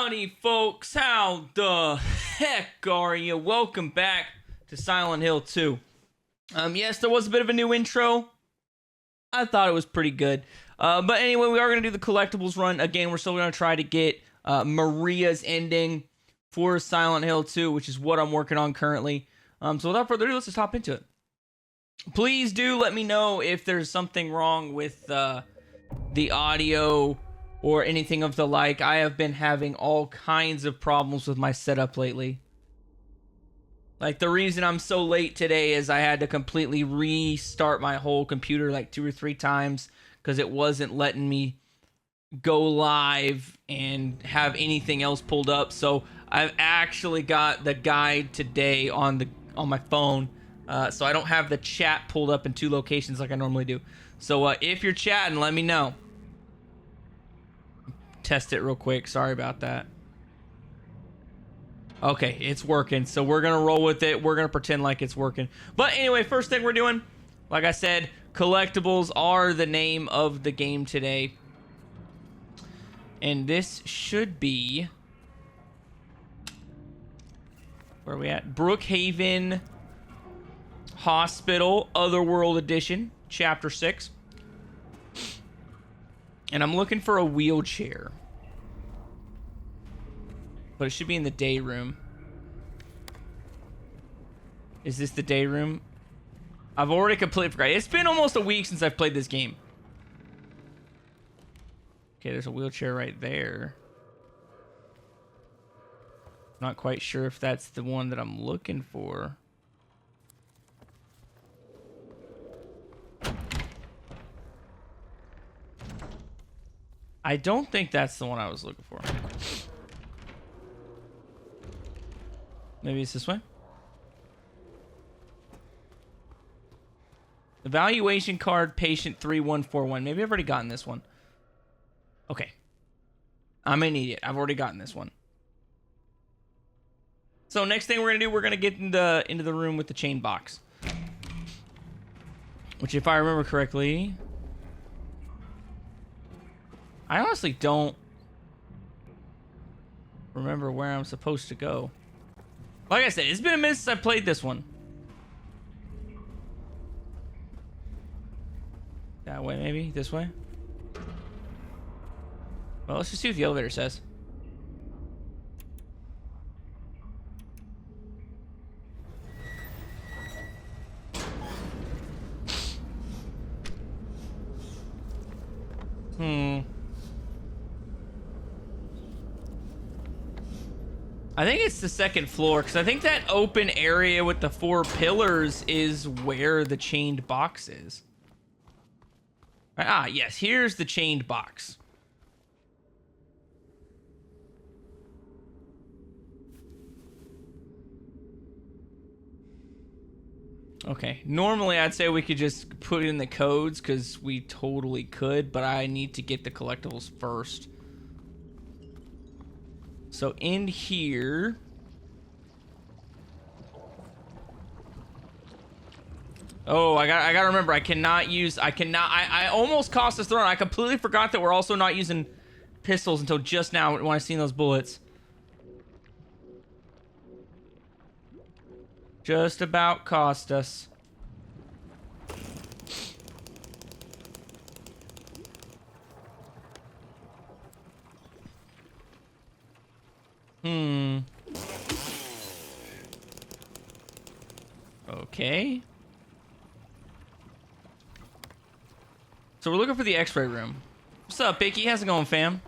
Howdy, folks. How the heck are you? Welcome back to Silent Hill 2. Yes, there was a bit of a new intro. I thought it was pretty good. But anyway, we are going to do the collectibles run. Again, we're still going to try to get Maria's ending for Silent Hill 2, which is what I'm working on currently. So without further ado, let's just hop into it. Please do let me know if there's something wrong with the audio or anything of the like. I have been having all kinds of problems with my setup lately. Like, the reason I'm so late today is I had to completely restart my whole computer like 2 or 3 times because it wasn't letting me go live and have anything else pulled up. So I've actually got the guide today on my phone, so I don't have the chat pulled up in 2 locations like I normally do. So if you're chatting, let me know. Test it real quick. Sorry about that. Okay, it's working, so we're gonna roll with it. We're gonna pretend like it's working. But anyway, first thing we're doing, like I said, collectibles are the name of the game today. And this should be... where are we at? Brookhaven Hospital, Otherworld Edition, Chapter 6. And I'm looking for a wheelchair. But it should be in the day room. Is this the day room? I've already completely forgot. It's been almost a week since I've played this game. Okay, there's a wheelchair right there. Not quite sure if that's the one that I'm looking for. I don't think that's the one I was looking for. Maybe it's this way. Evaluation card, patient 3141. Maybe I've already gotten this one. Okay. I'm an idiot. I've already gotten this one. So next thing we're gonna do, we're gonna get into the room with the chain box. Which, if I remember correctly, I honestly don't remember where I'm supposed to go. Like I said, it's been a minute since I played this one. That way, maybe? This way? Well, let's just see what the elevator says. I think it's the 2nd floor, because I think that open area with the 4 pillars is where the chained box is. Ah, yes, here's the chained box. Okay, normally I'd say we could just put in the codes, because we totally could, but I need to get the collectibles first. So in here... oh, I gotta remember, I almost cost us throwing. I completely forgot that we're also not using pistols until just now when I seen those bullets. Just about cost us. Okay. So we're looking for the X-ray room. What's up, Bicky? How's it going, fam?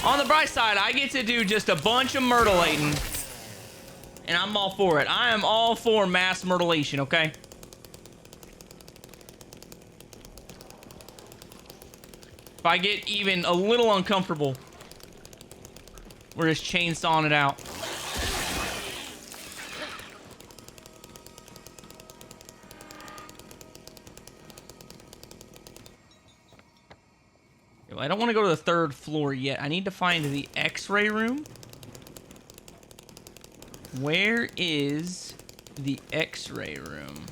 On the bright side, I get to do just a bunch of myrtleating. And I'm all for it. I am all for mass myrtlation, okay? If I get even a little uncomfortable, we're just chainsawing it out. I don't want to go to the 3rd floor yet. I need to find the X-ray room. Where is the X-ray room?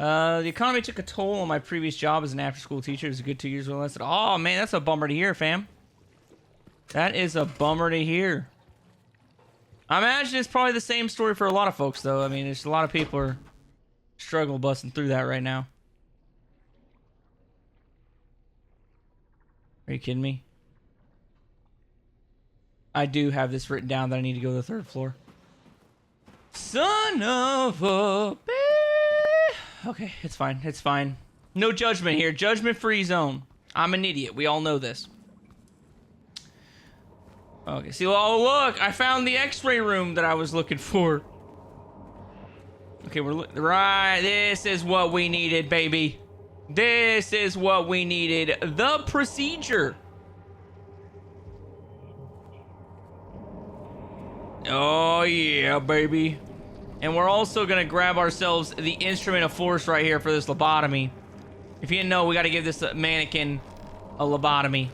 The economy took a toll on my previous job as an after-school teacher. It was a good 2 years well lasted. Oh, man, that's a bummer to hear, fam. That is a bummer to hear. I imagine it's probably the same story for a lot of folks, though. I mean, there's a lot of people are struggling busting through that right now. Are you kidding me? I do have this written down that I need to go to the 3rd floor. Son of a bitch. Okay, it's fine. It's fine. No judgment here. Judgment-free zone. I'm an idiot. We all know this. Okay, see, oh, look. I found the x-ray room that I was looking for. Okay, we're right. This is what we needed, baby. This is what we needed. The procedure. Oh, yeah, baby. And we're also going to grab ourselves the instrument of force right here for this lobotomy. If you didn't know, we got to give this mannequin a lobotomy.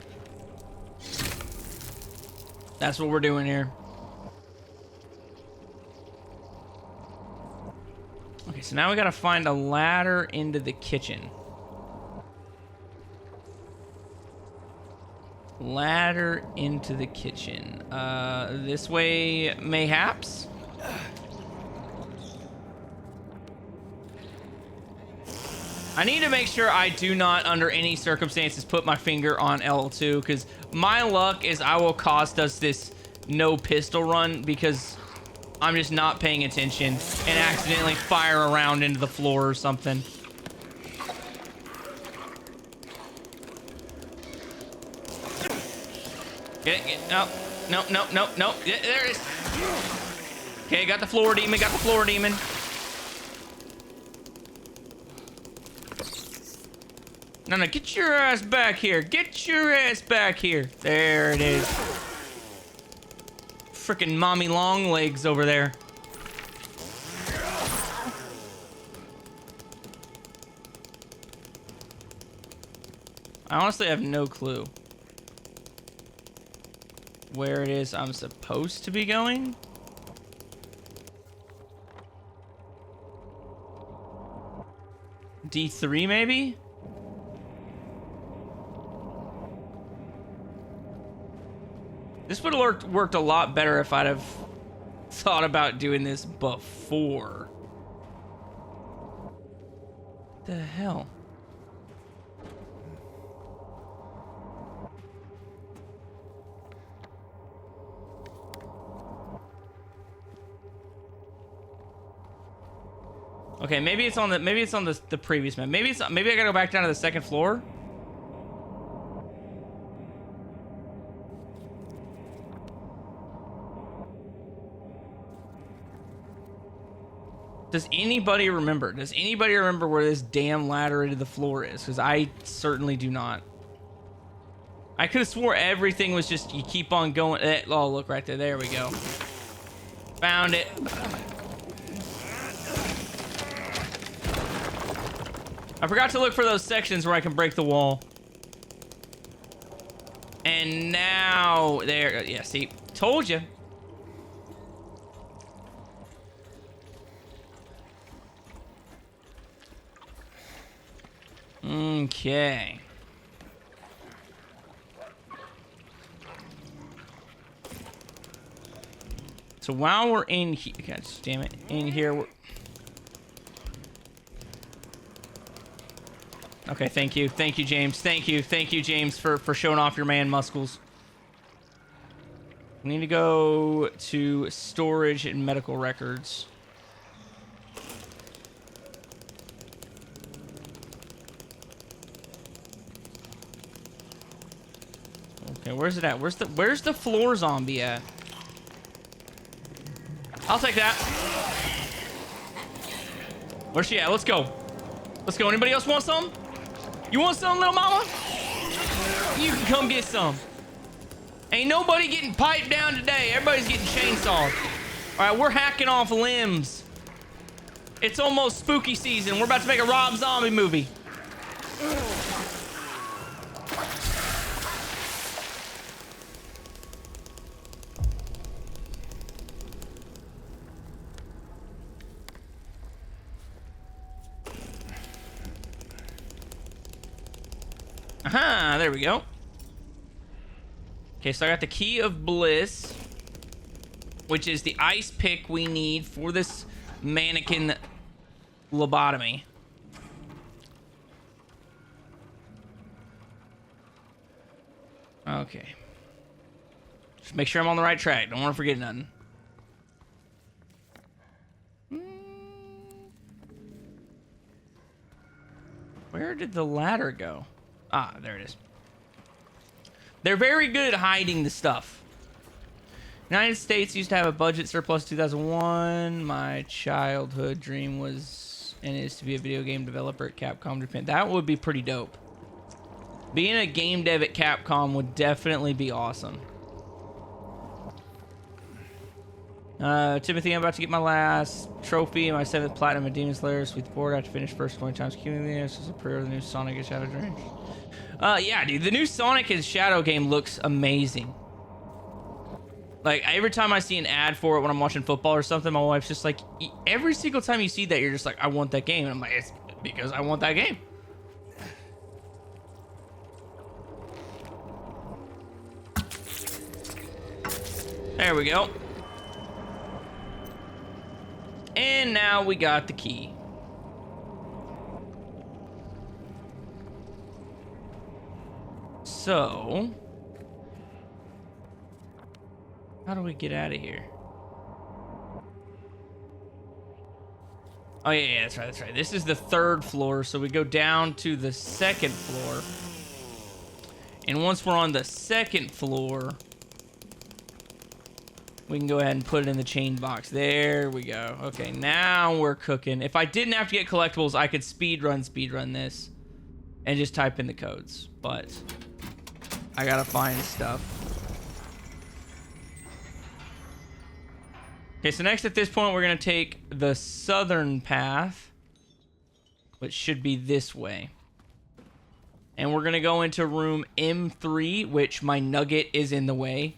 That's what we're doing here. Okay, so now we got to find a ladder into the kitchen. Ladder into the kitchen. This way, mayhaps? I need to make sure I do not, under any circumstances, put my finger on L2, because my luck is I will cost us this no pistol run because I'm just not paying attention and accidentally fire around into the floor or something. Get it, no, yeah, there it is. Okay, got the floor demon, No, get your ass back here. Get your ass back here. There it is. Frickin' mommy long legs over there. I honestly have no clue where it is I'm supposed to be going. D3 maybe? This would have worked a lot better if I'd have thought about doing this before. What the hell? Okay, maybe it's on the previous map. Maybe I gotta go back down to the 2nd floor. Does anybody remember? Does anybody remember where this damn ladder into the floor is? Because I certainly do not. I could have swore everything was just you keep on going. Oh, look right there. There we go. Found it. I forgot to look for those sections where I can break the wall. And now there. Yeah, see, told you. Okay. So while we're in here, God damn it, in here, okay, thank you, James, thank you, James, for showing off your man muscles. We need to go to storage and medical records. Okay, where's it at? Where's the floor zombie at? I'll take that. Where's she at? Let's go. Let's go. Anybody else want some? You want some, little mama? You can come get some. Ain't nobody getting piped down today. Everybody's getting chainsawed. All right, we're hacking off limbs. It's almost spooky season. We're about to make a Rob Zombie movie. Aha, there we go. Okay, so I got the Key of Bliss, which is the ice pick we need for this mannequin lobotomy. Okay. Just make sure I'm on the right track. Don't want to forget nothing. Where did the ladder go? Ah, there it is. They're very good at hiding the stuff. United States used to have a budget surplus 2001. My childhood dream was and is to be a video game developer at Capcom Japan. That would be pretty dope. Being a game dev at Capcom would definitely be awesome. Timothy, I'm about to get my last trophy, my 7th platinum in Demon Slayer. Sweet board. I have to finish first 20 times. This is a prayer of the new Sonic and Shadow Dreams. Yeah, dude, the new Sonic and Shadow game looks amazing. Like, every time I see an ad for it when I'm watching football or something, my wife's just like, every single time you see that, you're just like, I want that game. And I'm like, it's because I want that game. There we go. And now we got the key. So, how do we get out of here? Oh yeah, that's right, that's right. This is the 3rd floor, so we go down to the 2nd floor. And once we're on the 2nd floor, we can go ahead and put it in the chain box. There we go. Okay, now we're cooking. If I didn't have to get collectibles, I could speedrun this and just type in the codes. But I gotta find stuff. Okay, so next at this point, we're gonna take the southern path, which should be this way. And we're gonna go into room M3, which my nugget is in the way.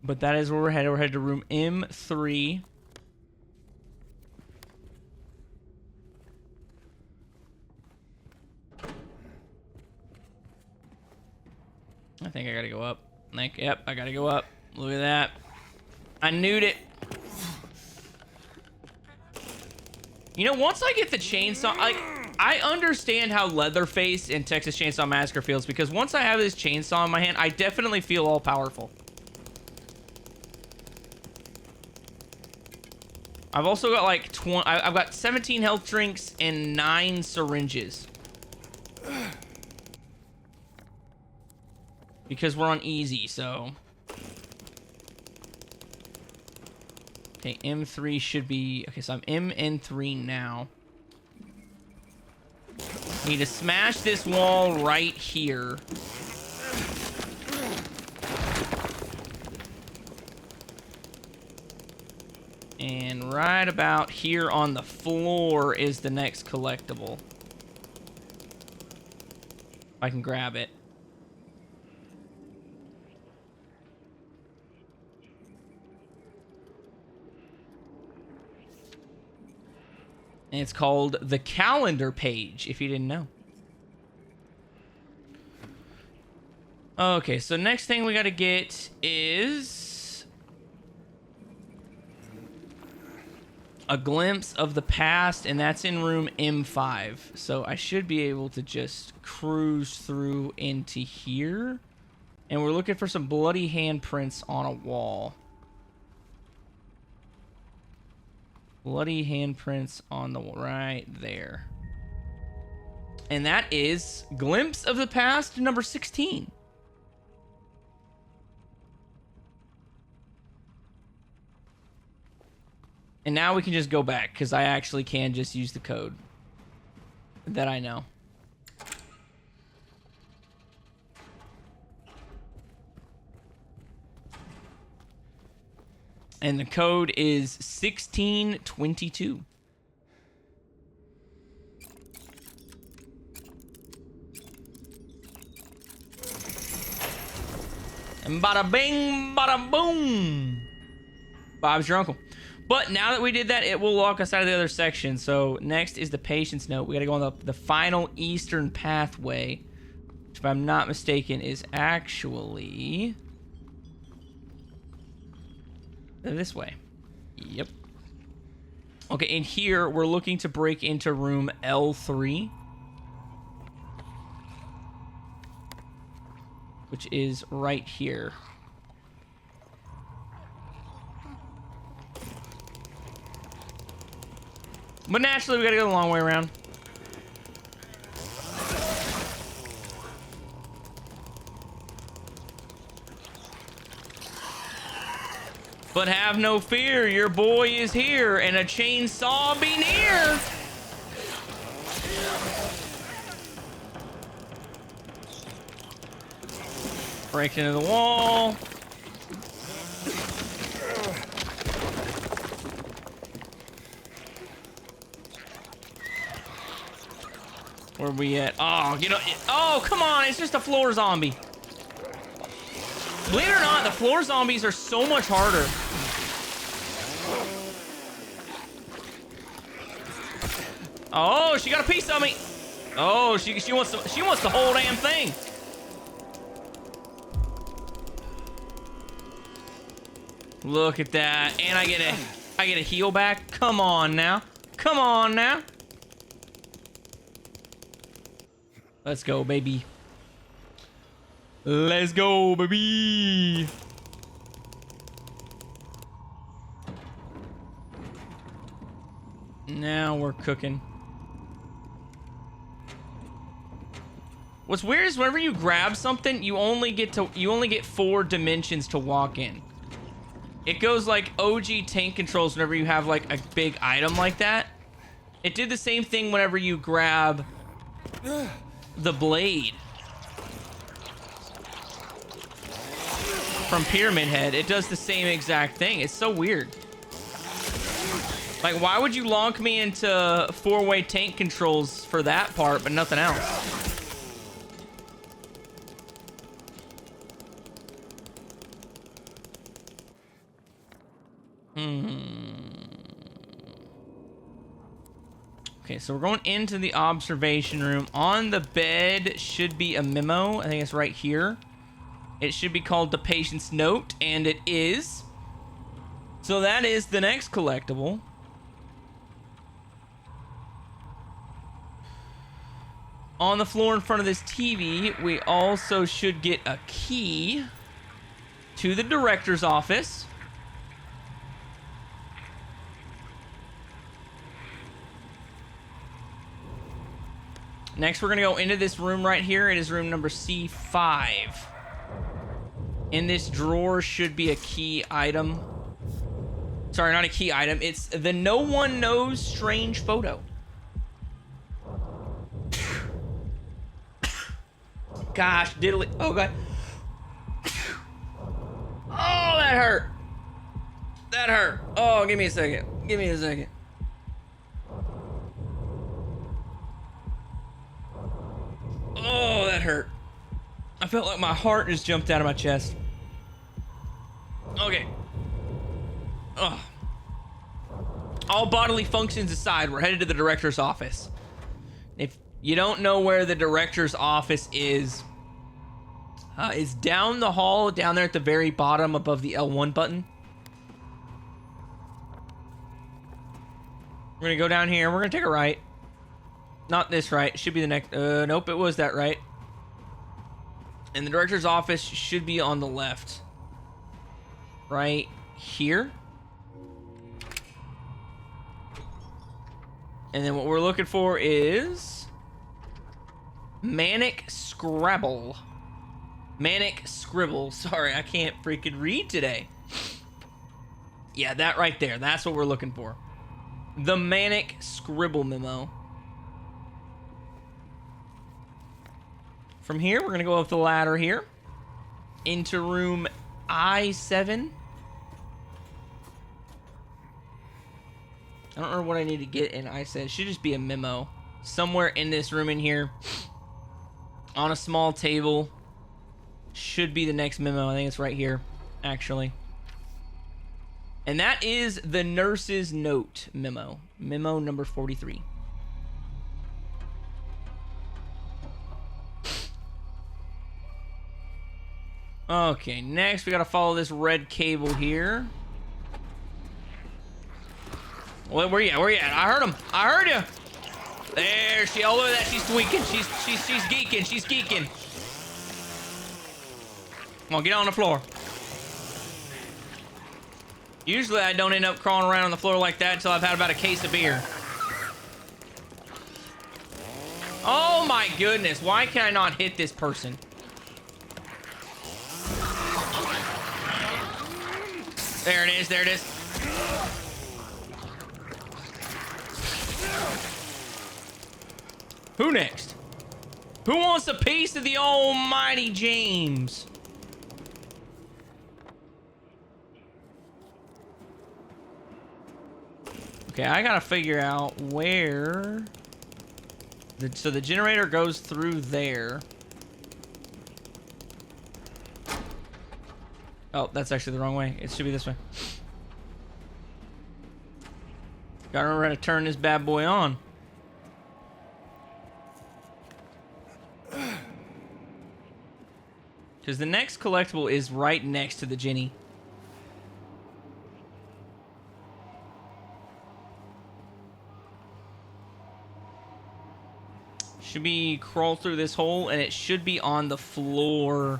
But that is where we're headed. We're headed to room M3. I think I gotta go up. Yep, I gotta go up. Look at that. I knew it. You know, once I get the chainsaw, I understand how Leatherface in Texas Chainsaw Massacre feels, because once I have this chainsaw in my hand, I definitely feel all powerful. I've also got like I've got 17 health drinks and 9 syringes. Because we're on easy, so. Okay, M3 should be, okay, so I'm MN3 now. Need to smash this wall right here. And right about here on the floor is the next collectible. If I can grab it. And it's called the calendar page, if you didn't know. Okay, so next thing we gotta get is a glimpse of the past, and that's in room M5. So I should be able to just cruise through into here. And we're looking for some bloody handprints on a wall. Bloody handprints on the wall right there. And that is Glimpse of the Past number 16. And now we can just go back, because I actually can just use the code that I know. And the code is 1622. And bada bing, bada boom. Bob's your uncle. But now that we did that, it will lock us out of the other section. So next is the patient's note. We got to go on the final eastern pathway, which, if I'm not mistaken, is actually this way. Yep. Okay, in here, we're looking to break into room L3, which is right here. But naturally, we gotta go the long way around. But have no fear, your boy is here, and a chainsaw be near. Break into the wall. Where we at? Oh, you know, oh, come on, it's just a floor zombie. Believe it or not, the floor zombies are so much harder. Oh, she got a piece of me. Oh, she wants the whole damn thing. Look at that. And I get a heal back. Come on now. Come on now. Let's go, baby. Let's go, baby. Now we're cooking. What's weird is whenever you grab something, you only get 4 dimensions to walk in. It goes like OG tank controls whenever you have like a big item like that. It did the same thing whenever you grab the blade from Pyramid Head. It does the same exact thing. It's so weird. Like, why would you lock me into 4-way tank controls for that part, but nothing else? Okay, so we're going into the observation room. On the bed should be a memo. I think it's right here. It should be called the patient's note, and it is. So that is the next collectible. On the floor in front of this TV, we also should get a key to the director's office. Next, we're going to go into this room right here. It is room number C5. In this drawer should be a key item. Sorry, not a key item. It's the No One Knows strange photo. Gosh, diddly. Oh, God. Oh, that hurt. That hurt. Oh, give me a second. Give me a second. Oh, that hurt. I felt like my heart just jumped out of my chest. Okay. Oh. All bodily functions aside, we're headed to the director's office. If you don't know where the director's office is, it's down the hall, down there at the very bottom above the L1 button. We're going to go down here. We're going to take a right. Not this right. It should be the next. Nope, it was that right. And the director's office should be on the left. Right here. And then what we're looking for is Manic Scrabble. Manic Scribble. Sorry, I can't freaking read today. Yeah, that right there. That's what we're looking for. The Manic Scribble memo. From here, we're going to go up the ladder here. Into room I7. I don't know what I need to get in I7. It should just be a memo. Somewhere in this room in here. On a small table. Should be the next memo. I think it's right here, actually. And that is the nurse's note memo. Memo number 43. Okay, next we gotta follow this red cable here. Where you at? Where you at? I heard him. I heard you. There she. Oh, look at that. She's tweaking. She's geeking. She's geeking. Come on, get on the floor. Usually I don't end up crawling around on the floor like that until I've had about a case of beer. Oh my goodness. Why can I not hit this person? There it is. There it is. Who next? Who wants a piece of the almighty James? Okay, I gotta figure out where... So the generator goes through there. Oh, that's actually the wrong way. It should be this way. Gotta remember how to turn this bad boy on. Because the next collectible is right next to the Ginny. Should be crawl through this hole, and it should be on the floor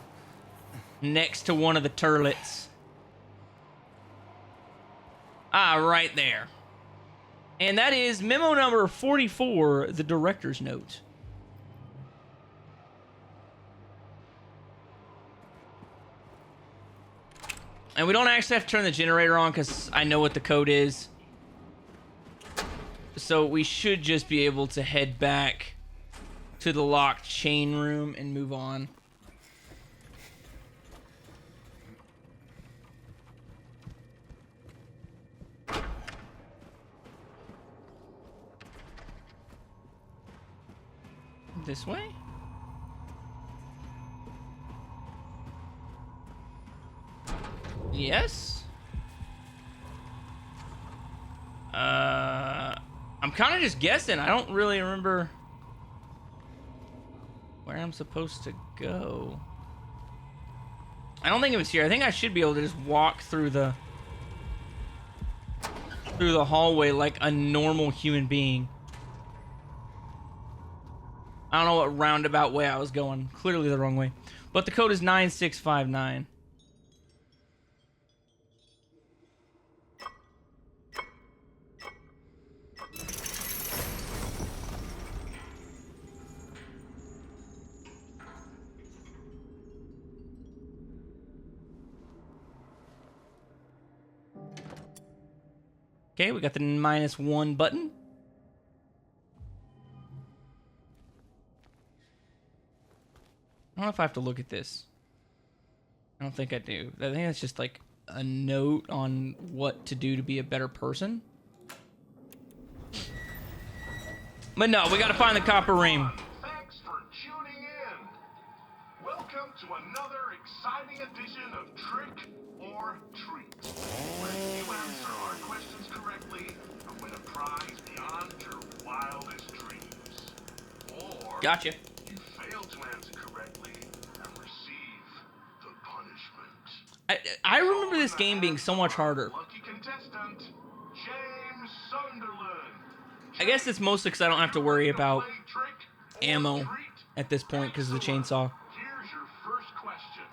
next to one of the turlets. Ah, right there. And that is memo number 44, the director's note. And we don't actually have to turn the generator on because I know what the code is. So we should just be able to head back to the locked chain room and move on. This way? Yes? I'm kind of just guessing. I don't really remember where I'm supposed to go. I don't think it was here. I think I should be able to just walk through the hallway like a normal human being. I don't know what roundabout way I was going. Clearly the wrong way. But the code is 9659. Okay, we got the -1 button. I don't know if I have to look at this. I don't think I do. I think that's just like a note on what to do to be a better person. But no, we gotta find the copper ring. Thanks for tuning in. Welcome to another exciting edition of Trick or Treat, where you answer our questions correctly and win a prize beyond your wildest dreams. Or Gotcha. you fail to answer correctly and receive the punishment. I remember this game being so much harder. Lucky contestant, James Sunderland. I guess it's mostly because I don't have to worry about ammo at this point because of the chainsaw. Here's your first question.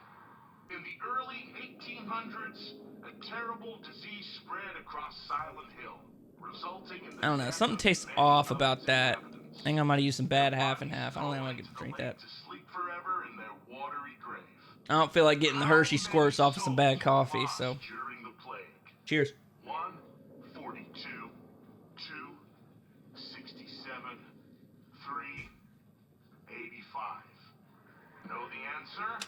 In the early 1800s, a terrible disease spread across Silent Hill, resulting in the I don't know. death Something of tastes many off of about its that. inhabitants. I think I might have used some bad half and half. I don't think I'm Going gonna to drink the that. lake to sleep forever in their watery grave. I don't feel like getting the Hershey squirts off of some bad coffee, so During the plague. cheers. 1, 42, 2, 67, 3, 85. Know the answer?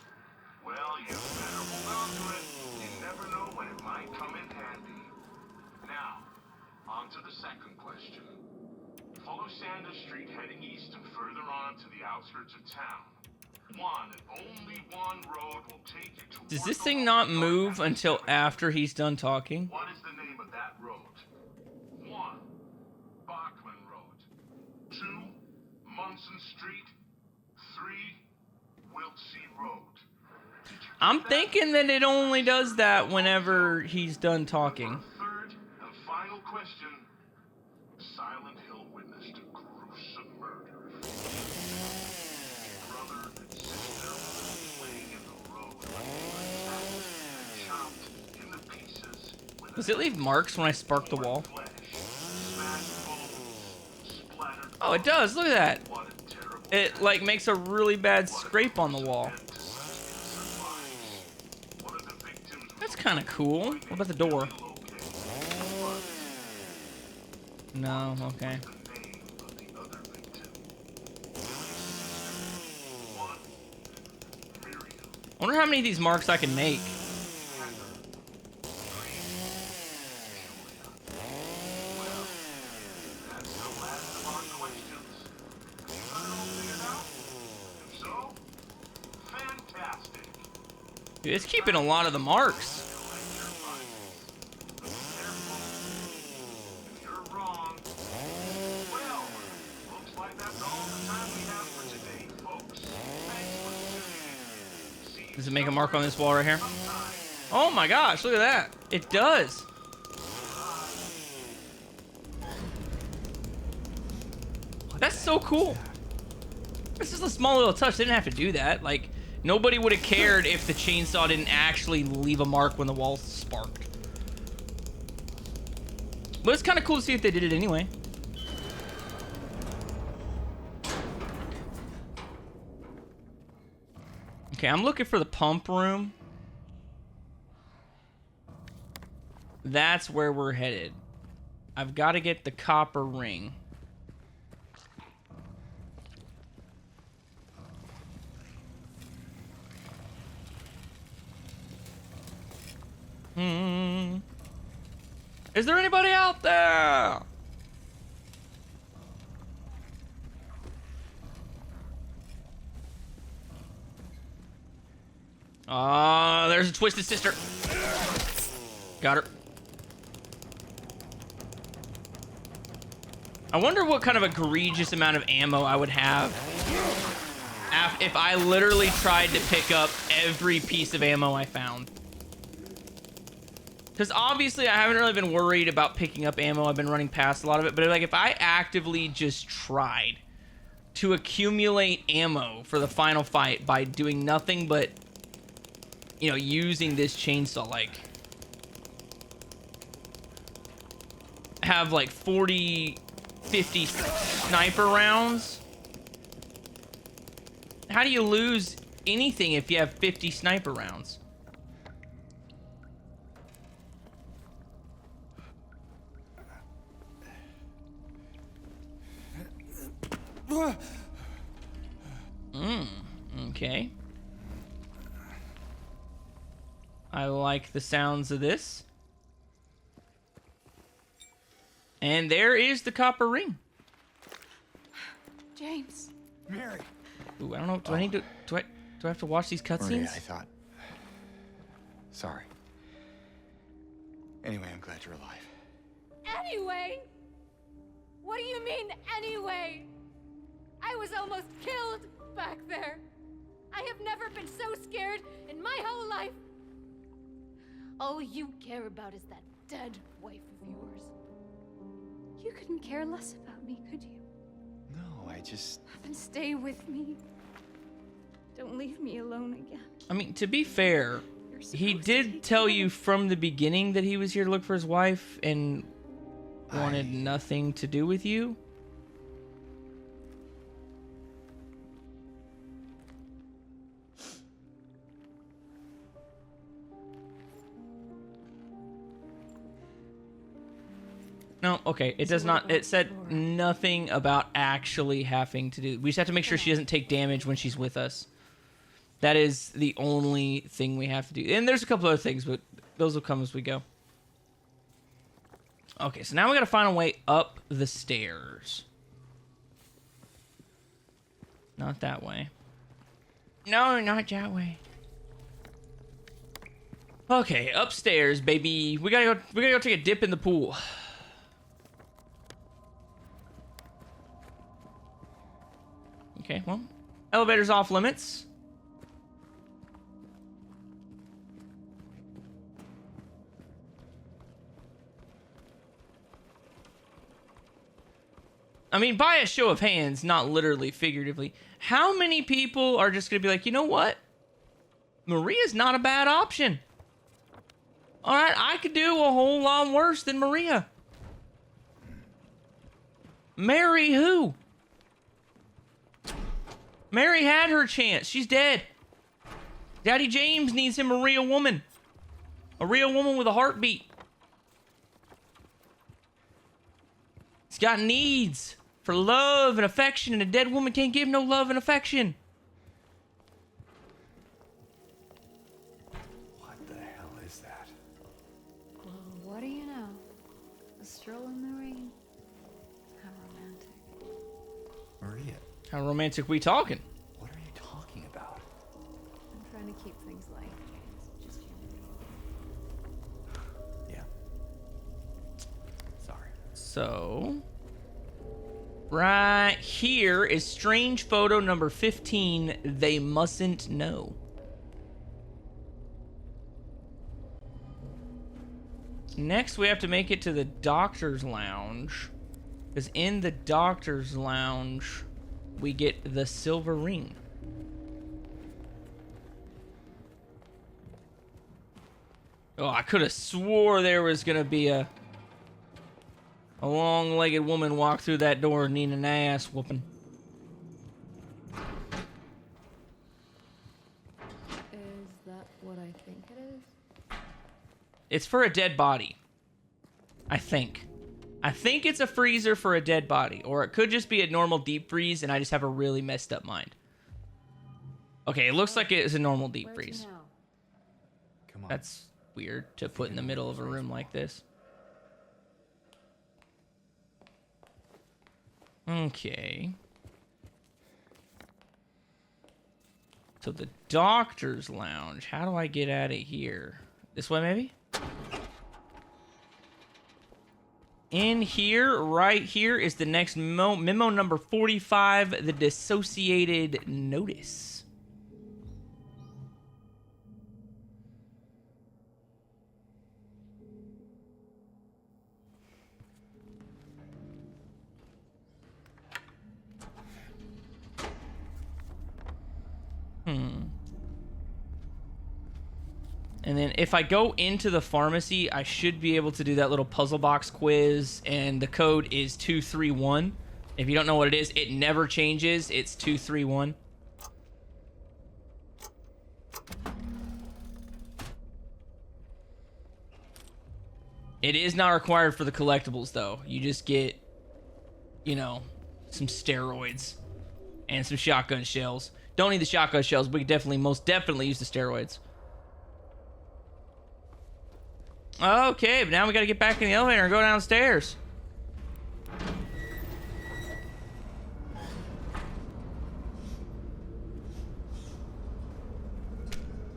Well, you better hold on to it. You never know when it might come in handy. Now, on to the second question. Follow Sanders Street heading east and further on to the outskirts of town. One and only one road will take you to. Does this thing not move until after he's done talking? What is the Johnson Street, 3 Wiltsea Road. Did you I'm get that? thinking that it only does that whenever he's done talking. Third and final question. Silent Hill witnessed a gruesome murder. Brother and sister laying in the road, attacked and chopped into pieces. With Does it leave marks when I spark the wall? flesh, smashed bones, splattered. Oh, it does. Look at that. What a terrible It like makes a really bad scrape on the wall. end to such innocent lives. One of the victims was That's kind of cool. What about the door? located. No, okay. The name of the other victim. One, Miriam. I wonder how many of these marks I can make. Well, that's the last of our questions. Have you got it all figured out? If so, fantastic. Dude, it's keeping a lot of the marks. Collect your findings. Be careful. If you're wrong, well, looks like that's all the time we have for today, folks. Thanks for tuning in. See you Does it make a mark on this wall right here? sometime. Oh my gosh, look at that. It does. That's so cool. This is a small little touch. They didn't have to do that. Like, nobody would have cared if the chainsaw didn't actually leave a mark when the wall sparked. But it's kind of cool to see if they did it anyway. Okay, I'm looking for the pump room. That's where we're headed. I've got to get the copper ring. Is there anybody out there? There's a twisted sister. Got her. I wonder what kind of egregious amount of ammo I would have if I literally tried to pick up every piece of ammo I found. Because obviously I haven't really been worried about picking up ammo. I've been running past a lot of it. But like if I actively just tried to accumulate ammo for the final fight by doing nothing but, you know, using this chainsaw, like have like 40, 50 sniper rounds. How do you lose anything if you have 50 sniper rounds? Okay. I like the sounds of this. And there is the copper ring. James. Mary. Ooh, I don't know. Do I need to? Do I have to watch these Maria, cutscenes? I thought. Sorry. Anyway, I'm glad you're alive. Anyway? What do you mean, anyway? I was almost killed back there. I have never been so scared in my whole life. All you care about is that dead wife of yours. You couldn't care less about me, could you? No, I just. Then stay with me. Don't leave me alone again. I mean, to be fair, You're he supposed to did take tell care you of- from the beginning that he was here to look for his wife and wanted I- nothing to do with you. No, okay. It does not. It said nothing about actually having to do. We just have to make sure she doesn't take damage when she's with us. That is the only thing we have to do. And there's a couple other things, but those will come as we go. Okay, so now we gotta find a way up the stairs. Not that way. No, not that way. Okay, upstairs, baby. We gotta go take a dip in the pool. Okay, well, elevator's off limits. I mean, by a show of hands, not literally, figuratively, how many people are just gonna be like, you know what? Maria's not a bad option. All right, I could do a whole lot worse than Maria. Mary who? Mary had her chance. She's dead. Daddy James needs him a real woman. A real woman with a heartbeat. He's got needs for love and affection, and a dead woman can't give no love and affection. What the hell is that? Well, what do you know? A stroll in the rain. How romantic. Maria, How romantic we talking? what are you talking about? I'm trying to keep things light, James. Just you. Yeah. Sorry. So, right here is strange photo number 15. They mustn't know. Next, we have to make it to the doctor's lounge. Because in the doctor's lounge, we get the silver ring. Oh, I could have swore there was going to be a long-legged woman walk through that door needing an ass whooping. Is that what I think it is? It's for a dead body. I think. I think it's a freezer for a dead body. Or it could just be a normal deep freeze and I just have a really messed up mind. Okay, it looks like it is a normal deep Where to freeze. now? Come on. That's weird to put in the middle of a room like this. Okay. So the doctor's lounge. How do I get out of here? This way, maybe? In here, right here, is the next memo number 45, the dissociated notice. And then if I go into the pharmacy, I should be able to do that little puzzle box quiz, and the code is 231. If you don't know what it is, it never changes. It's 231. It is not required for the collectibles, though. You just get, you know, some steroids and some shotgun shells. Don't need the shotgun shells, but we could most definitely use the steroids. Okay, but now we gotta get back in the elevator and go downstairs.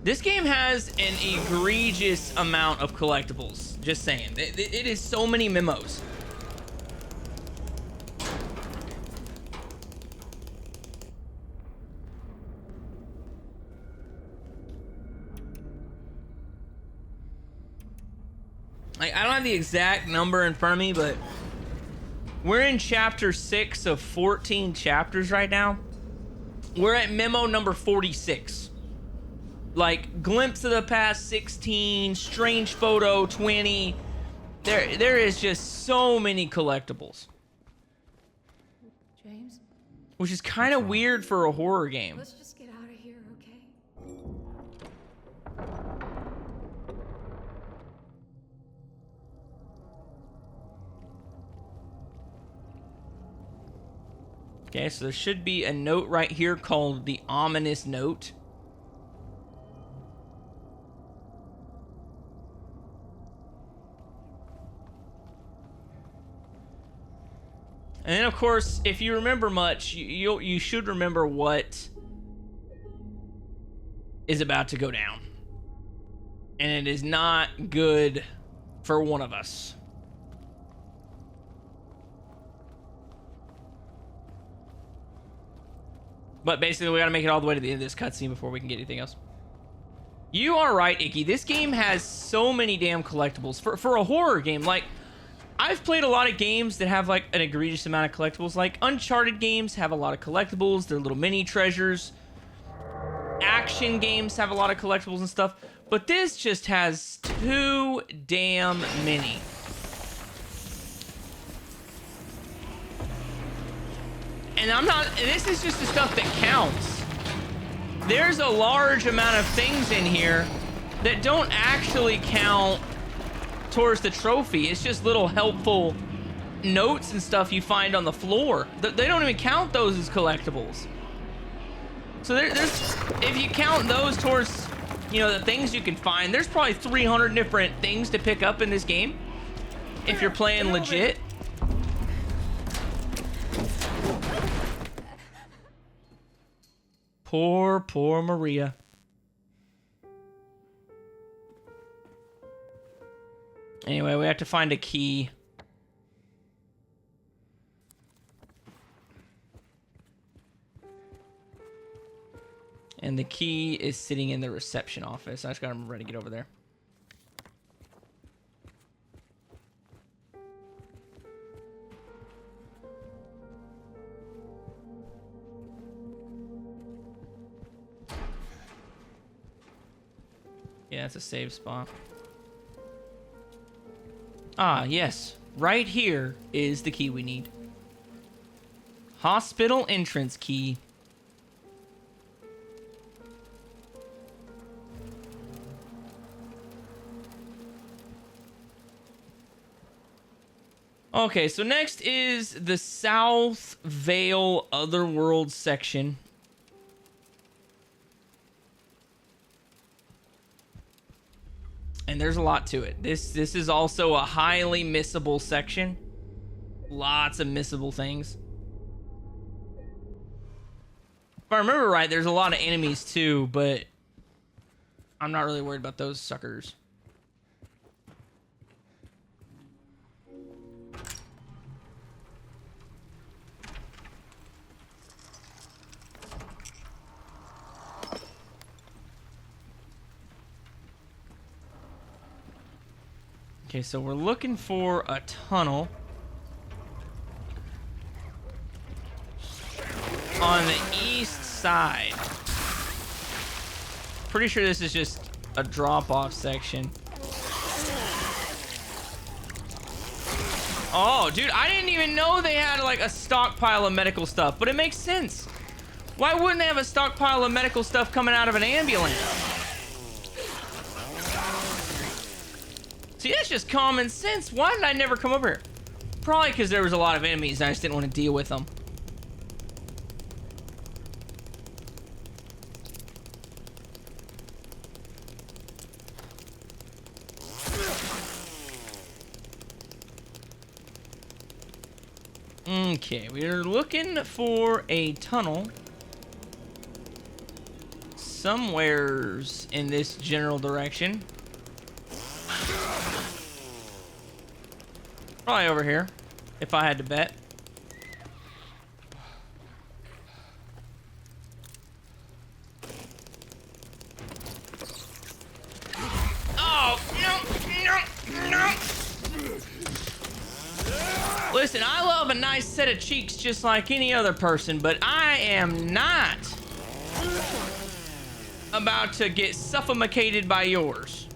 This game has an egregious amount of collectibles. Just saying. It is so many memos. Like, I don't have the exact number in front of me, but we're in chapter 6 of 14 chapters right now. We're at memo number 46. Like, glimpse of the past 16, strange photo 20. There is just so many collectibles. James, Which is kind of weird for a horror game. let's just get out of here, okay? Okay, so there should be a note right here called the ominous note. And then, of course, if you remember much, you should remember what is about to go down. And it is not good for one of us. But basically, we gotta make it all the way to the end of this cutscene before we can get anything else. You are right, Icky. This game has so many damn collectibles. For a horror game, like, I've played a lot of games that have, like, an egregious amount of collectibles. Like, Uncharted games have a lot of collectibles. They're little mini treasures. Action games have a lot of collectibles and stuff. But this just has too damn many. And this is just the stuff that counts. There's a large amount of things in here that don't actually count towards the trophy. It's just little helpful notes and stuff you find on the floor. They don't even count those as collectibles. So there's, if you count those towards, you know, the things you can find, there's probably 300 different things to pick up in this game if you're playing legit. Poor Maria. Anyway, we have to find a key. And the key is sitting in the reception office. I just gotta remember to get over there. Yeah, it's a save spot. Ah, yes. Right here is the key we need. Hospital entrance key. Okay, so next is the South Vale Otherworld section. And there's a lot to it. This is also a highly missable section. Lots of missable things. If I remember right, there's a lot of enemies too, but I'm not really worried about those suckers. Okay, so we're looking for a tunnel on the east side. Pretty sure this is just a drop-off section. Oh, dude, I didn't even know they had like a stockpile of medical stuff, but it makes sense. Why wouldn't they have a stockpile of medical stuff coming out of an ambulance? See, that's just common sense. Why did I never come over here? Probably because there was a lot of enemies and I just didn't want to deal with them. Okay, we're looking for a tunnel somewheres in this general direction. Probably over here, if I had to bet. Oh, no. Listen, I love a nice set of cheeks just like any other person, but I am not about to get suffocated by yours.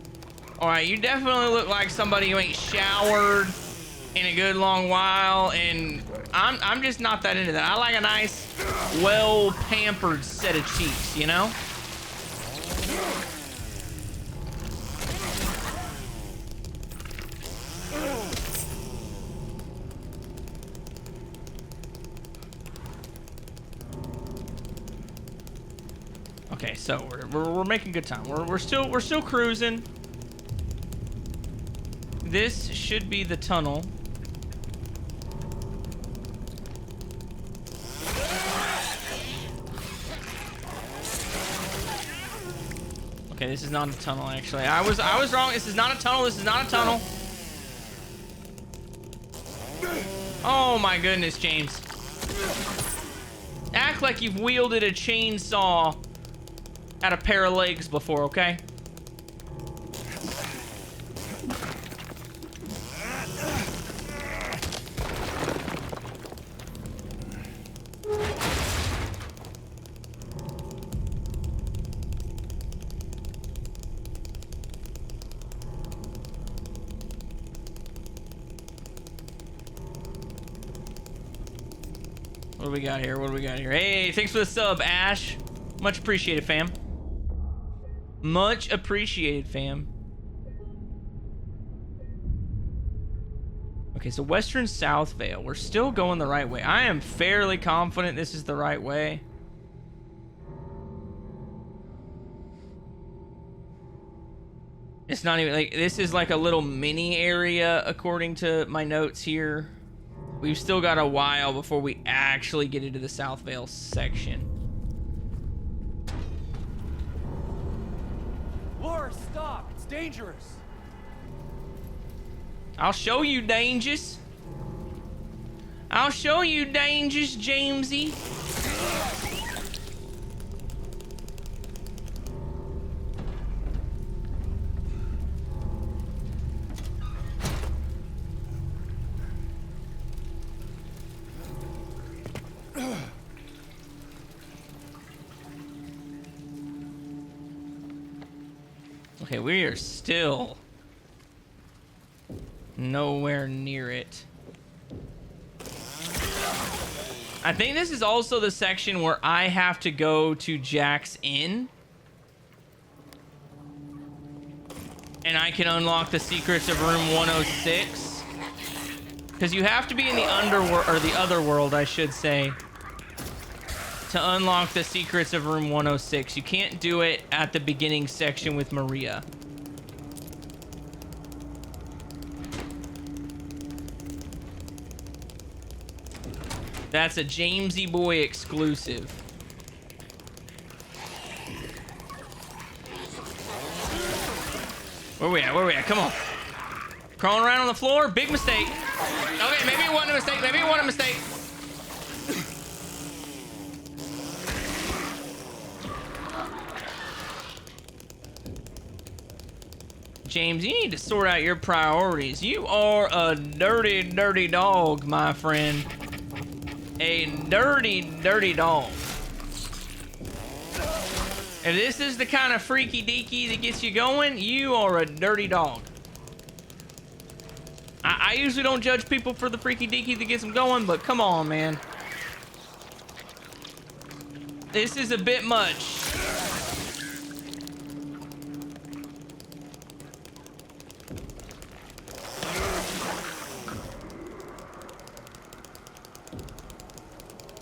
All right, you definitely look like somebody who ain't showered in a good long while, and I'm just not that into that. I like a nice, well-pampered set of cheeks, you know? Okay, so we're making good time. We're still cruising. This should be the tunnel. Okay, this is not a tunnel, actually. I was wrong. This is not a tunnel. This is not a tunnel. Oh my goodness, James. Act like you've wielded a chainsaw at a pair of legs before, okay? What do we got here? What do we got here? Hey, thanks for the sub, Ash. Much appreciated, fam. Much appreciated, fam. Okay, so Western South Vale. We're still going the right way. I am fairly confident this is the right way. It's not even like this is like a little mini area according to my notes here. We've still got a while before we actually get into the South Vale section. Laura, stop! It's dangerous! I'll show you, Dangerous. I'll show you, Dangerous, Jamesy. Okay, we are still nowhere near it. I think this is also the section where I have to go to Jack's Inn. And I can unlock the secrets of room 106. Because you have to be in the underworld, or the other world, I should say, to unlock the secrets of room 106. You can't do it at the beginning section with Maria. That's a Jamesy boy exclusive. Where we at? Where we at? Come on. Crawling around on the floor? Big mistake. Okay, maybe it wasn't a mistake. Maybe it wasn't a mistake. James, you need to sort out your priorities. You are a dirty, dirty dog, my friend. A dirty, dirty dog. If this is the kind of freaky deaky that gets you going, you are a dirty dog. I usually don't judge people for the freaky deaky that gets them going, but come on, man. This is a bit much.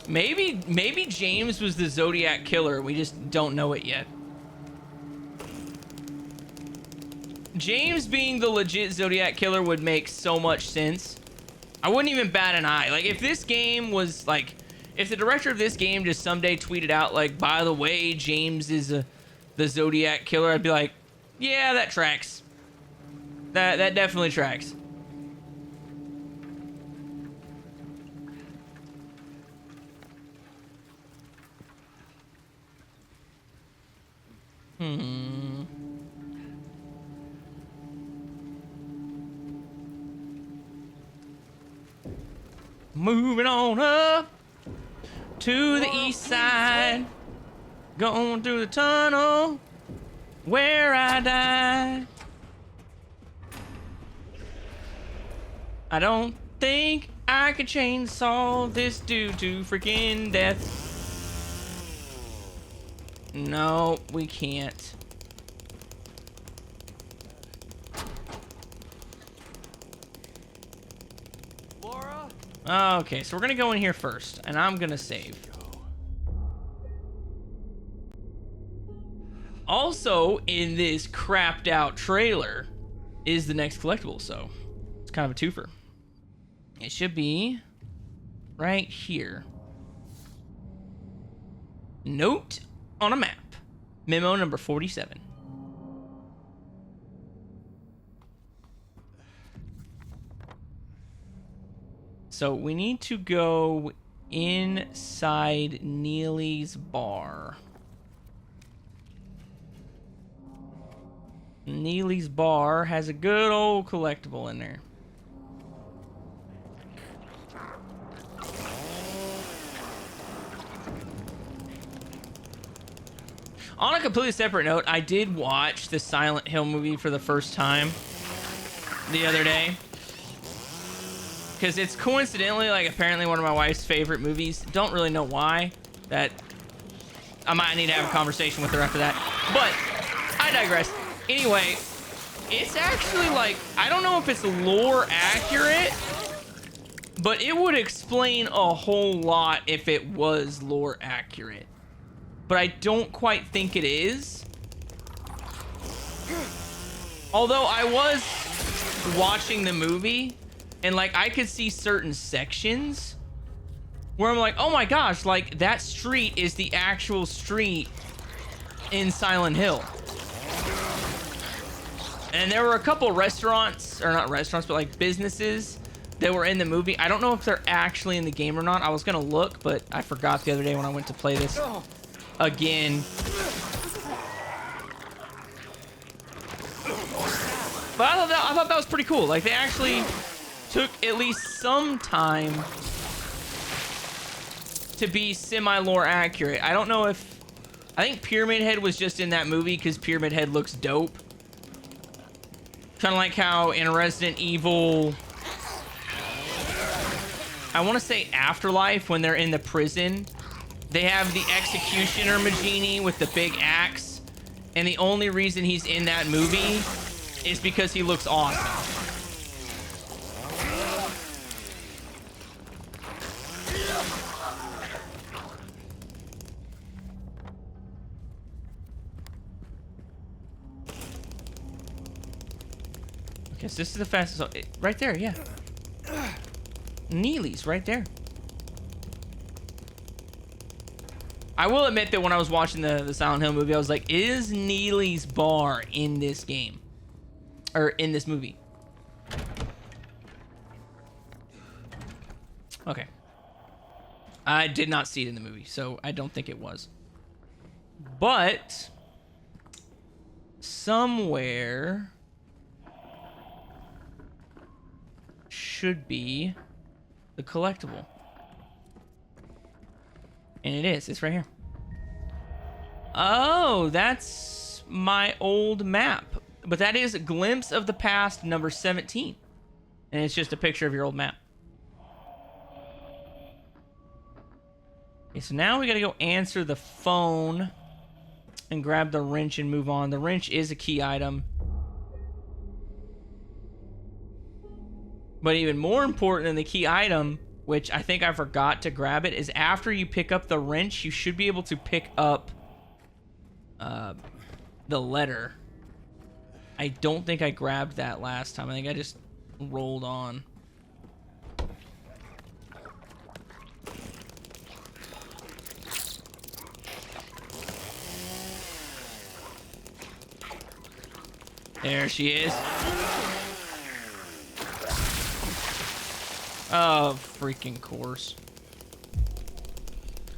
Maybe James was the Zodiac killer. We just don't know it yet. James being the legit Zodiac killer would make so much sense. I wouldn't even bat an eye. Like, if this game was, like... If the director of this game just someday tweeted out, like, by the way, James is the Zodiac killer, I'd be like, yeah, that tracks. That definitely tracks. Moving on up to the east side, going through the tunnel where I died. I don't think I can chainsaw this due to freaking death. No, we can't. Laura? Okay, so we're gonna go in here first, and I'm gonna save. Also, in this crapped out trailer is the next collectible, so it's kind of a twofer. It should be right here. Note on a map. Memo number 47. So we need to go inside Neely's bar. Neely's bar has a good old collectible in there. On a completely separate note, I did watch the Silent Hill movie for the first time the other day. Because it's coincidentally, like, apparently one of my wife's favorite movies. Don't really know why. That I might need to have a conversation with her after that. But I digress. Anyway, it's actually, like, I don't know if it's lore accurate, but it would explain a whole lot if it was lore accurate. But I don't quite think it is. Although I was watching the movie, and, like, I could see certain sections where I'm like, oh my gosh, like, that street is the actual street in Silent Hill. And there were a couple restaurants, or not restaurants, but like businesses that were in the movie. I don't know if they're actually in the game or not. I was gonna look, but I forgot the other day when I went to play this again. But I thought that was pretty cool. Like, they actually took at least some time to be semi-lore accurate. I don't know if... I think Pyramid Head was just in that movie because Pyramid Head looks dope. Kind of like how in Resident Evil... I want to say Afterlife, when they're in the prison, they have the Executioner Magini with the big axe. And the only reason he's in that movie is because he looks awesome. Okay, so this is the fastest. So right there, yeah. Neely's right there. I will admit that when I was watching the Silent Hill movie, I was like, is Neely's bar in this game? Or in this movie? Okay. I did not see it in the movie, so I don't think it was. But somewhere should be the collectible. And it is. It's right here. Oh, that's my old map. But that is a Glimpse of the Past number 17. And it's just a picture of your old map. Okay, so now we gotta go answer the phone and grab the wrench and move on. The wrench is a key item. But even more important than the key item, which I think I forgot to grab it, is after you pick up the wrench, you should be able to pick up the letter. I don't think I grabbed that last time. I think I just rolled on. There she is. Oh, freaking course.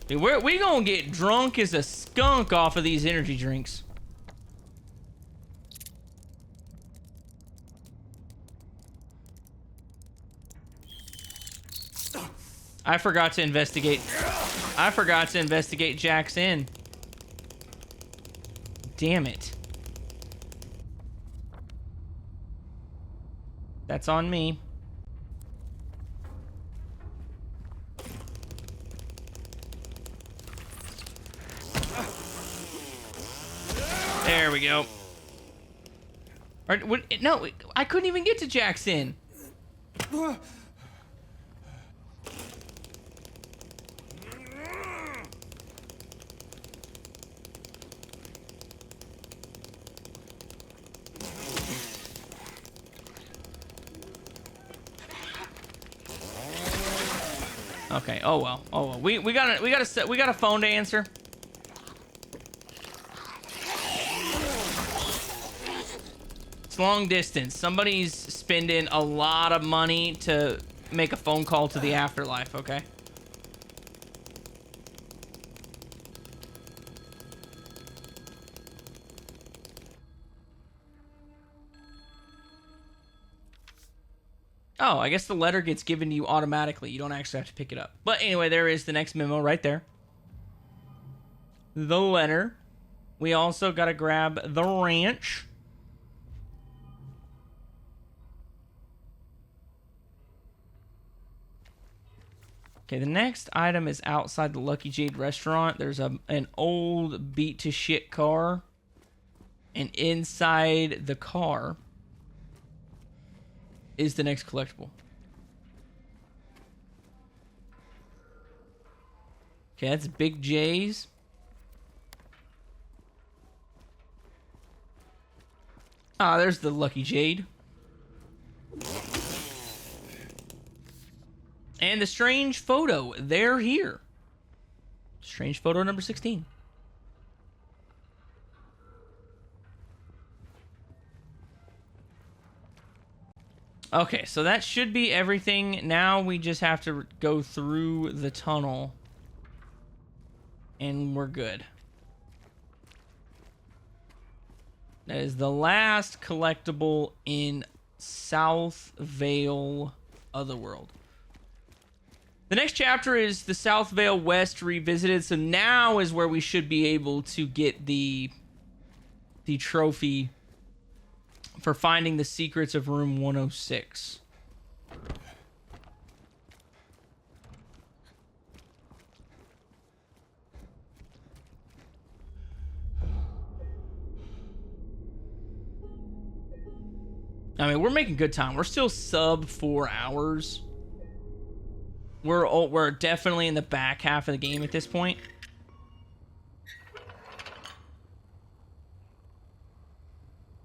Dude, we gonna get drunk as a skunk off of these energy drinks. I forgot to investigate. I forgot to investigate Jack's Inn. Damn it. That's on me. There we go. Or, no, I couldn't even get to Jack's Inn. Okay. Oh well. Oh well. We got a phone to answer. It's long distance. Somebody's spending a lot of money to make a phone call to the afterlife. Okay. Oh, I guess the letter gets given to you automatically. You don't actually have to pick it up. But anyway, there is the next memo right there. The letter. We also got to grab the ranch. Okay, the next item is outside the Lucky Jade restaurant. There's an old beat to shit car. And inside the car is the next collectible. Okay, that's Big J's. Ah, there's the Lucky Jade. And the strange photo. They're here. Strange photo number 16. Okay, so that should be everything. Now we just have to go through the tunnel. And we're good. That is the last collectible in South Vale Otherworld. The next chapter is the South Vale West Revisited. So now is where we should be able to get the trophy for finding the secrets of room 106. I mean, we're making good time. We're still sub 4 hours. We're definitely in the back half of the game at this point.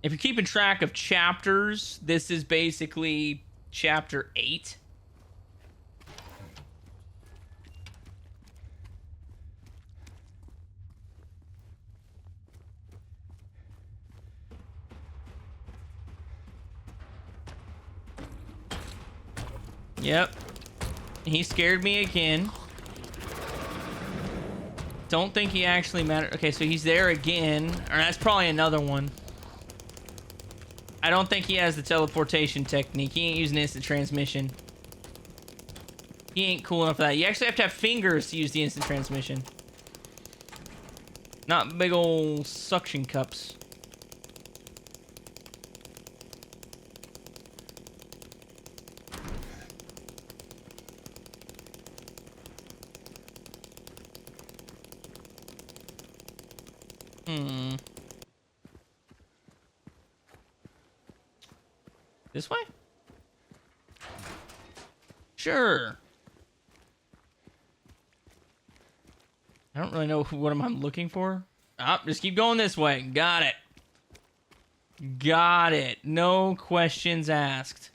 If you're keeping track of chapters, this is basically chapter 8. Yep. He scared me again. Don't think he actually mattered. Okay, so he's there again. Or that's probably another one. I don't think he has the teleportation technique. He ain't using instant transmission. He ain't cool enough for that. You actually have to have fingers to use the instant transmission. Not big old suction cups. This way? Sure. I don't really know what I'm looking for. Ah, just keep going this way. Got it. Got it. No questions asked.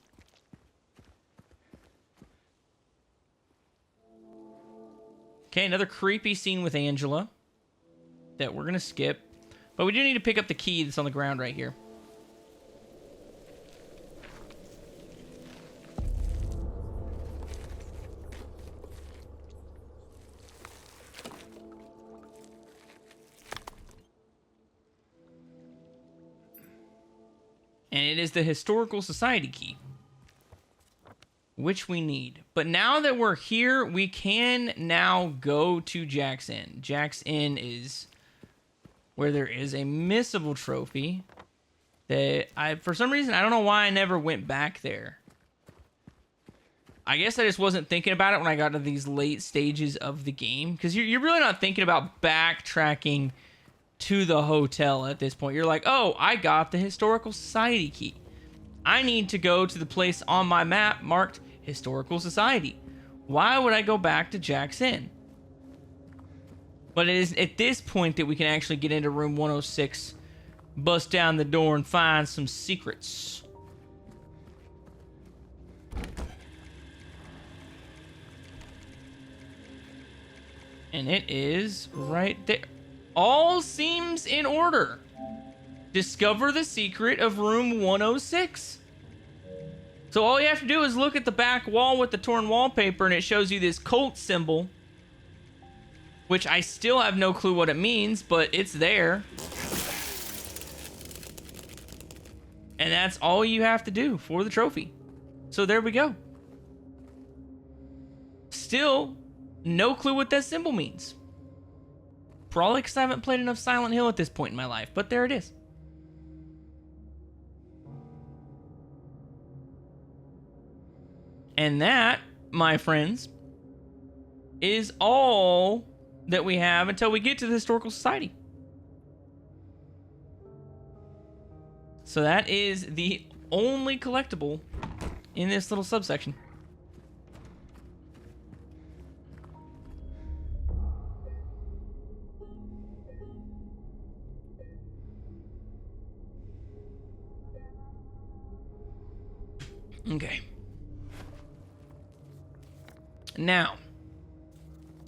Okay, another creepy scene with Angela that we're gonna skip. But we do need to pick up the key that's on the ground right here. And it is the Historical Society key, which we need. But now that we're here, we can now go to Jack's Inn. Jack's Inn is where there is a missable trophy that for some reason, I don't know why I never went back there. I guess I just wasn't thinking about it when I got to these late stages of the game. Because you're really not thinking about backtracking to the hotel at this point. You're like, oh, I got the Historical Society key. I need to go to the place on my map marked Historical Society. Why would I go back to Jack's Inn? But it is at this point that we can actually get into room 106, bust down the door, and find some secrets. And it is right there. All seems in order. Discover the secret of room 106. So all you have to do is look at the back wall with the torn wallpaper, and it shows you this cult symbol, which I still have no clue what it means, but it's there. And that's all you have to do for the trophy. So there we go. Still, no clue what that symbol means. Probably because I haven't played enough Silent Hill at this point in my life, but there it is. And that, my friends, is all that we have until we get to the Historical Society. So that is the only collectible in this little subsection. Okay. Now,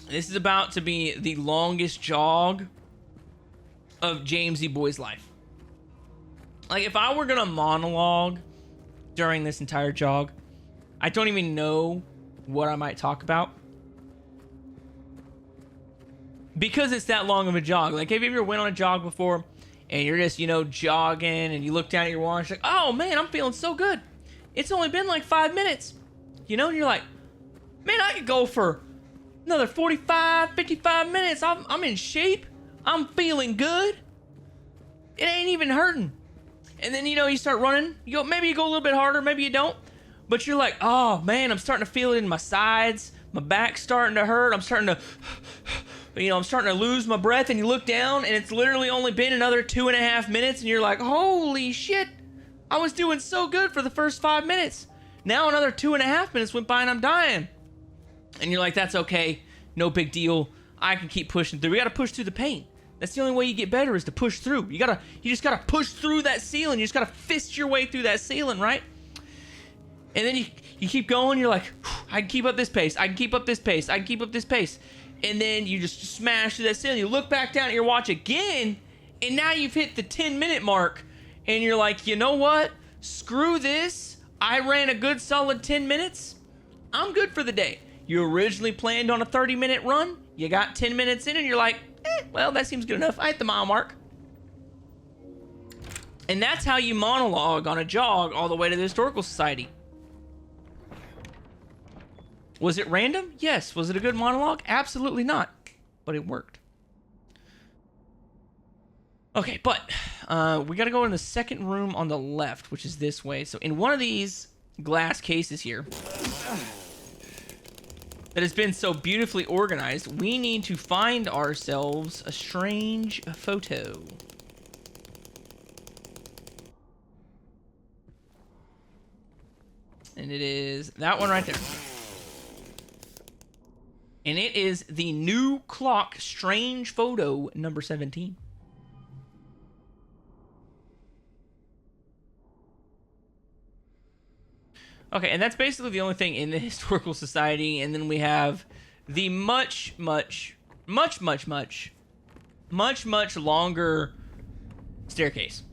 this is about to be the longest jog of Jamesy Boy's life. Like, if I were gonna monologue during this entire jog, I don't even know what I might talk about. Because it's that long of a jog. Like, have you ever went on a jog before and you're just, jogging and you look down at your watch like, oh man, I'm feeling so good. It's only been like 5 minutes. And you're like, man, I could go for another 45, 55 minutes. I'm in shape. I'm feeling good. It ain't even hurting. And then, you start running. Maybe you go a little bit harder, maybe you don't. But you're like, oh man, I'm starting to feel it in my sides. My back's starting to hurt. I'm starting to lose my breath. And you look down and it's literally only been another 2.5 minutes. And you're like, holy shit. I was doing so good for the first 5 minutes. Now another 2.5 minutes went by and I'm dying. And you're like, that's okay. No big deal. I can keep pushing through. We got to push through the pain. That's the only way you get better, is to push through. You just gotta push through that ceiling. You just gotta fist your way through that ceiling, right? And then you keep going. You're like, I can keep up this pace. I can keep up this pace. I can keep up this pace. And then you just smash through that ceiling. You look back down at your watch again, and now you've hit the 10-minute mark. And you're like, you know what? Screw this. I ran a good solid 10 minutes. I'm good for the day. You originally planned on a 30-minute run. You got 10 minutes in, and you're like, well, that seems good enough. I hit the mile mark. And that's how you monologue on a jog all the way to the Historical Society. Was it random? Yes. Was it a good monologue? Absolutely not. But it worked. Okay, but we got to go in the second room on the left, which is this way. So in one of these glass cases here that has been so beautifully organized, we need to find ourselves a strange photo. And it is that one right there. And it is the new clock strange photo number 17. Okay, and that's basically the only thing in the Historical Society, and then we have the much longer staircase.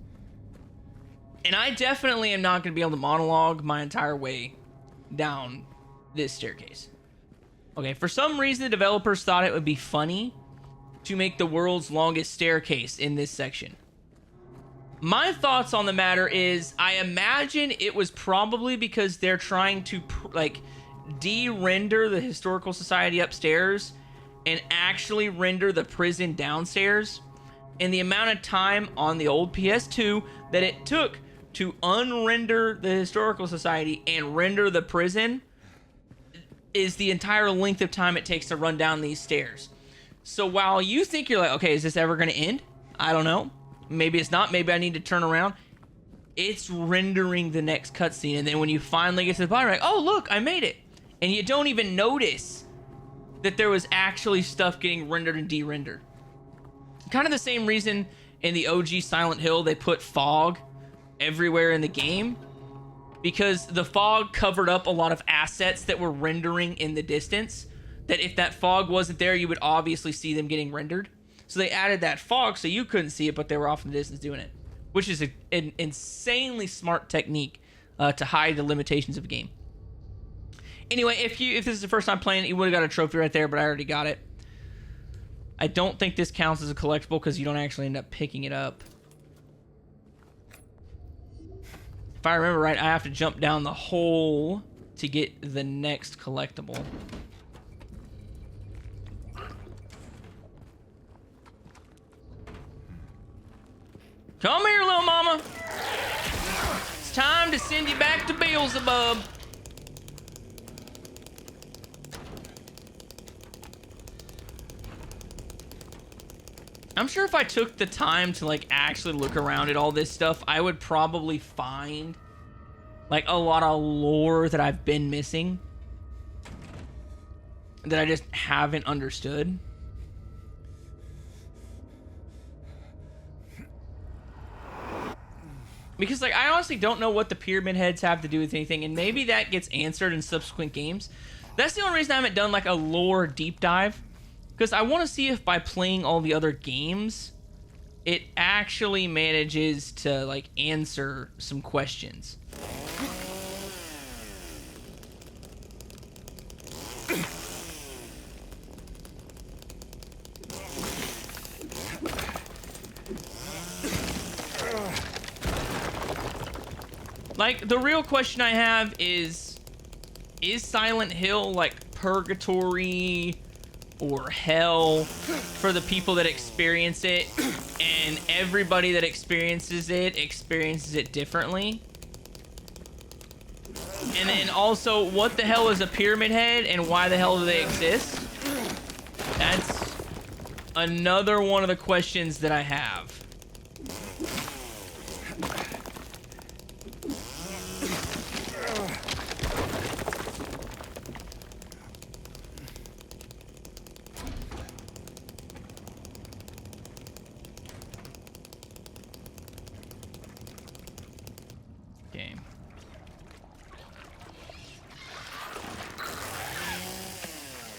And I definitely am not going to be able to monologue my entire way down this staircase. Okay, for some reason the developers thought it would be funny to make the world's longest staircase in this section. My thoughts on the matter is, I imagine it was probably because they're trying to de-render the Historical Society upstairs and actually render the prison downstairs. And the amount of time on the old PS2 that it took to unrender the Historical Society and render the prison is the entire length of time it takes to run down these stairs. So while you think you're like, okay, is this ever going to end? I don't know. Maybe it's not. Maybe I need to turn around. It's rendering the next cutscene. And then when you finally get to the bottom, you're like, oh, look, I made it. And you don't even notice that there was actually stuff getting rendered and de-rendered. Kind of the same reason in the OG Silent Hill they put fog everywhere in the game. Because the fog covered up a lot of assets that were rendering in the distance. That if that fog wasn't there, you would obviously see them getting rendered. So they added that fog so you couldn't see it, but they were off in the distance doing it. Which is an insanely smart technique to hide the limitations of a game. Anyway, if this is the first time playing it, you would have got a trophy right there, but I already got it. I don't think this counts as a collectible because you don't actually end up picking it up. If I remember right, I have to jump down the hole to get the next collectible. Come here, little mama. It's time to send you back to Beelzebub. I'm sure if I took the time to like actually look around at all this stuff, I would probably find like a lot of lore that I've been missing that I just haven't understood. Because like I honestly don't know what the pyramid heads have to do with anything, and maybe that gets answered in subsequent games. That's the only reason I haven't done like a lore deep dive. Because I want to see if by playing all the other games, it actually manages to, like, answer some questions. Like, the real question I have is Silent Hill, like, purgatory or hell for the people that experience it, and everybody that experiences it differently? And then also, what the hell is a pyramid head and why the hell do they exist? That's another one of the questions that I have.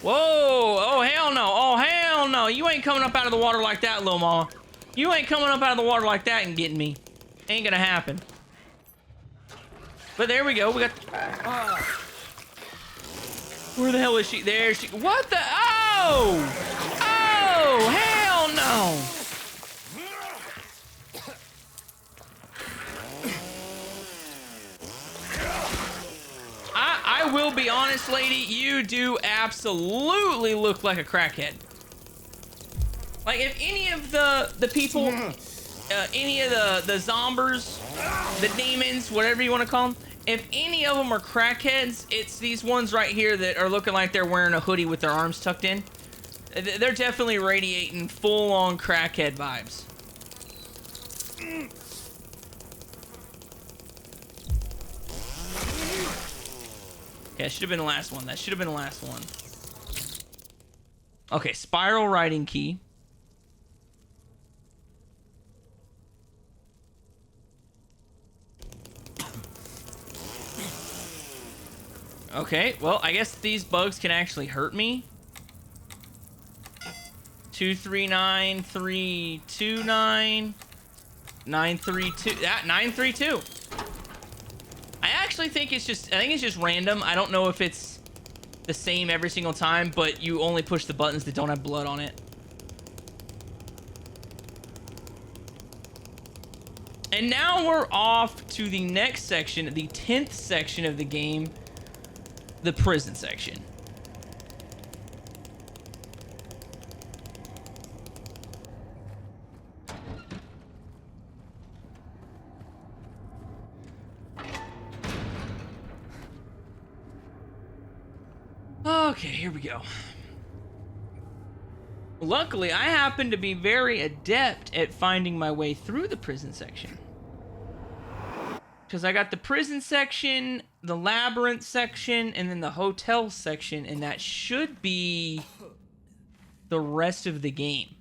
Whoa! Oh, hell no! Oh, hell no! You ain't coming up out of the water like that, little mama. You ain't coming up out of the water like that and getting me. Ain't gonna happen. But there we go. We got... Where the hell is she? There she... What the... Oh! Oh! Hell no! I will be honest, lady, you do absolutely look like a crackhead. Like, if any of the people, any of the zombers, the demons, whatever you want to call them, if any of them are crackheads, it's these ones right here that are looking like they're wearing a hoodie with their arms tucked in. They're definitely radiating full-on crackhead vibes. Yeah, should have been the last one. That should have been the last one. Okay, spiral writing key. Okay, well, I guess these bugs can actually hurt me. 239 329 932. Yeah, 932. I actually think it's just, I think it's just random. I don't know if it's the same every single time, but you only push the buttons that don't have blood on it. And now we're off to the next section, the 10th section of the game, the prison section. Okay, here we go. Luckily, I happen to be very adept at finding my way through the prison section. Because I got the prison section, the labyrinth section, and then the hotel section, and that should be the rest of the game.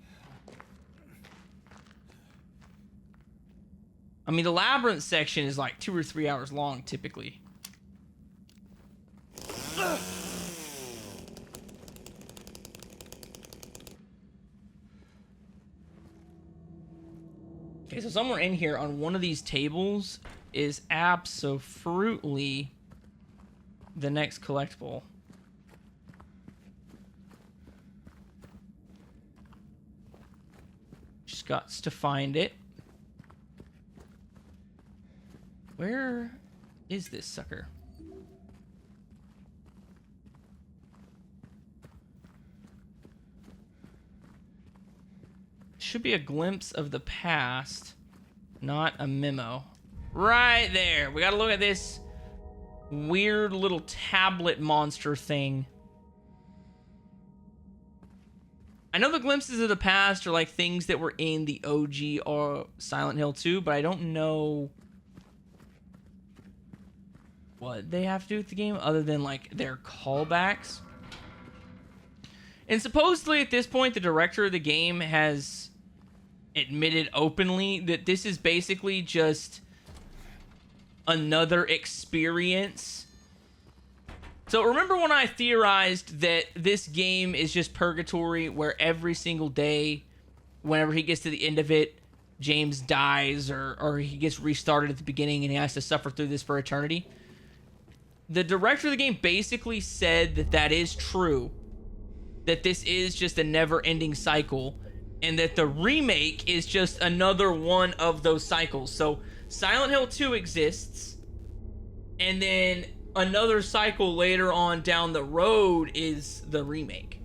I mean, the labyrinth section is like 2 or 3 hours long, typically. Okay, so somewhere in here on one of these tables is abso-fruitly the next collectible. Just got to find it. Where is this sucker? Should be a glimpse of the past, not a memo. Right there. We gotta look at this weird little tablet monster thing. I know the glimpses of the past are like things that were in the OG or Silent Hill 2, but I don't know what they have to do with the game other than like their callbacks. And supposedly at this point, the director of the game has admitted openly that this is basically just another experience. So remember when I theorized that this game is just purgatory, where every single day, whenever he gets to the end of it, James dies or he gets restarted at the beginning and he has to suffer through this for eternity? The director of the game basically said that that is true, that this is just a never-ending cycle, and that the remake is just another one of those cycles. So Silent Hill 2 exists, and then another cycle later on down the road is the remake,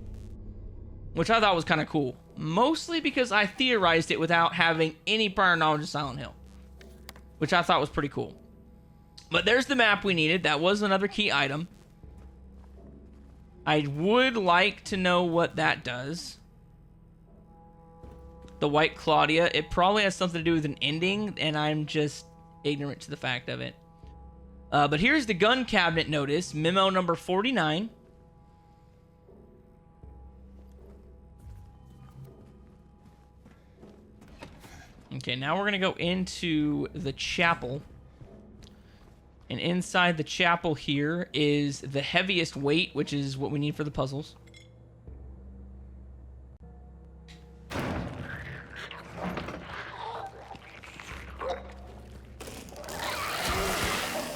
which I thought was kind of cool, mostly because I theorized it without having any prior knowledge of Silent Hill, which I thought was pretty cool. But there's the map we needed. That was another key item. I would like to know what that does. The White Claudia, it probably has something to do with an ending, and I'm just ignorant to the fact of it. But here's the gun cabinet notice, memo number 49. Okay, now we're going to go into the chapel. And inside the chapel here is the heaviest weight, which is what we need for the puzzles.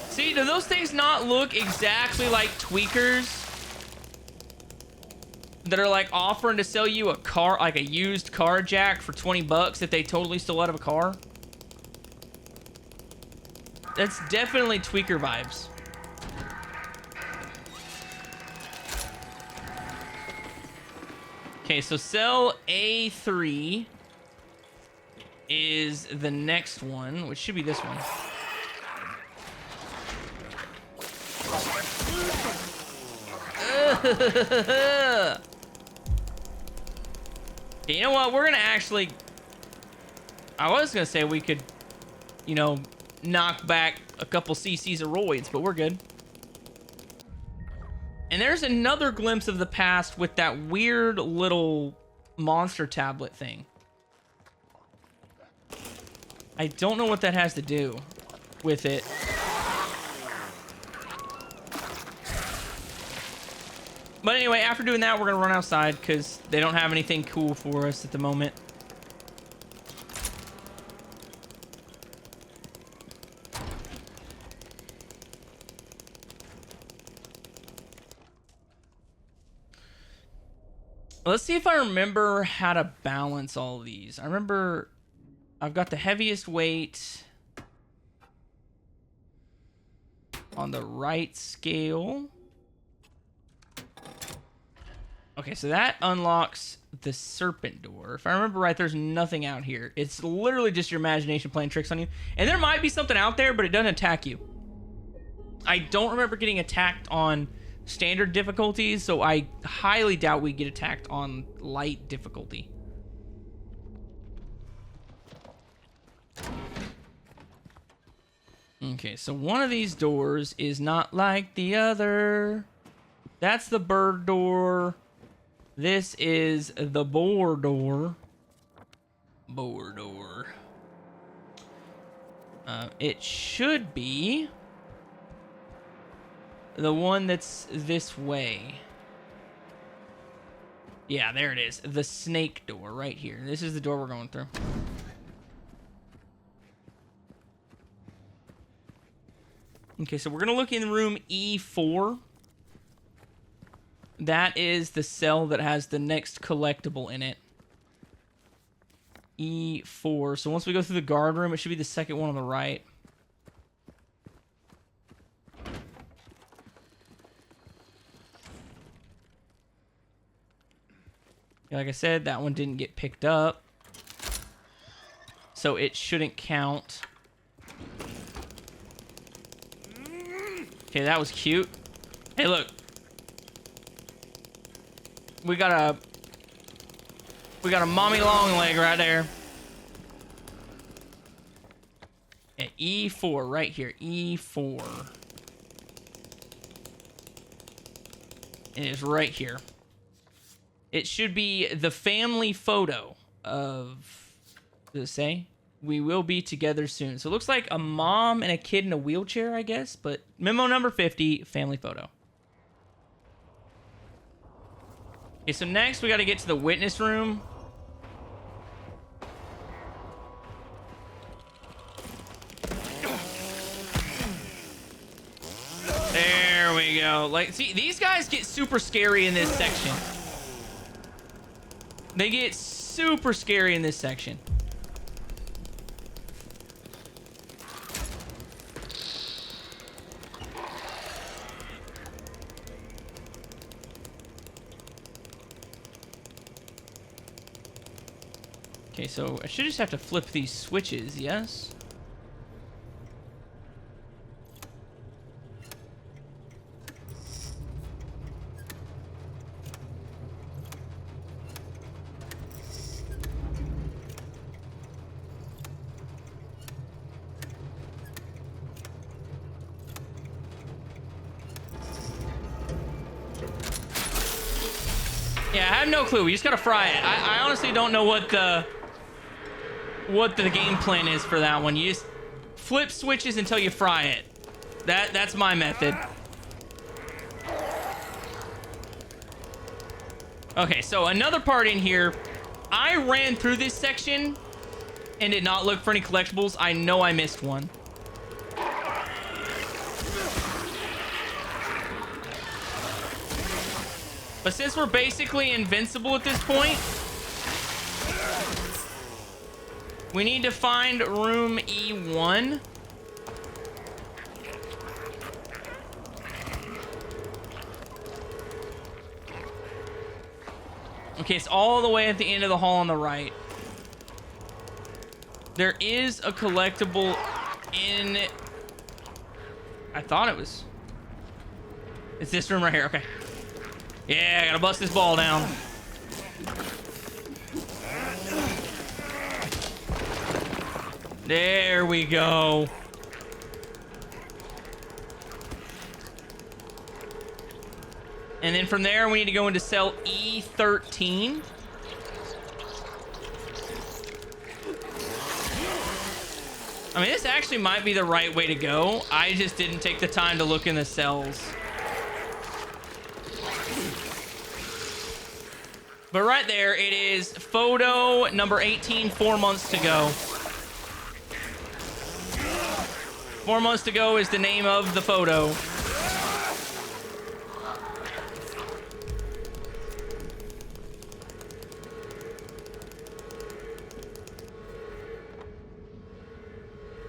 See, do those things not look exactly like tweakers that are like offering to sell you a car, like a used car jack for 20 bucks that they totally stole out of a car? That's definitely tweaker vibes. Okay, so cell A3 is the next one, which should be this one. Okay, you know what? We're gonna actually... I was gonna say we could, you know, knock back a couple cc's of roids, but we're good. And there's another glimpse of the past with that weird little monster tablet thing. I don't know what that has to do with it. But anyway, after doing that, we're gonna run outside because they don't have anything cool for us at the moment. Let's see if I remember how to balance all of these. I remember I've got the heaviest weight on the right scale. Okay, so that unlocks the serpent door. If I remember right, there's nothing out here. It's literally just your imagination playing tricks on you. And there might be something out there, but it doesn't attack you. I don't remember getting attacked on standard difficulties, so I highly doubt we get attacked on light difficulty. Okay, so one of these doors is not like the other. That's the bird door. This is the boar door. Boar door. It should be the one that's this way. Yeah, there it is. The snake door right here. This is the door we're going through. Okay, so we're going to look in room E4. That is the cell that has the next collectible in it. E4. So once we go through the guard room, it should be the second one on the right. Like I said, that one didn't get picked up, so it shouldn't count. Okay, that was cute. Hey, look. We got a mommy long leg right there. At E4 right here. E4. And it's right here. It should be the family photo of, does it say? We will be together soon. So it looks like a mom and a kid in a wheelchair, I guess. But memo number 50, family photo. Okay, so next we got to get to the witness room. There we go. Like, see, these guys get super scary in this section. They get super scary in this section. Okay, so I should just have to flip these switches, yes? Yeah, I have no clue. We just gotta fry it. I honestly don't know what the game plan is for that one. You just flip switches until you fry it. That's my method. Okay, so another part in here. I ran through this section and did not look for any collectibles. I know I missed one. But since we're basically invincible at this point, we need to find room E1. Okay, it's all the way at the end of the hall on the right. There is a collectible in... I thought it was... It's this room right here, okay. Yeah, I gotta bust this ball down. There we go. And then from there, we need to go into cell E13. I mean, this actually might be the right way to go. I just didn't take the time to look in the cells. But right there, it is photo number 18, 4 months to go. 4 months to go is the name of the photo.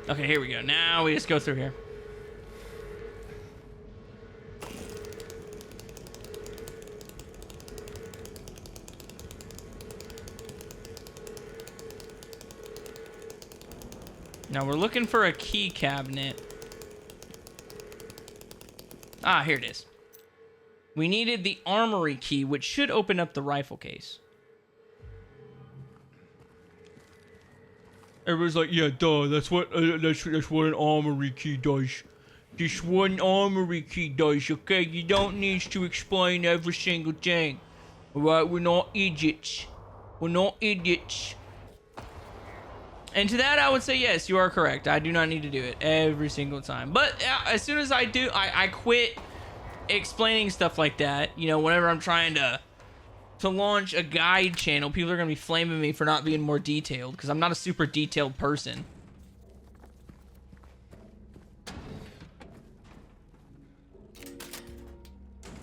Okay, here we go. Now we just go through here. Now we're looking for a key cabinet. Ah, here it is. We needed the armory key, which should open up the rifle case. Everybody's like, yeah, duh, that's what an armory key does. Just one armory key does, okay? You don't need to explain every single thing. Alright, we're not idiots. We're not idiots. And to that, I would say, yes, you are correct. I do not need to do it every single time. But as soon as I do, I quit explaining stuff like that. You know, whenever I'm trying to launch a guide channel, people are going to be flaming me for not being more detailed, because I'm not a super detailed person.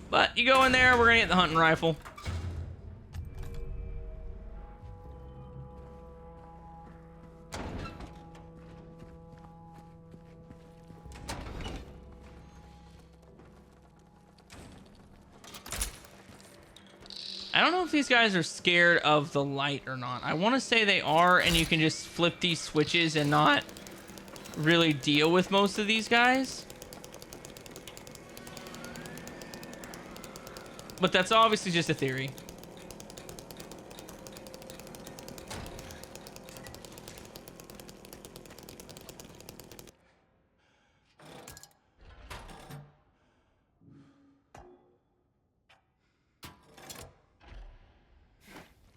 But you go in there, we're going to get the hunting rifle. I don't know if these guys are scared of the light or not. I want to say they are, and you can just flip these switches and not really deal with most of these guys. But that's obviously just a theory.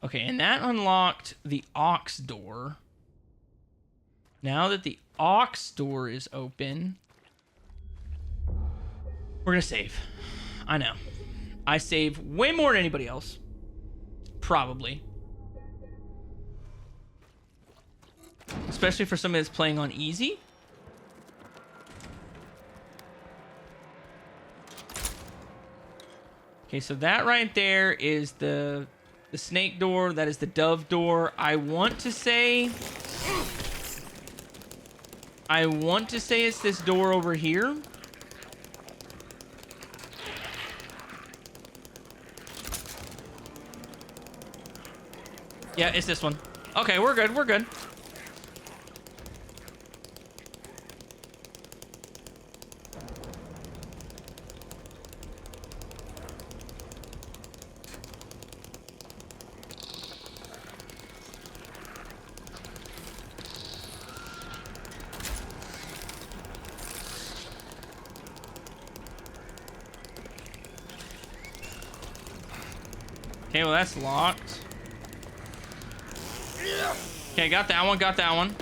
Okay, and that unlocked the aux door. Now that the aux door is open, we're gonna save. I know. I save way more than anybody else. Probably. Especially for somebody that's playing on easy. Okay, so that right there is the snake door. That is the dove door. I want to say it's this door over here. Yeah, it's this one. Okay, we're good. We're good. Okay, well, that's locked. Okay, got that one, got that one.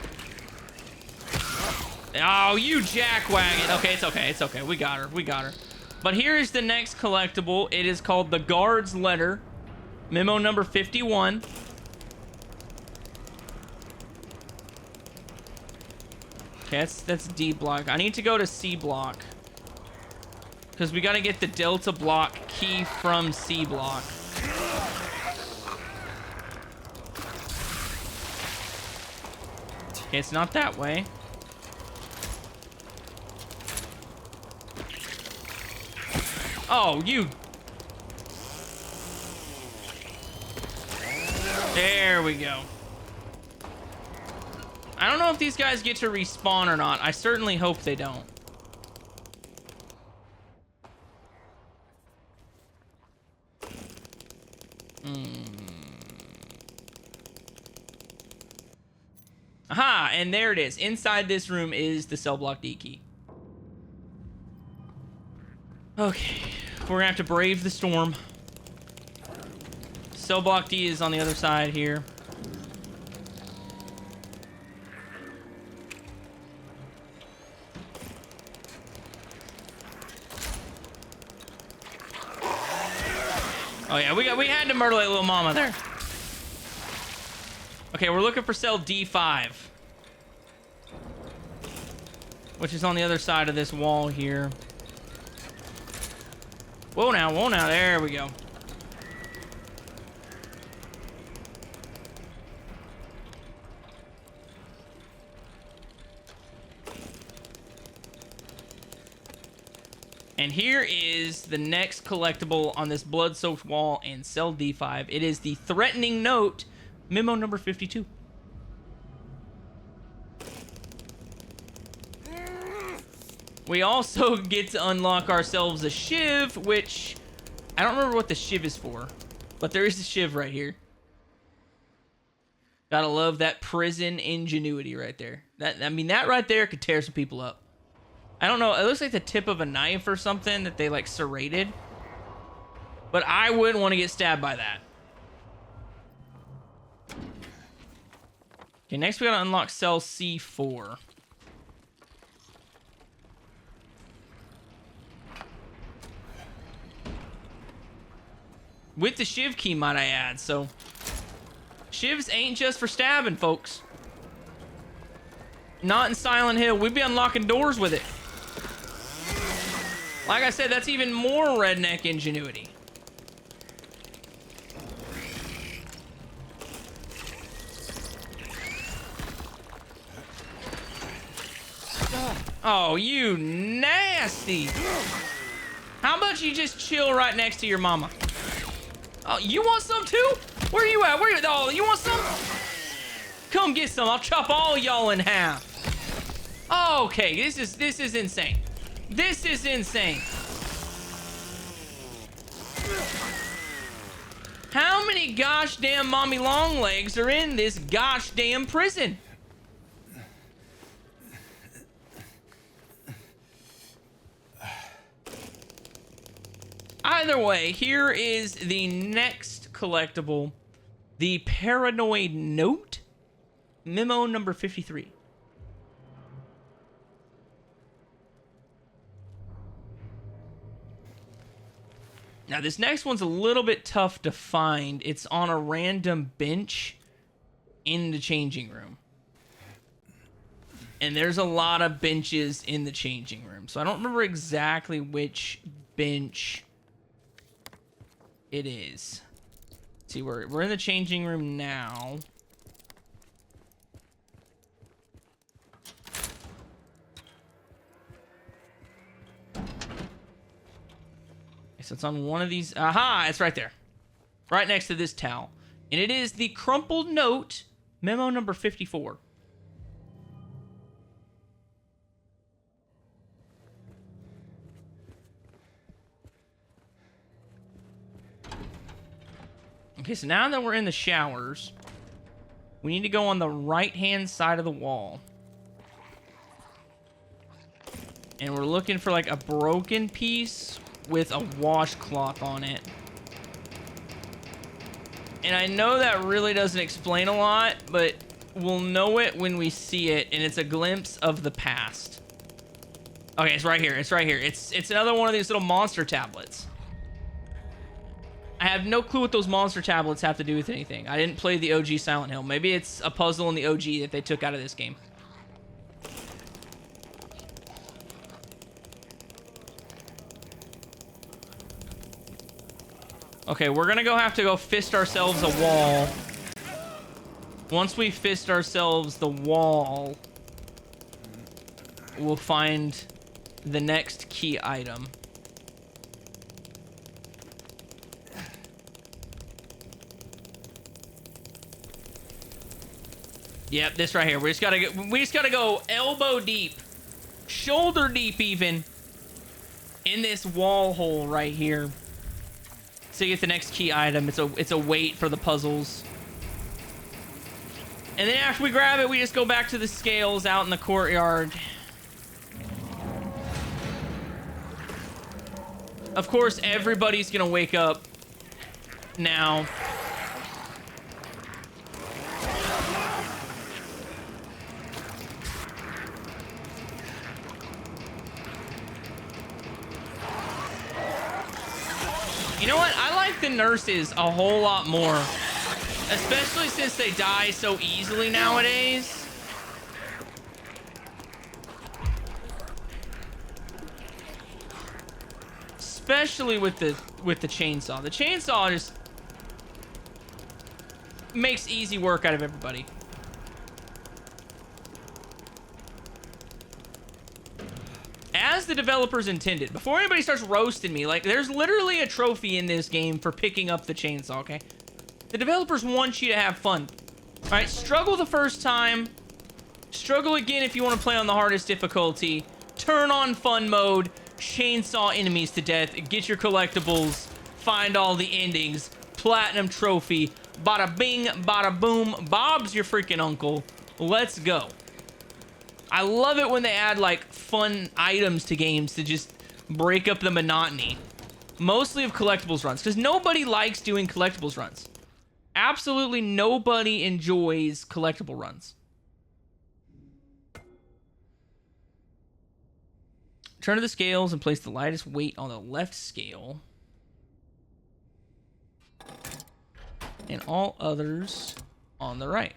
Oh, you jackwagon. Okay, it's okay, it's okay. We got her, we got her. But here is the next collectible. It is called the Guard's Letter. Memo number 51. Okay, that's D block. I need to go to C block. Because we got to get the Delta block key from C block. Okay, it's not that way. Oh, you. There we go. I don't know if these guys get to respawn or not. I certainly hope they don't. Aha, and there it is. Inside this room is the cell block D key. Okay, we're gonna have to brave the storm. Cell block D is on the other side here. Oh yeah, we had to murder that little mama there. Okay, we're looking for cell D5, which is on the other side of this wall here. Whoa now, there we go. And here is the next collectible on this blood-soaked wall in cell D5. It is the threatening note, memo number 52. We also get to unlock ourselves a shiv, which I don't remember what the shiv is for, but there is a shiv right here. Gotta love that prison ingenuity right there. That right there could tear some people up. I don't know. It looks like the tip of a knife or something that they like serrated, but I wouldn't want to get stabbed by that. Okay, next we gotta unlock cell C4. With the shiv key, might I add. So, shivs ain't just for stabbing, folks. Not in Silent Hill. We'd be unlocking doors with it. Like I said, that's even more redneck ingenuity. Oh, you nasty. How about you just chill right next to your mama? Oh, you want some too? Where you at? Where you? Oh, you want some? Come get some. I'll chop all y'all in half. Okay, this is insane. This is insane. How many gosh damn mommy long legs are in this gosh damn prison? Either way, here is the next collectible. The Paranoid Note. Memo number 53. Now, this next one's a little bit tough to find. It's on a random bench in the changing room. And there's a lot of benches in the changing room. So I don't remember exactly which bench it is. Let's see, we're in the changing room now. So it's on one of these. Aha, it's right there. Right next to this towel. And it is the crumpled note, memo number 54. Okay, so now that we're in the showers, we need to go on the right-hand side of the wall. And we're looking for like a broken piece with a washcloth on it. And I know that really doesn't explain a lot, but we'll know it when we see it, and it's a glimpse of the past. Okay, it's right here. It's right here. It's another one of these little monster tablets. I have no clue what those monster tablets have to do with anything. I didn't play the OG Silent Hill. Maybe it's a puzzle in the OG that they took out of this game. Okay, we're gonna have to go fist ourselves a wall. Once we fist ourselves the wall, we'll find the next key item. Yep, this right here. We just gotta go elbow deep, shoulder deep even, in this wall hole right here. So you get the next key item. It's a wait for the puzzles. And then after we grab it, we just go back to the scales out in the courtyard. Of course, everybody's gonna wake up now. You know what? I like the nurses a whole lot more. Especially since they die so easily nowadays. Especially with the chainsaw. The chainsaw just makes easy work out of everybody. As the developers intended. Before anybody starts roasting me, like, there's literally a trophy in this game for picking up the chainsaw, okay? The developers want you to have fun. Alright, struggle the first time. Struggle again if you want to play on the hardest difficulty. Turn on fun mode. Chainsaw enemies to death. Get your collectibles. Find all the endings. Platinum trophy. Bada bing, bada boom. Bob's your freaking uncle. Let's go. I love it when they add, like, fun items to games to just break up the monotony. Mostly of collectibles runs, because nobody likes doing collectibles runs. Absolutely nobody enjoys collectible runs. Turn to the scales and place the lightest weight on the left scale. And all others on the right.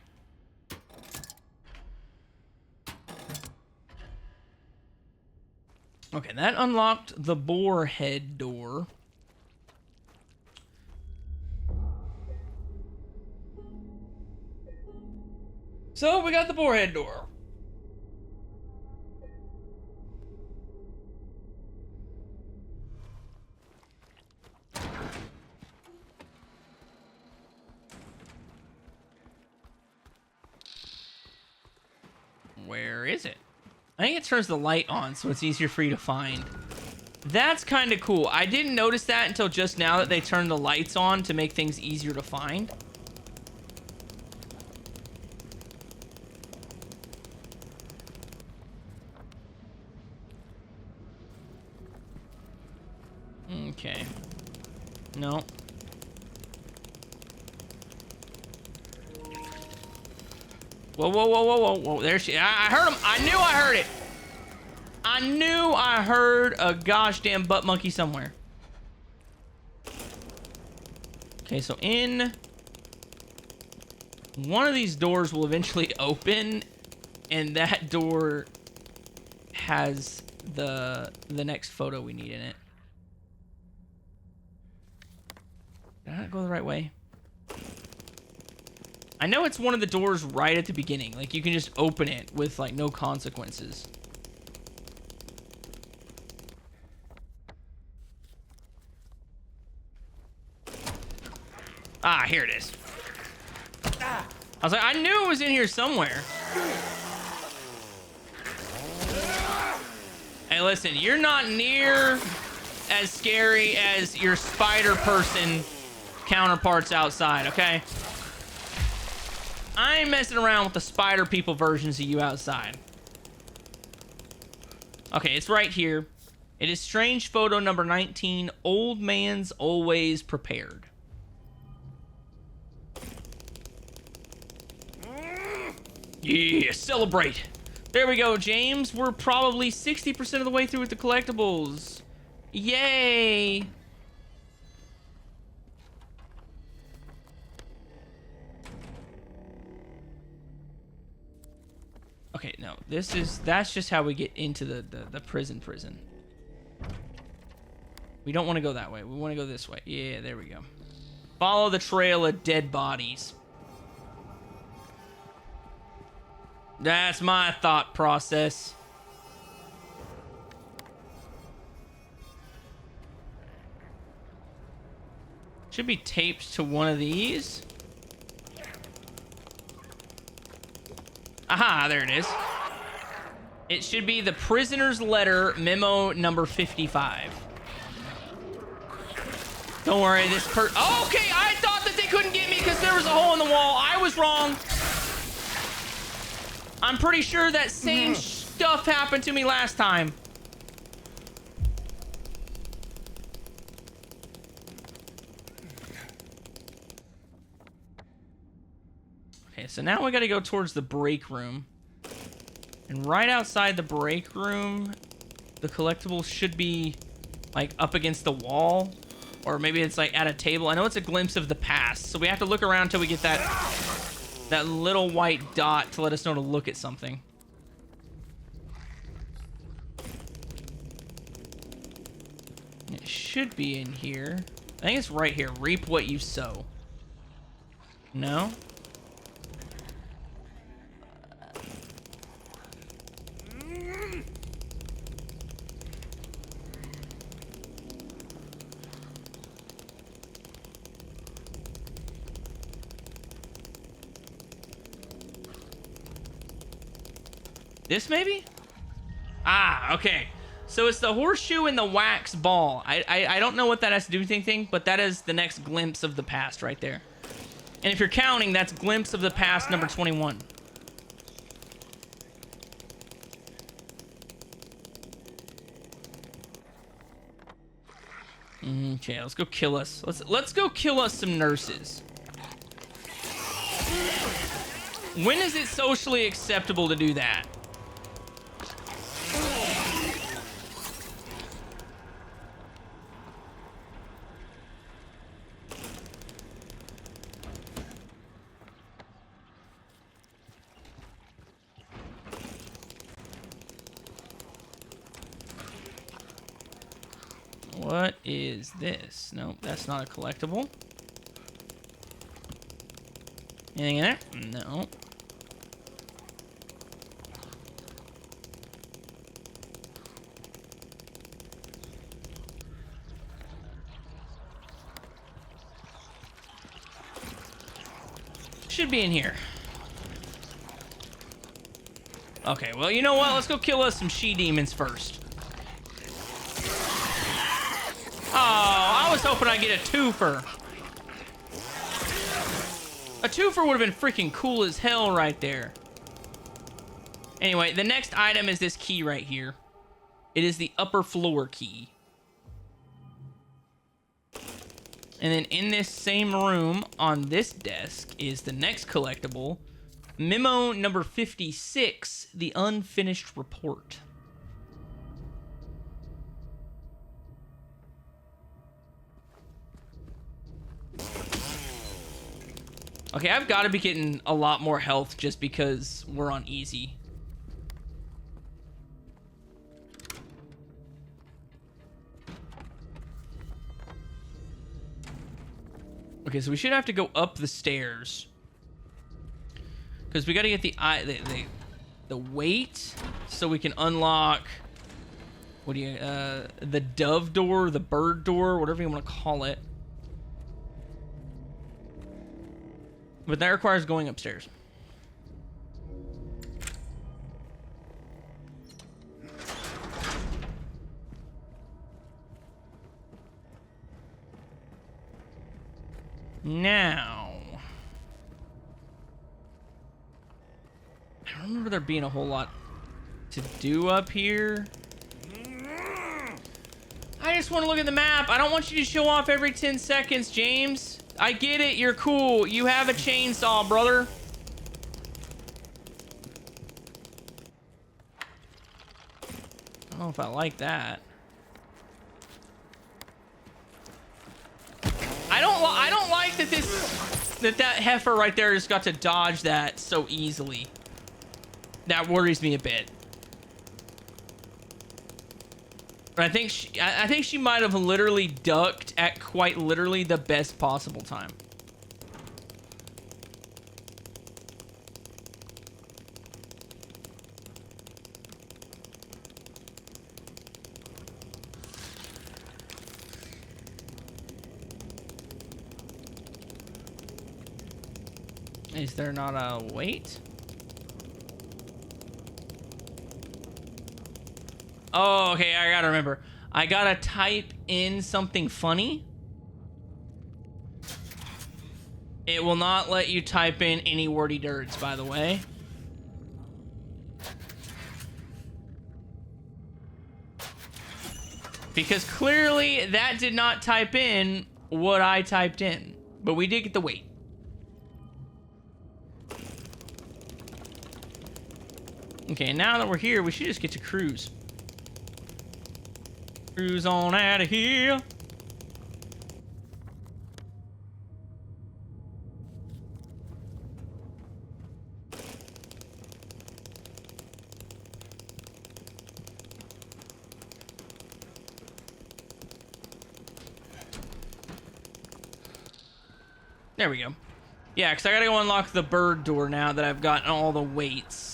Okay, that unlocked the boar head door. So we got the boar head door. Where is it? I think it turns the light on so it's easier for you to find. That's kind of cool. I didn't notice that until just now that they turned the lights on to make things easier to find. Okay. No. Whoa, whoa, whoa, whoa, whoa, whoa. There she... I heard him. I knew I heard it. I knew I heard a gosh damn butt monkey somewhere. Okay, so in... one of these doors will eventually open, and that door has the next photo we need in it. Did I not go the right way? I know it's one of the doors right at the beginning. Like, you can just open it with, like, no consequences. Ah, here it is. I was like, I knew it was in here somewhere. Hey, listen, you're not near as scary as your spider person counterparts outside, okay? I ain't messing around with the spider people versions of you outside. Okay, it's right here. It is strange photo number 19. Old man's always prepared. Yeah, celebrate. There we go, James. We're probably 60% of the way through with the collectibles. Yay. Okay, no, that's just how we get into the prison. We don't want to go that way. We want to go this way. Yeah, there we go. Follow the trail of dead bodies. That's my thought process. Should be taped to one of these. Aha, there it is. It should be the prisoner's letter, memo number 55. Don't worry, this oh, okay, I thought that they couldn't get me because there was a hole in the wall. I was wrong. I'm pretty sure that same stuff happened to me last time. Okay, so now we gotta go towards the break room. And right outside the break room, the collectible should be like up against the wall. Or maybe it's like at a table. I know it's a glimpse of the past, so we have to look around till we get that little white dot to let us know to look at something. It should be in here. I think it's right here. Reap what you sow. No? This maybe? Ah, okay. So it's the horseshoe and the wax ball. I don't know what that has to do with anything, but that is the next glimpse of the past right there. And if you're counting, that's glimpse of the past number 21. Okay, let's go kill us. Let's go kill us some nurses. When is it socially acceptable to do that? What is this? Nope, that's not a collectible. Anything in there? No. Should be in here. Okay, well, you know what? Let's go kill us some she-demons first. Oh, I was hoping I'd get a twofer. A twofer would have been freaking cool as hell right there. Anyway, the next item is this key right here. It is the upper floor key. And then in this same room on this desk is the next collectible. Memo number 56, the unfinished report. Okay, I've got to be getting a lot more health just because we're on easy. Okay, so we should have to go up the stairs. Because we got to get the weight so we can unlock... What do you... the dove door, the bird door, whatever you want to call it. But that requires going upstairs. Now, I don't remember there being a whole lot to do up here. I just want to look at the map. I don't want you to show off every 10 seconds, James. I get it. You're cool. You have a chainsaw, brother. I don't know if I like that. I don't like that that heifer right there just got to dodge that so easily. That worries me a bit. I think she might have literally ducked at quite literally the best possible time. Is there not a wait? Oh, okay, I gotta remember. I gotta type in something funny. It will not let you type in any wordy dirts, by the way. Because clearly that did not type in what I typed in. But we did get the weight. Okay, now that we're here, we should just get to cruise. Cruise on out of here. There we go. Yeah, because I gotta go unlock the bird door now that I've gotten all the weights.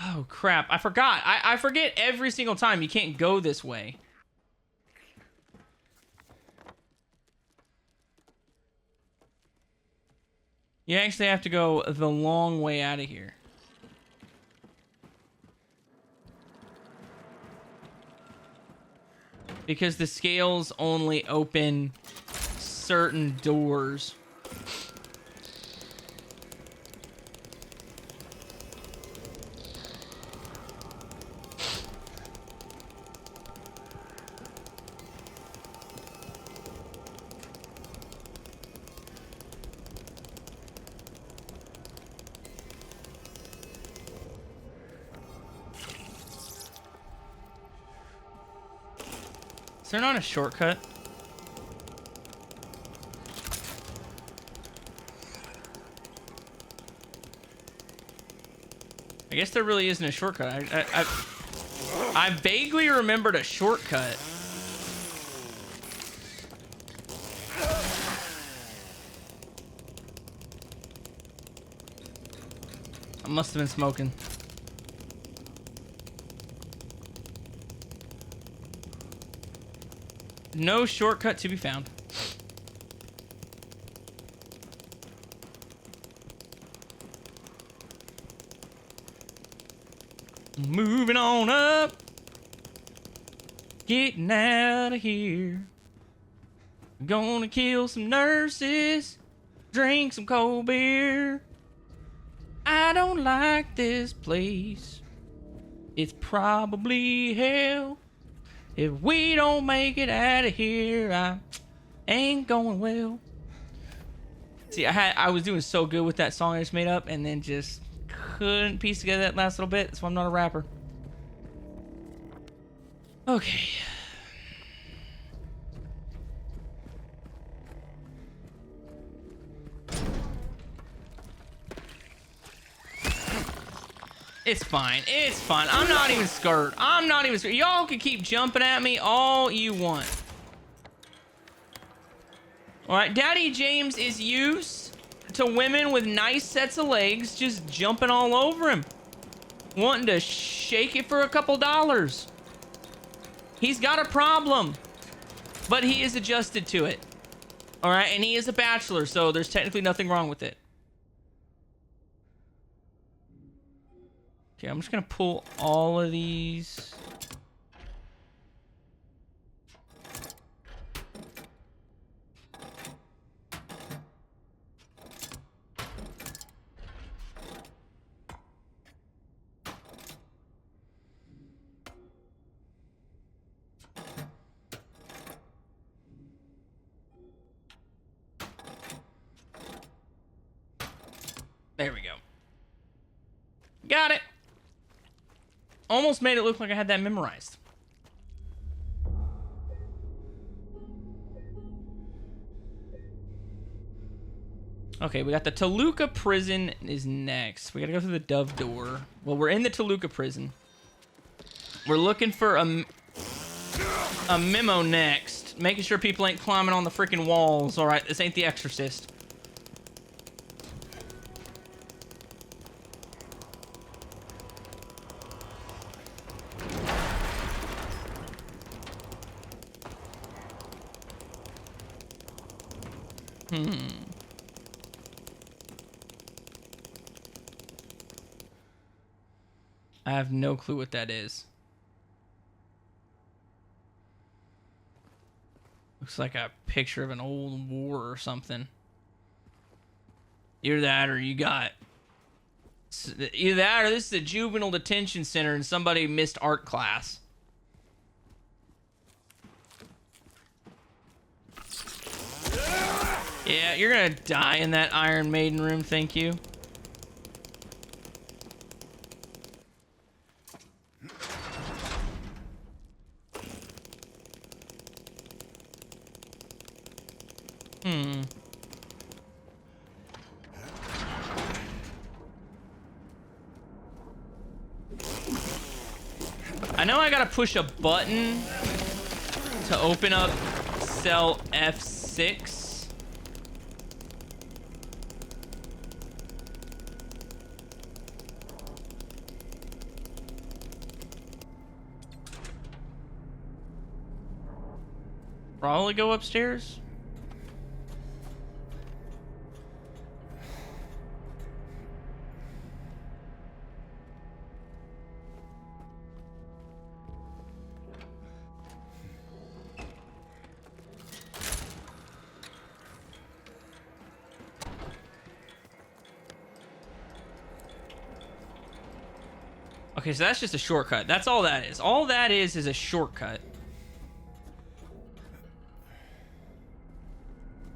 Oh, crap. I forgot. I forget every single time. You can't go this way. You actually have to go the long way out of here. Because the scales only open certain doors. Is there not a shortcut? I guess there really isn't a shortcut. I vaguely remembered a shortcut. I must have been smoking. No shortcut to be found. Moving on up. Getting out of here. Gonna kill some nurses. Drink some cold beer. I don't like this place. It's probably hell. If we don't make it out of here, I ain't going well. See, I was doing so good with that song I just made up, and then just couldn't piece together that last little bit. That's why I'm not a rapper. Okay. It's fine. It's fine. I'm not even scared. I'm not even scared. Y'all can keep jumping at me all you want. Alright, Daddy James is used to women with nice sets of legs just jumping all over him. Wanting to shake it for a couple dollars. He's got a problem. But he is adjusted to it. Alright, and he is a bachelor, so there's technically nothing wrong with it. Okay, I'm just gonna pull all of these. There we go. Got it. Almost made it look like I had that memorized. Okay, we got the Toluca prison is next. We gotta go through the Dove door. Well, we're in the Toluca prison. We're looking for a memo next. Making sure people ain't climbing on the freaking walls. Alright, this ain't The Exorcist. I have no clue what that is. Looks like a picture of an old war or something. Either that or you got... Either that or this is a juvenile detention center and somebody missed art class. Yeah, you're gonna die in that Iron Maiden room, thank you. I know I gotta push a button to open up cell F6. Probably go upstairs. Okay, so that's just a shortcut. That's all that is. All that is a shortcut.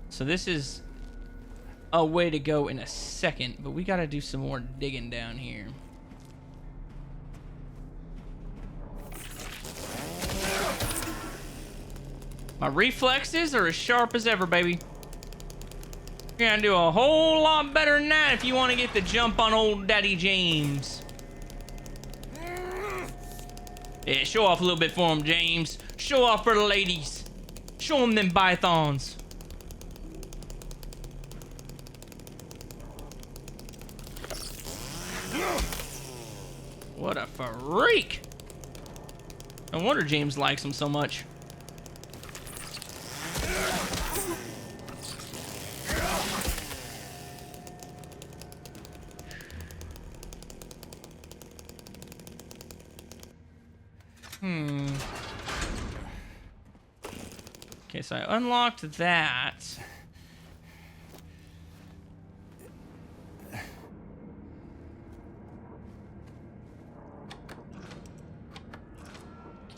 So this is a way to go in a second, but we gotta do some more digging down here. My reflexes are as sharp as ever, baby. You're gonna do a whole lot better than that if you want to get the jump on old Daddy James. Yeah, show off a little bit for him, James. Show off for the ladies. Show them them pythons. What a freak. No wonder James likes him so much. Okay, so I unlocked that.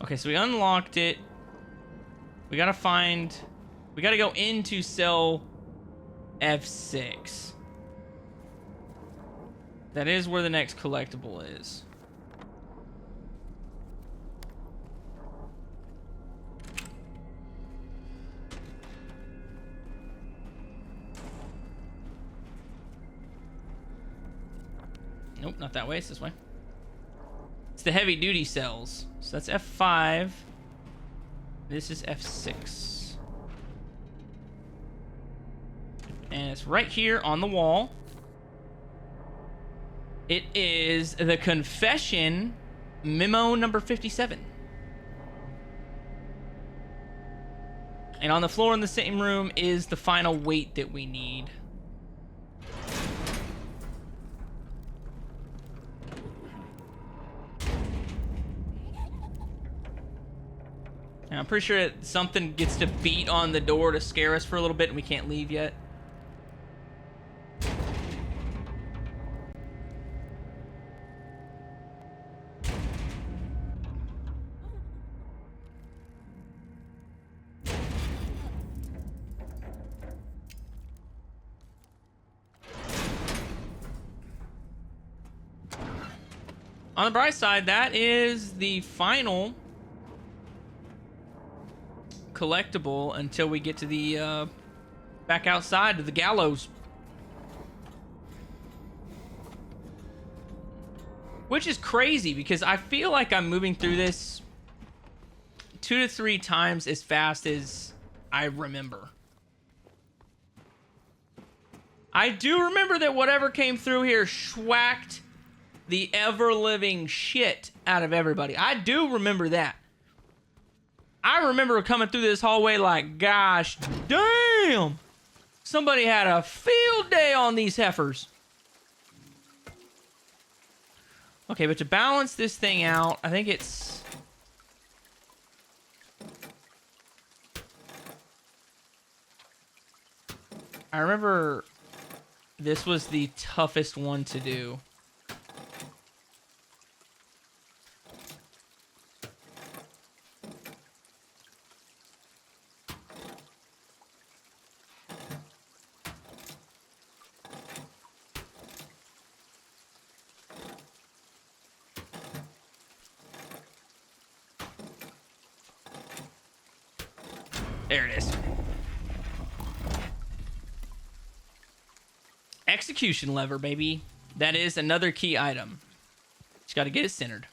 Okay, so we unlocked it. We gotta go into cell F6. That is where the next collectible is. Nope, not that way. It's this way. It's the heavy duty cells. So that's F5. This is F6. And it's right here on the wall. It is the confession memo number 57. And on the floor in the same room is the final weight that we need. And I'm pretty sure that something gets to beat on the door to scare us for a little bit and we can't leave yet. On the bright side, that is the final collectible until we get to the back outside to the gallows. Which is crazy because I feel like I'm moving through this 2 to 3 times as fast as I remember. I do remember that whatever came through here schwacked the ever-living shit out of everybody. I do remember that. I remember coming through this hallway like, gosh damn! Somebody had a field day on these heifers. Okay, but to balance this thing out, I think it's... I remember this was the toughest one to do. There it is. Execution lever, baby. That is another key item. Just got to get it centered.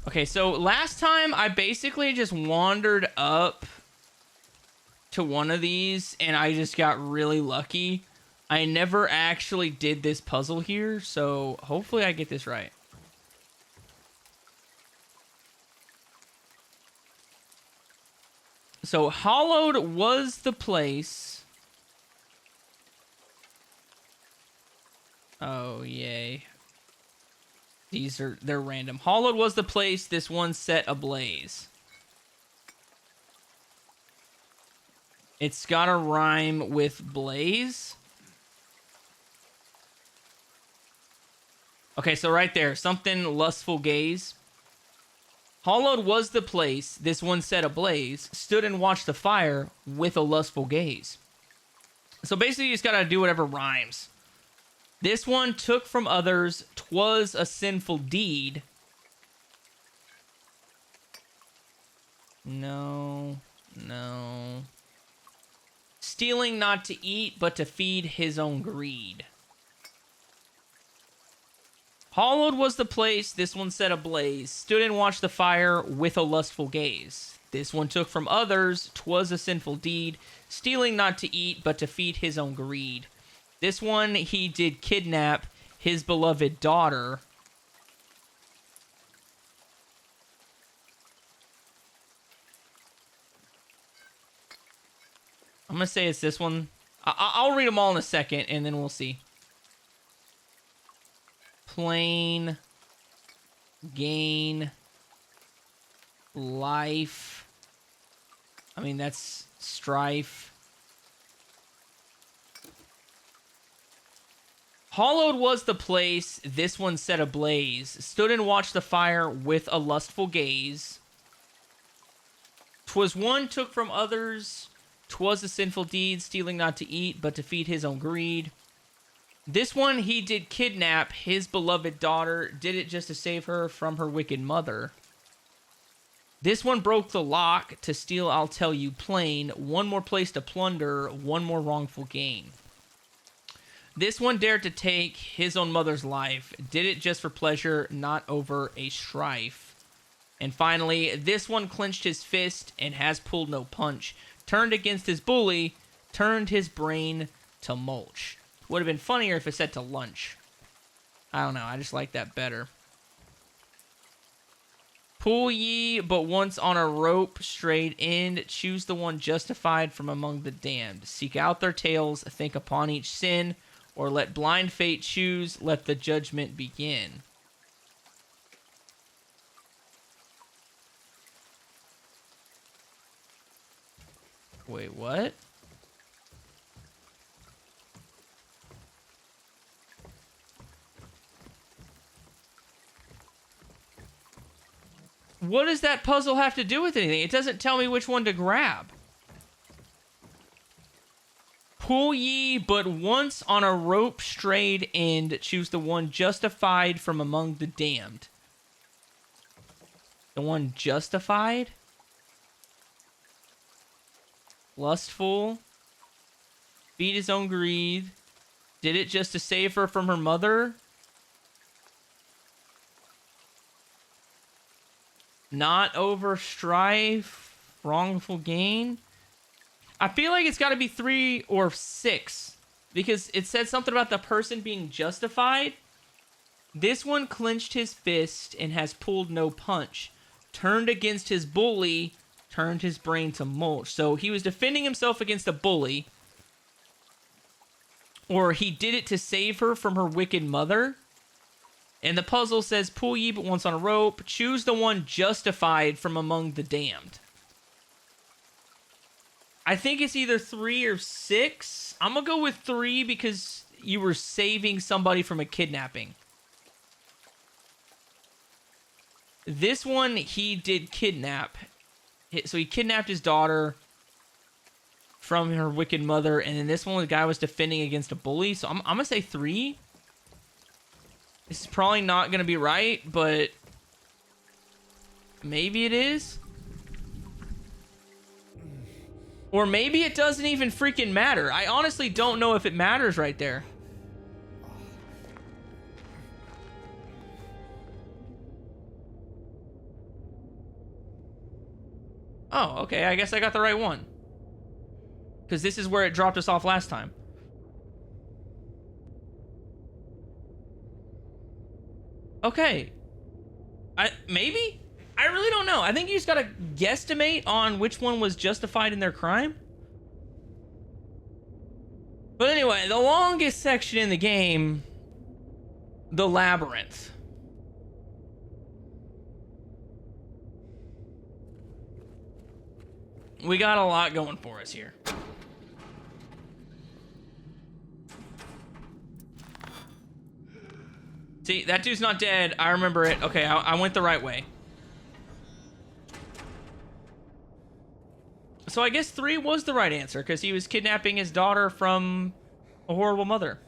Okay, so last time I basically just wandered up to one of these and I just got really lucky. I never actually did this puzzle here, so hopefully I get this right. So Hollowed was the place. Oh, yay. They're random. Hollowed was the place this one set ablaze. It's got to rhyme with blaze. Okay, so right there, something lustful gaze. Hollowed was the place this one set ablaze, stood and watched the fire with a lustful gaze. So basically, you just got to do whatever rhymes. This one took from others, 'twas a sinful deed. No. Stealing not to eat, but to feed his own greed. Hollowed was the place this one set ablaze, stood and watched the fire with a lustful gaze. This one took from others, 'twas a sinful deed. Stealing not to eat, but to feed his own greed. This one he did kidnap his beloved daughter. I'm gonna say it's this one. I'll read them all in a second, and then we'll see. Plain, gain, life. I mean, that's strife. Hollowed was the place this one set ablaze. Stood and watched the fire with a lustful gaze. 'Twas one took from others. 'Twas a sinful deed, stealing not to eat, but to feed his own greed. This one he did kidnap his beloved daughter, did it just to save her from her wicked mother. This one broke the lock to steal, I'll tell you plain. One more place to plunder, one more wrongful gain. This one dared to take his own mother's life, did it just for pleasure, not over a strife. And finally, this one clenched his fist and has pulled no punch. Turned against his bully, turned his brain to mulch. Would have been funnier if it said to lunch. I don't know, I just like that better. Pull ye but once on a rope straight end, choose the one justified from among the damned. Seek out their tales, think upon each sin, or let blind fate choose, let the judgment begin. Wait, what? What does that puzzle have to do with anything? It doesn't tell me which one to grab. Pull ye but once on a rope strayed end, choose the one justified from among the damned. The one justified? Lustful. Feed his own greed. Did it just to save her from her mother? Not over strife. Wrongful gain. I feel like it's got to be 3 or 6. Because it said something about the person being justified. This one clenched his fist and has pulled no punch. Turned against his bully. Turned his brain to mulch. So he was defending himself against a bully. Or he did it to save her from her wicked mother. And the puzzle says, pull ye but once on a rope. Choose the one justified from among the damned. I think it's either 3 or 6. I'm going to go with 3 because you were saving somebody from a kidnapping. This one, he did kidnap. So he kidnapped his daughter from her wicked mother. And then this one, the guy was defending against a bully. So I'm going to say 3. This is probably not going to be right, but maybe it is. Or maybe it doesn't even freaking matter. I honestly don't know if it matters right there. Oh, okay. I guess I got the right one. Because this is where it dropped us off last time. Okay. Maybe? I really don't know. I think you just gotta guesstimate on which one was justified in their crime. But anyway, the longest section in the game, the labyrinth. We got a lot going for us here. See, that dude's not dead. I remember it. Okay, I went the right way. So I guess 3 was the right answer, because he was kidnapping his daughter from a horrible mother.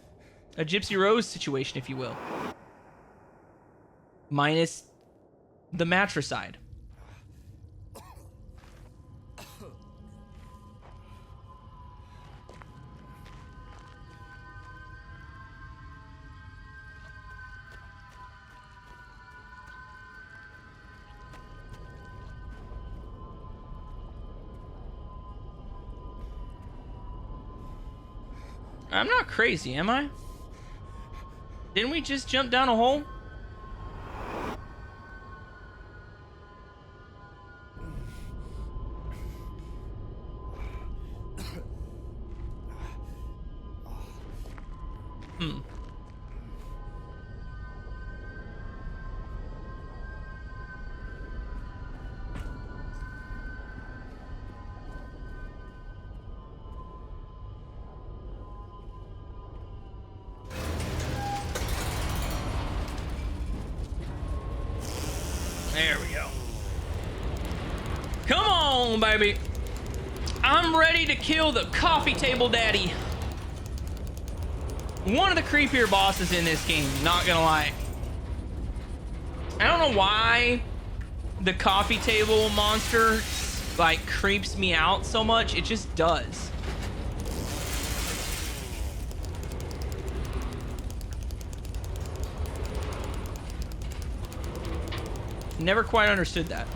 A Gypsy Rose situation, if you will. Minus the matricide. I'm not crazy, am I? Didn't we just jump down a hole? There we go. Come on, baby. I'm ready to kill the coffee table daddy. One of the creepier bosses in this game, not gonna lie. I don't know why the coffee table monster like creeps me out so much. It just does. Never quite understood that.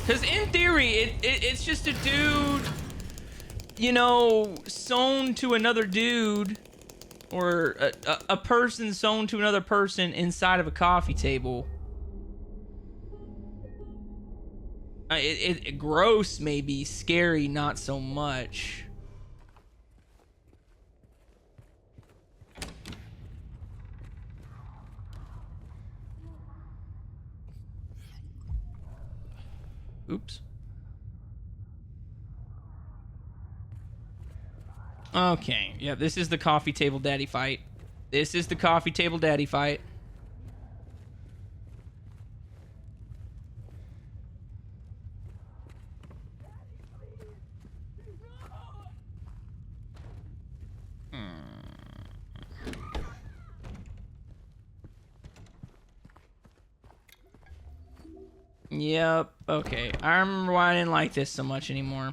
Because in theory, it's just a dude, you know, sewn to another dude, or a person sewn to another person inside of a coffee table. It gross, maybe. Scary, not so much. Oops. Okay, yeah, this is the coffee table daddy fight. This is the coffee table daddy fight. Yep, okay. I remember why I didn't like this so much anymore.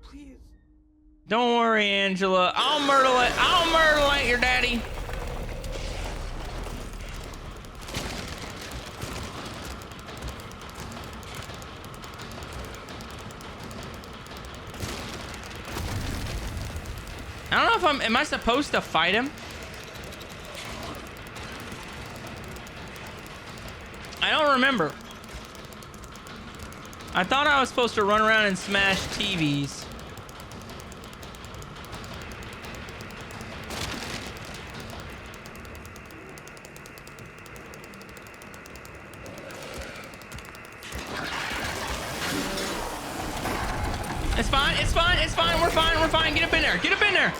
Please. Don't worry, Angela. I'll murder your daddy. I don't know if am I supposed to fight him? I don't remember. I thought I was supposed to run around and smash TVs. It's fine, it's fine, it's fine, we're fine, we're fine. Get up in there, get up in there.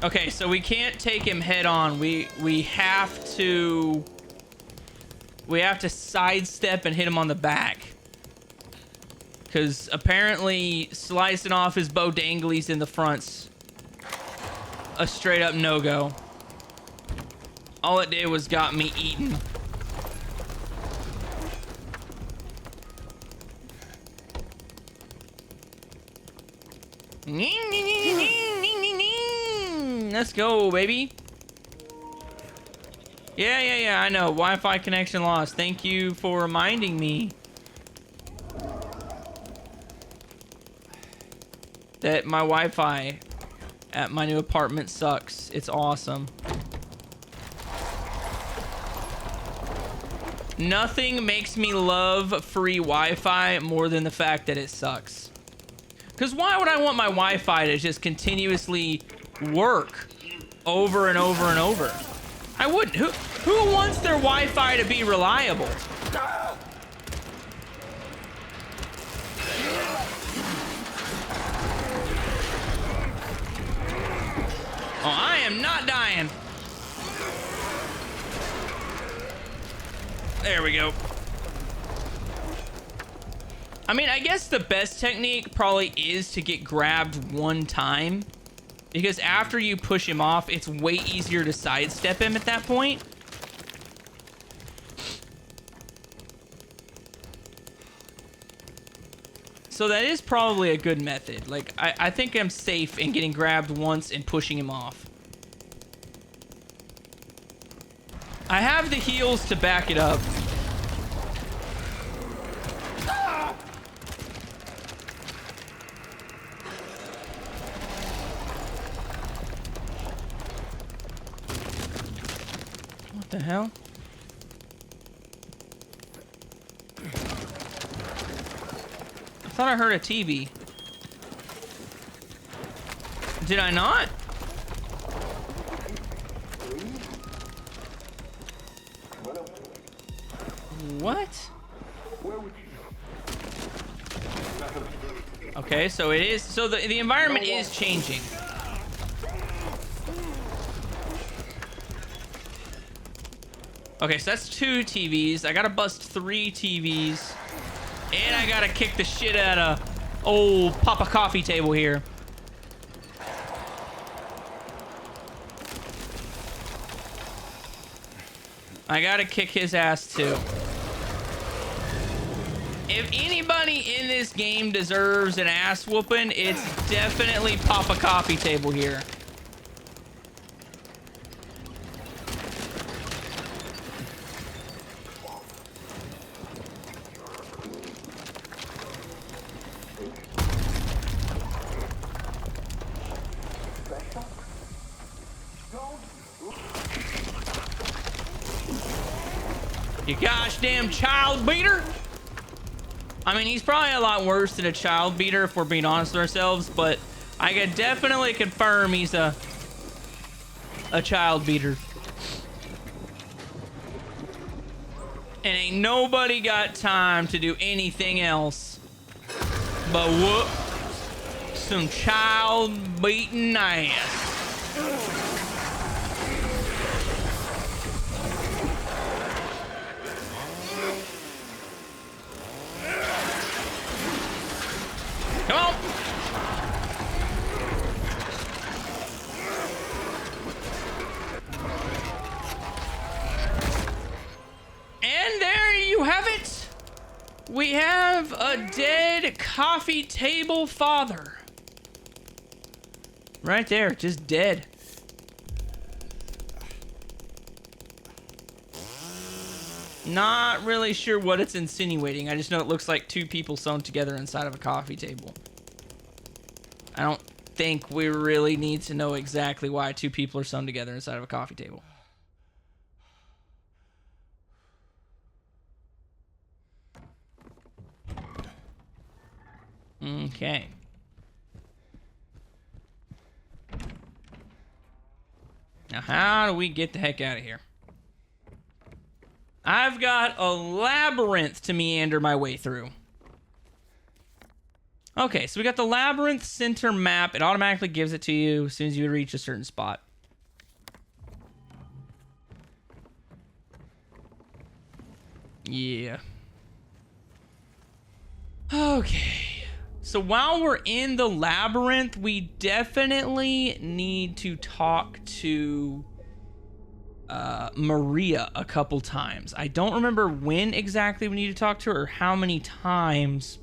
Okay, so we can't take him head on. We have to sidestep and hit him on the back. Cause apparently slicing off his bow danglies in the front's a straight up no-go. All it did was got me eaten. Let's go, baby. Yeah, I know. Wi-Fi connection lost. Thank you for reminding me that my Wi-Fi at my new apartment sucks. It's awesome. Nothing makes me love free Wi-Fi more than the fact that it sucks. Because why would I want my Wi-Fi to just continuously work over and over and over? I wouldn't. Who wants their Wi-Fi to be reliable? Oh, I am not dying. There we go. I mean, I guess the best technique probably is to get grabbed one time, because after you push him off, it's way easier to sidestep him at that point. So that is probably a good method. Like, I think I'm safe in getting grabbed once and pushing him off. I have the heals to back it up. The hell? I thought I heard a TV. Did I not? What? Okay, so it is. So the environment is changing. Okay, so that's 2 TVs. I gotta bust 3 TVs. And I gotta kick the shit out of old Papa Coffee Table here. I gotta kick his ass too. If anybody in this game deserves an ass whooping, it's definitely Papa Coffee Table here. You gosh damn child beater! I mean, he's probably a lot worse than a child beater if we're being honest with ourselves, but I can definitely confirm he's a child beater. And ain't nobody got time to do anything else but whoop some child beating ass. Come on. And there you have it. We have a dead coffee table father. Right there, just dead. Not really sure what it's insinuating. I just know it looks like 2 people sewn together inside of a coffee table. I don't think we really need to know exactly why 2 people are sewn together inside of a coffee table. Okay. Now, how do we get the heck out of here? I've got a labyrinth to meander my way through. Okay, so we got the labyrinth center map. It automatically gives it to you as soon as you reach a certain spot. Yeah. Okay. So while we're in the labyrinth, we definitely need to talk to Maria a couple times. I don't remember when exactly we need to talk to her or how many times.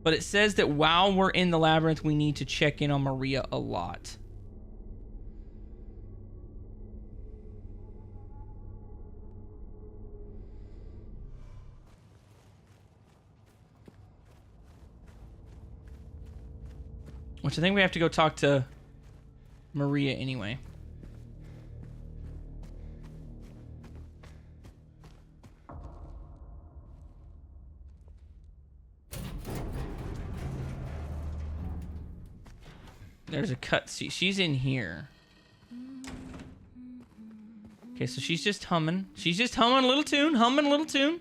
But it says that while we're in the labyrinth, we need to check in on Maria a lot. Which I think we have to go talk to Maria anyway. There's a cutscene. She's in here. Okay, so she's just humming. She's just humming a little tune. Humming a little tune.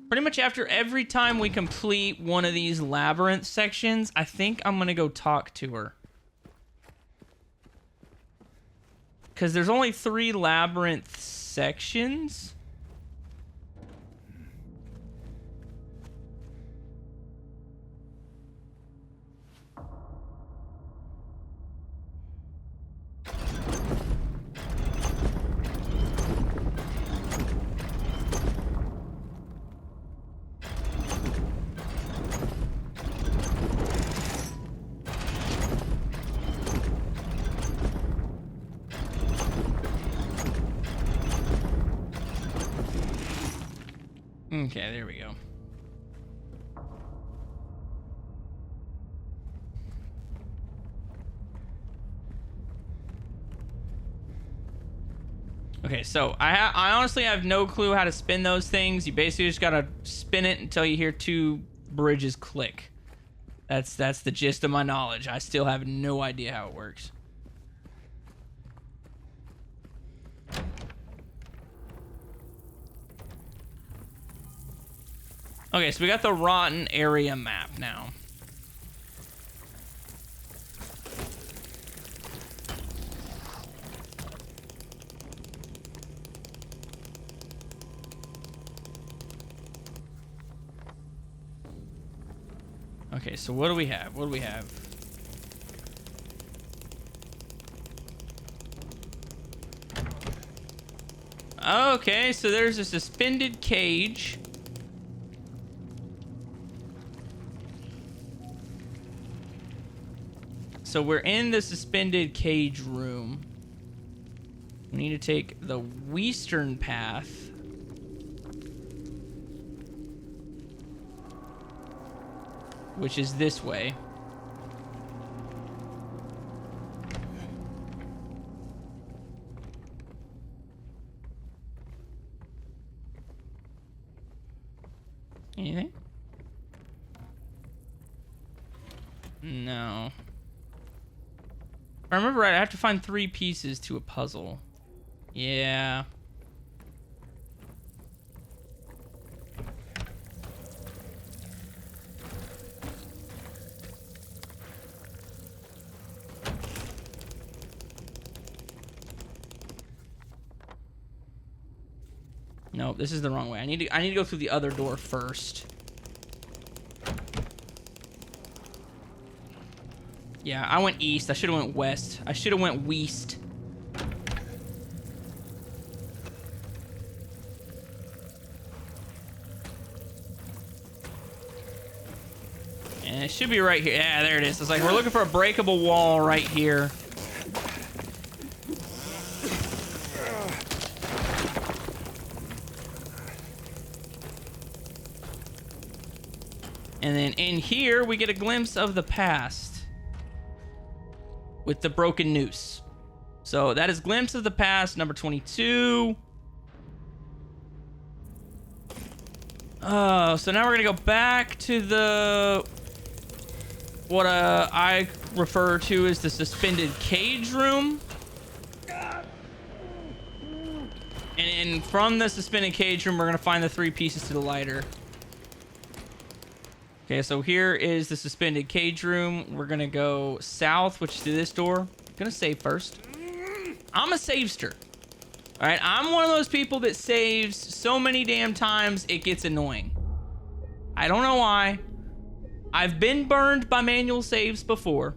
Pretty much after every time we complete one of these labyrinth sections, I think I'm going to go talk to her. Because there's only 3 labyrinth sections. Okay, there we go. Okay, so I honestly have no clue how to spin those things. You basically just gotta spin it until you hear 2 bridges click. That's the gist of my knowledge. I still have no idea how it works. Okay, so we got the rotten area map now. Okay, so what do we have? What do we have? Okay, so there's a suspended cage. So we're in the suspended cage room. We need to take the western path. Which is this way. Anything? No. If I remember right, I have to find 3 pieces to a puzzle. Yeah. No, this is the wrong way. I need to go through the other door first. Yeah, I went east. I should have went west. I should have went west. And it should be right here. Yeah, there it is. It's like we're looking for a breakable wall right here. And then in here, we get a glimpse of the past with the broken noose. So that is glimpse of the past, number 22. Oh, so now we're gonna go back to the what I refer to as the suspended cage room. And from the suspended cage room, we're gonna find the 3 pieces to the lighter. Okay, so here is the suspended cage room. We're gonna go south, which is to this door. Gonna save first. I'm a savester. All right, I'm one of those people that saves so many damn times it gets annoying. I don't know why. I've been burned by manual saves before.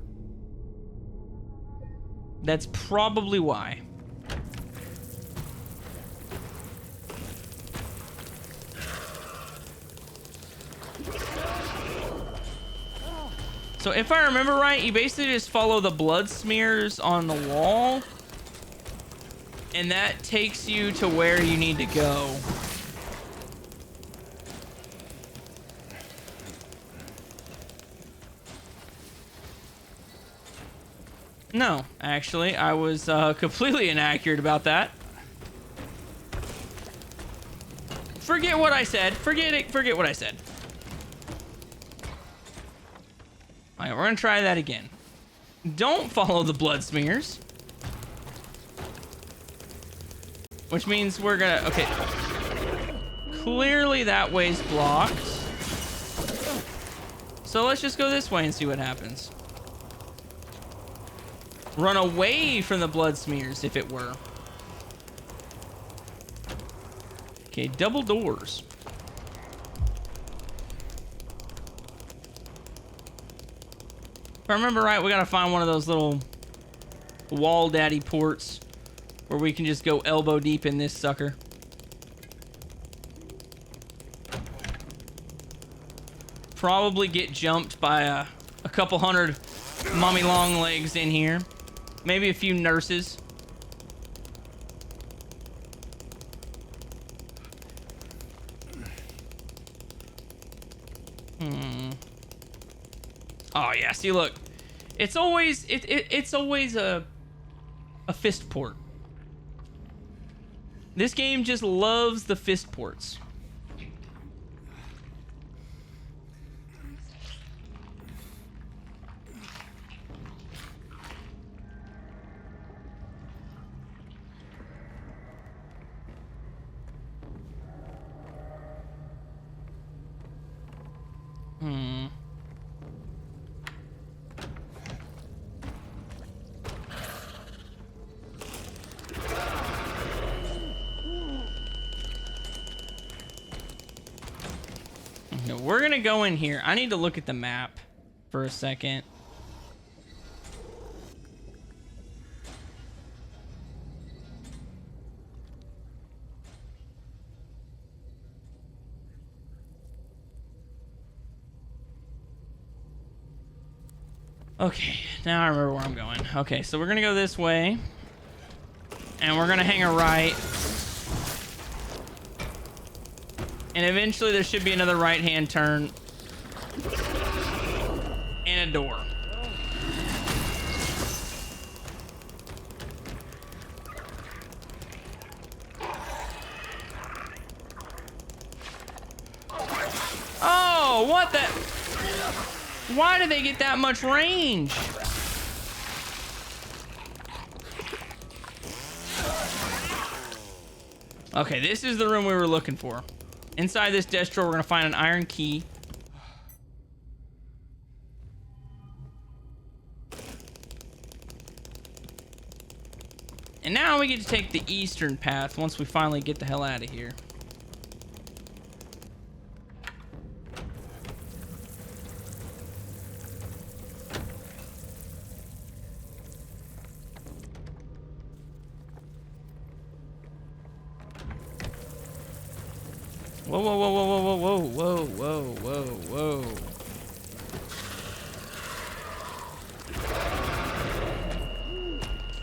That's probably why. So if I remember right, you basically just follow the blood smears on the wall, and that takes you to where you need to go. No, actually, I was completely inaccurate about that. Forget what I said. Forget it. Forget what I said. All right, we're gonna try that again. Don't follow the blood smears. Which means we're gonna, okay. Clearly that way's blocked. So let's just go this way and see what happens. Run away from the blood smears, if it were. Okay, double doors. If I remember right, we gotta find one of those little wall daddy ports where we can just go elbow deep in this sucker. Probably get jumped by a couple hundred mommy long legs in here. Maybe a few nurses. Oh yeah, see, look, it's always it's always a fist port. This game just loves the fist ports. We're gonna go in here. I need to look at the map for a second. Okay, now I remember where I'm going. Okay, so we're gonna go this way. And we're gonna hang a right. And eventually there should be another right-hand turn. And a door. Oh, what the? Why do they get that much range? Okay, this is the room we were looking for. Inside this desk drawer, we're gonna find an iron key. And now we get to take the eastern path once we finally get the hell out of here. Whoa, whoa, whoa, whoa, whoa, whoa, whoa, whoa, whoa, whoa.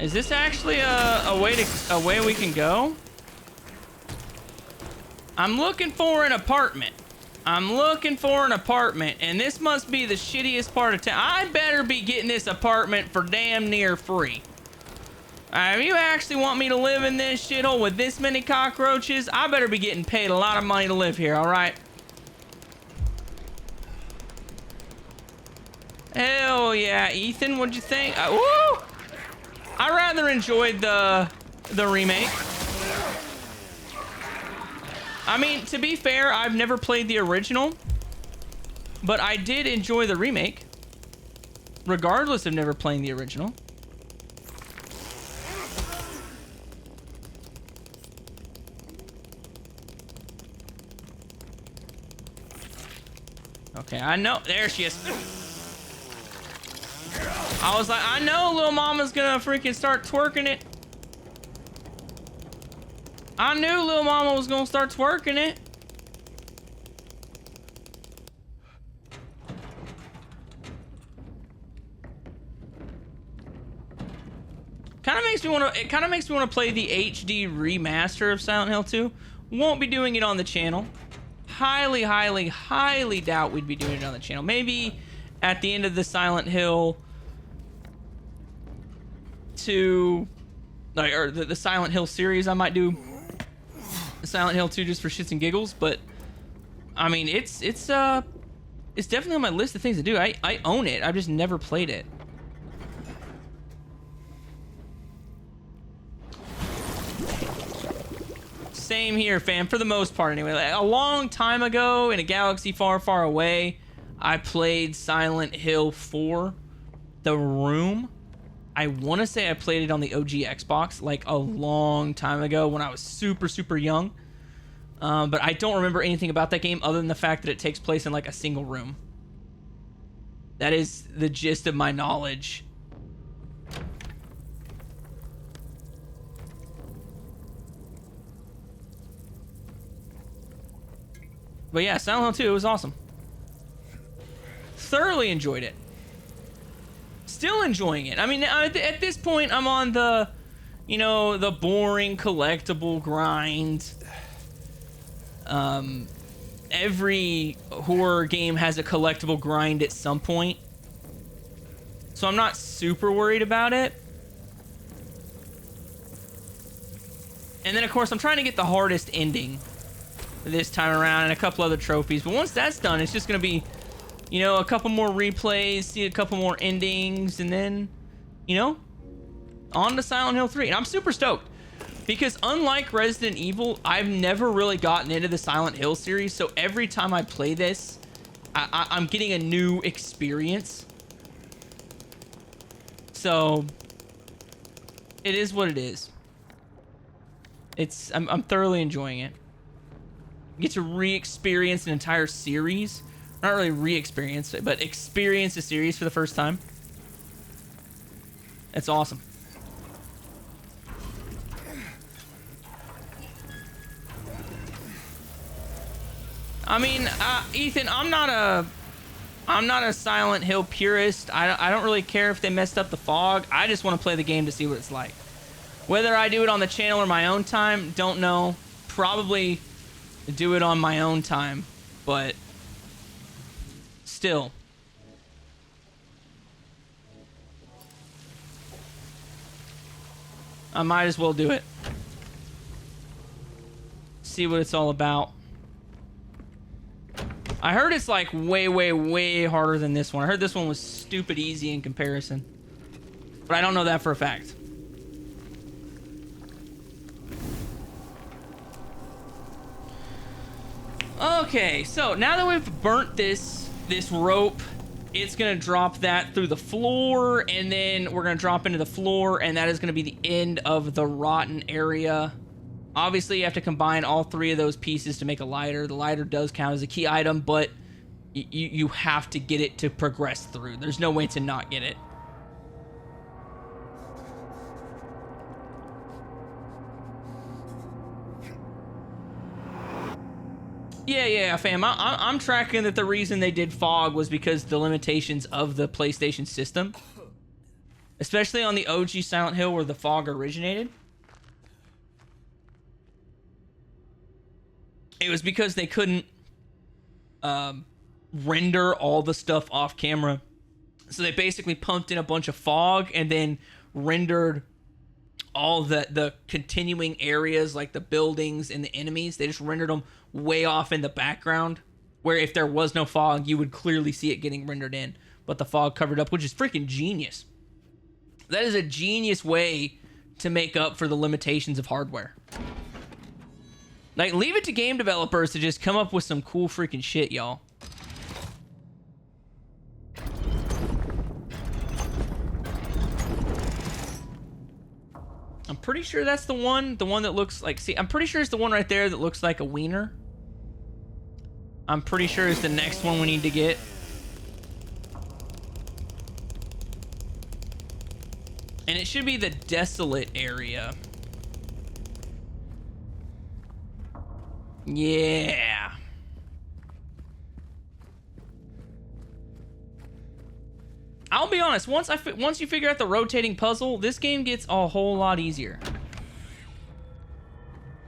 Is this actually a way we can go? I'm looking for an apartment. I'm looking for an apartment, and this must be the shittiest part of town. I better be getting this apartment for damn near free. If you actually want me to live in this shithole with this many cockroaches, I better be getting paid a lot of money to live here, alright? Hell yeah, Ethan, what'd you think? Woo! I rather enjoyed the remake. I mean, to be fair, I've never played the original, but I did enjoy the remake, regardless of never playing the original. Okay, I know. There she is. I was like, I know little mama's gonna freaking start twerking it. I knew little mama was gonna start twerking it. It kind of makes me want to play the HD remaster of Silent Hill 2. Won't be doing it on the channel. Highly, highly, highly doubt we'd be doing it on the channel. Maybe at the end of the Silent Hill 2, like, or the Silent Hill series, I might do Silent Hill 2 just for shits and giggles. But I mean, it's definitely on my list of things to do. I own it. I've just never played it. Same here, fam, for the most part anyway. Like, a long time ago in a galaxy far, far away, I played Silent Hill 4, The Room. I want to say I played it on the OG Xbox like a long time ago when I was super, super young. But I don't remember anything about that game other than the fact that it takes place in like a single room. That is the gist of my knowledge. But yeah, Silent Hill 2, it was awesome. Thoroughly enjoyed it. Still enjoying it. I mean, at this point, I'm on the, you know, the boring collectible grind. Every horror game has a collectible grind at some point. So I'm not super worried about it. And then, of course, I'm trying to get the hardest ending this time around and a couple other trophies. But once that's done, it's just going to be, you know, a couple more replays, see a couple more endings, and then, you know, on to Silent Hill 3. And I'm super stoked because unlike Resident Evil, I've never really gotten into the Silent Hill series. So every time I play this, I'm getting a new experience. So it is what it is. I'm thoroughly enjoying it. You get to re-experience an entire series. Not really re-experience it, but experience a series for the first time. That's awesome. I mean, Ethan, I'm not a Silent Hill purist. I don't really care if they messed up the fog. I just want to play the game to see what it's like. Whether I do it on the channel or my own time, don't know. Probably do it on my own time, but still. I might as well do it. See what it's all about. I heard it's like way, way, way harder than this one. I heard this one was stupid easy in comparison. But I don't know that for a fact. Okay, so now that we've burnt this rope, it's gonna drop that through the floor, and then we're gonna drop into the floor, and that is gonna be the end of the rotten area. Obviously, you have to combine all three of those pieces to make a lighter. The lighter does count as a key item, but you have to get it to progress through. There's no way to not get it. Yeah, fam. I'm tracking that the reason they did fog was because the limitations of the PlayStation system. Especially on the OG Silent Hill where the fog originated. It was because they couldn't render all the stuff off camera. So they basically pumped in a bunch of fog and then rendered all the continuing areas like the buildings and the enemies. They just rendered them way off in the background where if there was no fog, you would clearly see it getting rendered in. But the fog covered up, which is freaking genius. That is a genius way to make up for the limitations of hardware. Like, leave it to game developers to just come up with some cool freaking shit, y'all. I'm pretty sure that's the one that looks like, see, I'm pretty sure it's the one right there that looks like a wiener. I'm pretty sure it's the next one we need to get. And it should be the desolate area. Yeah. I'll be honest, once you figure out the rotating puzzle, this game gets a whole lot easier.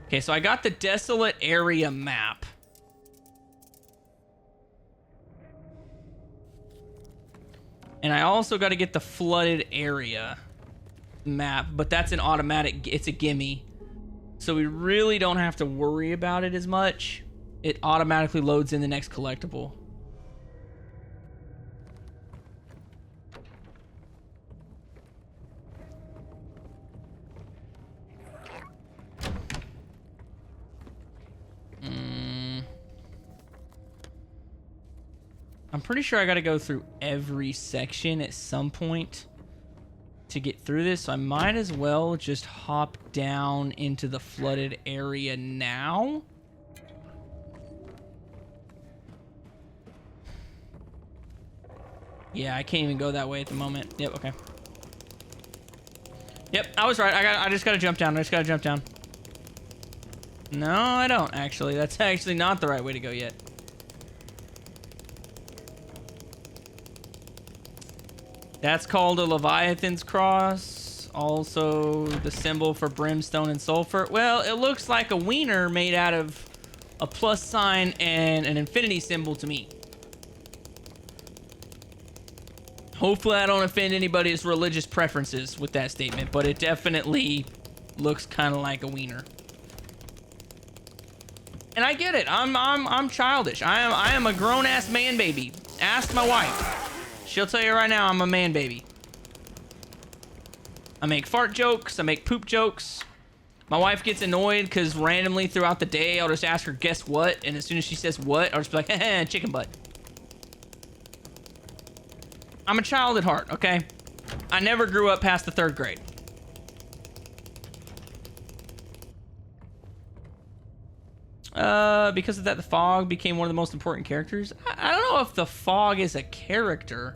Okay, so I got the desolate area map. And I also got to get the flooded area map, but that's an automatic, it's a gimme. So we really don't have to worry about it as much. It automatically loads in the next collectible. I'm pretty sure I got to go through every section at some point to get through this, so I might as well just hop down into the flooded area now. Yeah, I can't even go that way at the moment. Yep, okay. Yep, I was right. I just gotta jump down. No, I don't actually. That's actually not the right way to go yet. That's called a Leviathan's Cross. Also, the symbol for brimstone and sulfur. Well, it looks like a wiener made out of a plus sign and an infinity symbol to me. Hopefully I don't offend anybody's religious preferences with that statement, but it definitely looks kind of like a wiener. And I get it. I'm childish. I am a grown ass man baby. Ask my wife. She'll tell you right now I'm a man baby. I make fart jokes. I make poop jokes. My wife gets annoyed because randomly throughout the day I'll just ask her guess what, and as soon as she says what, I'll just be like, heh, chicken butt. I'm a child at heart, okay? I never grew up past the 3rd grade. Because of that, the fog became one of the most important characters. I don't know if the fog is a character,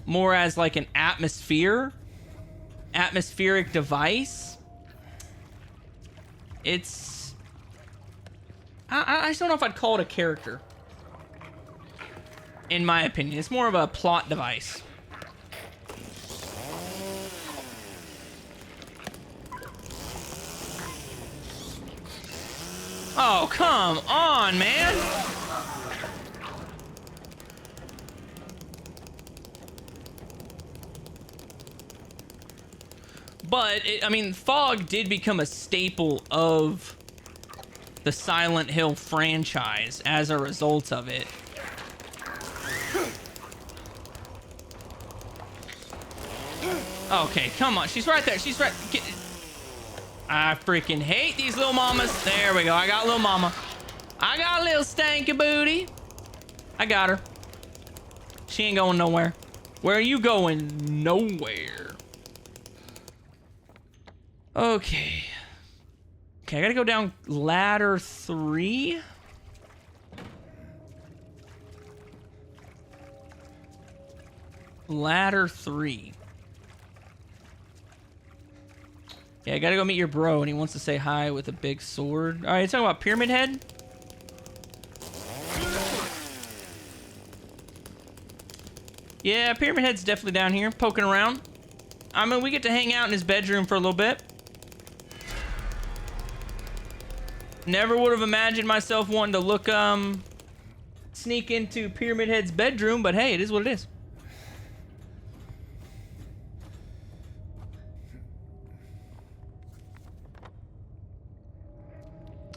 more as like an atmosphere, atmospheric device. It's, I just don't know if I'd call it a character. In my opinion, it's more of a plot device. Oh, come on, man. But, I mean, fog did become a staple of the Silent Hill franchise as a result of it. Okay, come on. She's right there. She's right. I freaking hate these little mamas. There we go. I got little mama. I got a little stanky booty. I got her. She ain't going nowhere. Where are you going? Nowhere. Okay. Okay, I gotta go down ladder 3. Ladder 3. Yeah, I gotta go meet your bro, and he wants to say hi with a big sword. All right, you talking about Pyramid Head? Yeah, Pyramid Head's definitely down here, poking around. I mean, we get to hang out in his bedroom for a little bit. Never would have imagined myself wanting to look, sneak into Pyramid Head's bedroom, but hey, it is what it is.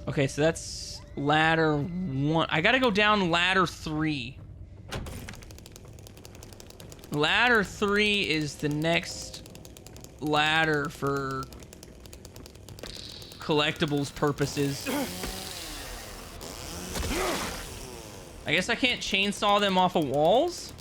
Okay, so that's ladder 1. I gotta go down ladder 3. Ladder 3 is the next ladder for collectibles purposes. I guess I can't chainsaw them off of walls?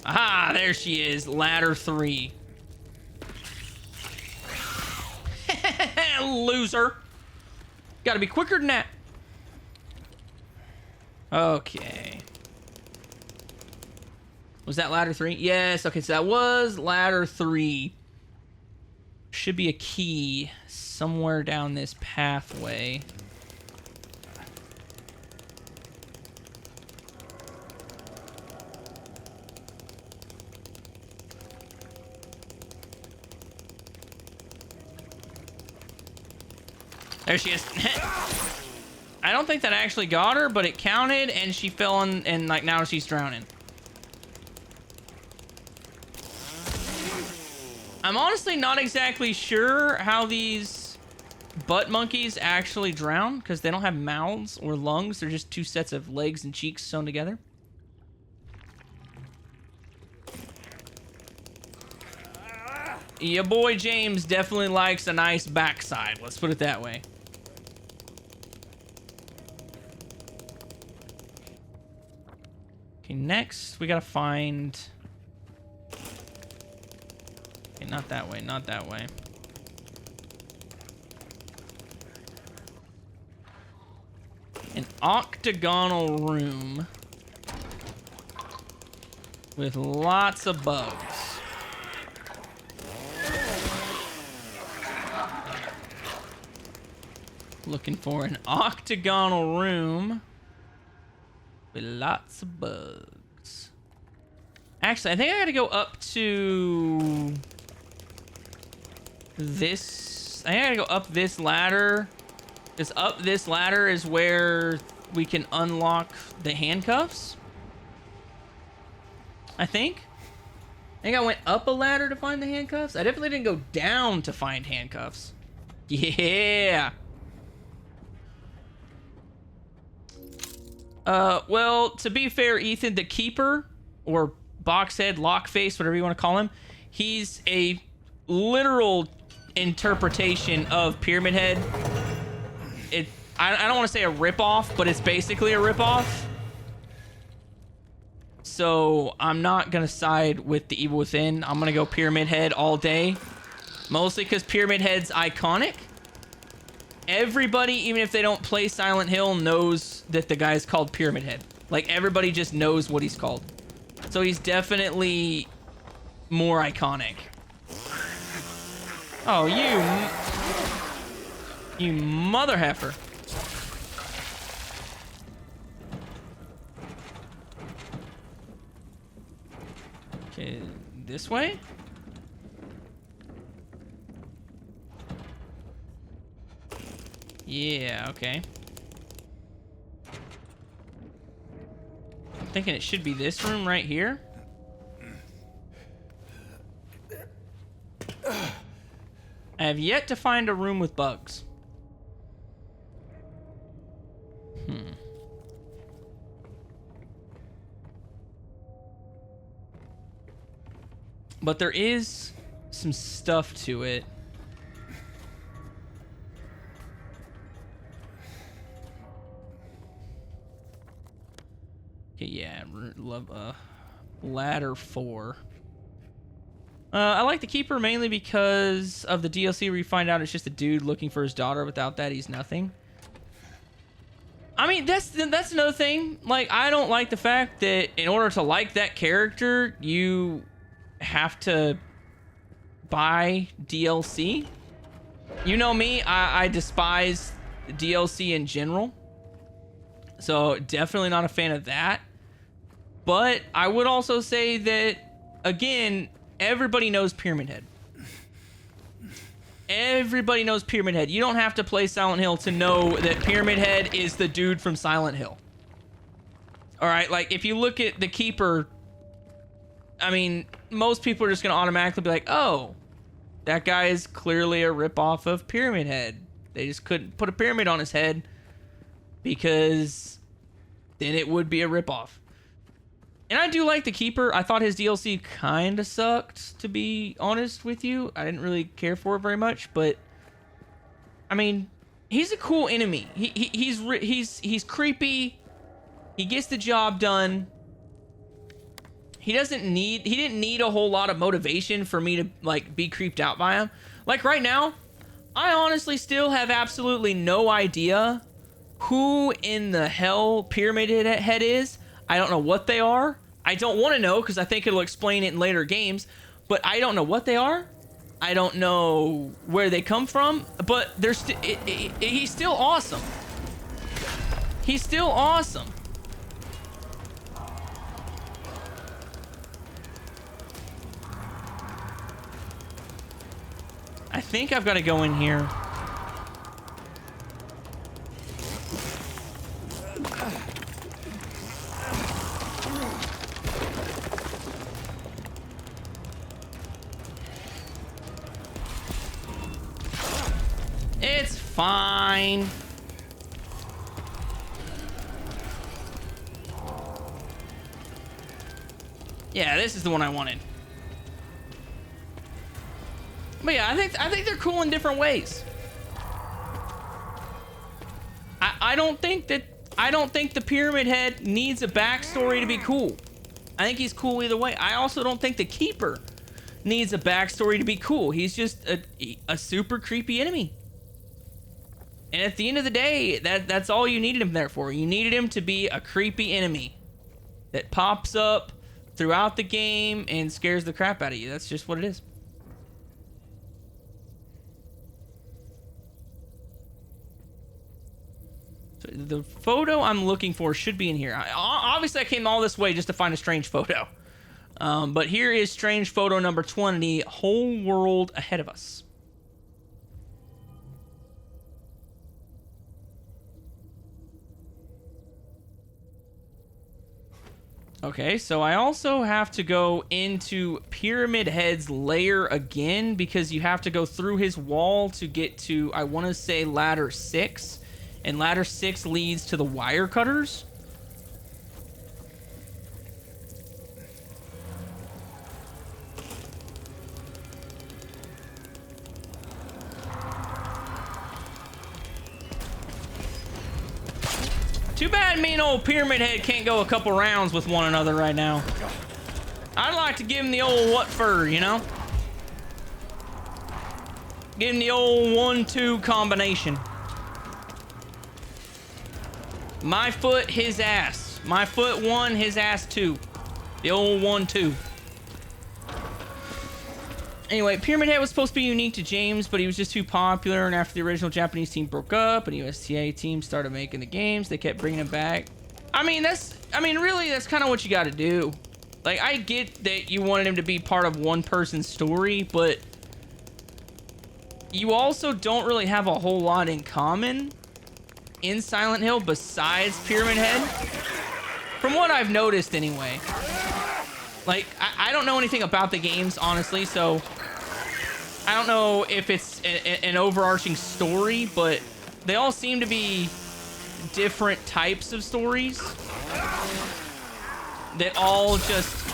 Aha, there she is, ladder 3. Loser. Gotta be quicker than that. Okay. Was that ladder 3? Yes, okay, so that was ladder 3. Should be a key somewhere down this pathway. There she is. I don't think that actually got her, but it counted, and she fell in, and like now she's drowning. I'm honestly not exactly sure how these butt monkeys actually drown, because they don't have mouths or lungs. They're just 2 sets of legs and cheeks sewn together. Your boy James definitely likes a nice backside. Let's put it that way. Okay, next we gotta find... Okay, not that way, not that way. An octagonal room with lots of bugs. Looking for an octagonal room with lots of bugs. Actually, I think I gotta go up to this. I think I gotta go up this ladder Is up this ladder is where we can unlock the handcuffs. I think I went up a ladder to find the handcuffs. I definitely didn't go down to find handcuffs. Yeah. Well, to be fair, Ethan, the Keeper, or Boxhead, Lockface, whatever you want to call him, he's a literal interpretation of Pyramid Head. I don't want to say a ripoff, but it's basically a ripoff. So I'm not going to side with the Evil Within. I'm going to go Pyramid Head all day. Mostly because Pyramid Head's iconic. Everybody, even if they don't play Silent Hill, knows that the guy's called Pyramid Head. Like, everybody just knows what he's called. So he's definitely more iconic. Oh, you mother heifer. Okay, this way? Yeah, okay. I'm thinking it should be this room right here. I have yet to find a room with bugs. But there is some stuff to it. Okay, yeah, love ladder 4. I like the Keeper mainly because of the DLC where you find out it's just a dude looking for his daughter. Without that, he's nothing. I mean, that's another thing. Like, I don't like the fact that in order to like that character, you have to buy DLC. You know me, I despise DLC in general. So definitely not a fan of that. But I would also say that, again, everybody knows Pyramid Head. Everybody knows Pyramid Head. You don't have to play Silent Hill to know that Pyramid Head is the dude from Silent Hill. Alright, like, if you look at the Keeper, I mean, most people are just going to automatically be like, oh, that guy is clearly a ripoff of Pyramid Head. They just couldn't put a pyramid on his head because then it would be a ripoff. And I do like the Keeper. I thought his DLC kind of sucked, to be honest with you. I didn't really care for it very much, but I mean, he's a cool enemy. He's creepy. He gets the job done. He didn't need a whole lot of motivation for me to like be creeped out by him. Like right now, I honestly still have absolutely no idea who in the hell Pyramid Head is. I don't know what they are. I don't want to know because I think it'll explain it in later games, but I don't know what they are. I don't know where they come from, but he's still awesome. He's still awesome. I think I've got to go in here. It's fine. Yeah, this is the one I wanted. But yeah, I think they're cool in different ways. I don't think the Pyramid Head needs a backstory to be cool. I think he's cool either way. I also don't think the Keeper needs a backstory to be cool. He's just a super creepy enemy. And at the end of the day, that's all you needed him there for. You needed him to be a creepy enemy that pops up throughout the game and scares the crap out of you. That's just what it is. So the photo I'm looking for should be in here. Obviously, I came all this way just to find a strange photo. But here is strange photo number 20, whole world ahead of us. Okay, so I also have to go into Pyramid Head's lair again because you have to go through his wall to get to, I want to say, ladder 6. And ladder 6 leads to the wire cutters. Too bad me and old Pyramid Head can't go a couple rounds with one another right now. I'd like to give him the old what for, you know? Give him the old 1-2 combination. My foot, his ass. My foot 1, his ass 2. The old 1-2. Anyway, Pyramid Head was supposed to be unique to James, but he was just too popular, and after the original Japanese team broke up and USTA team started making the games, they kept bringing him back. I mean, really, that's kind of what you got to do. Like, I get that you wanted him to be part of one person's story, but you also don't really have a whole lot in common in Silent Hill besides Pyramid Head. From what I've noticed, anyway. Like, I don't know anything about the games, honestly, so I don't know if it's an overarching story, but they all seem to be different types of stories that all just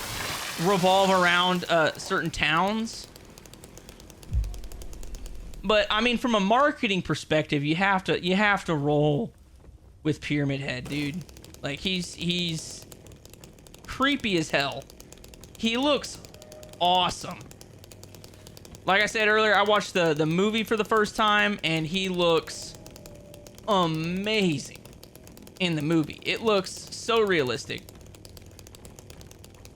revolve around certain towns. But I mean, from a marketing perspective, you have to roll with Pyramid Head, dude. Like, he's creepy as hell. He looks awesome. Like I said earlier, I watched the movie for the first time, and he looks amazing in the movie. It looks so realistic.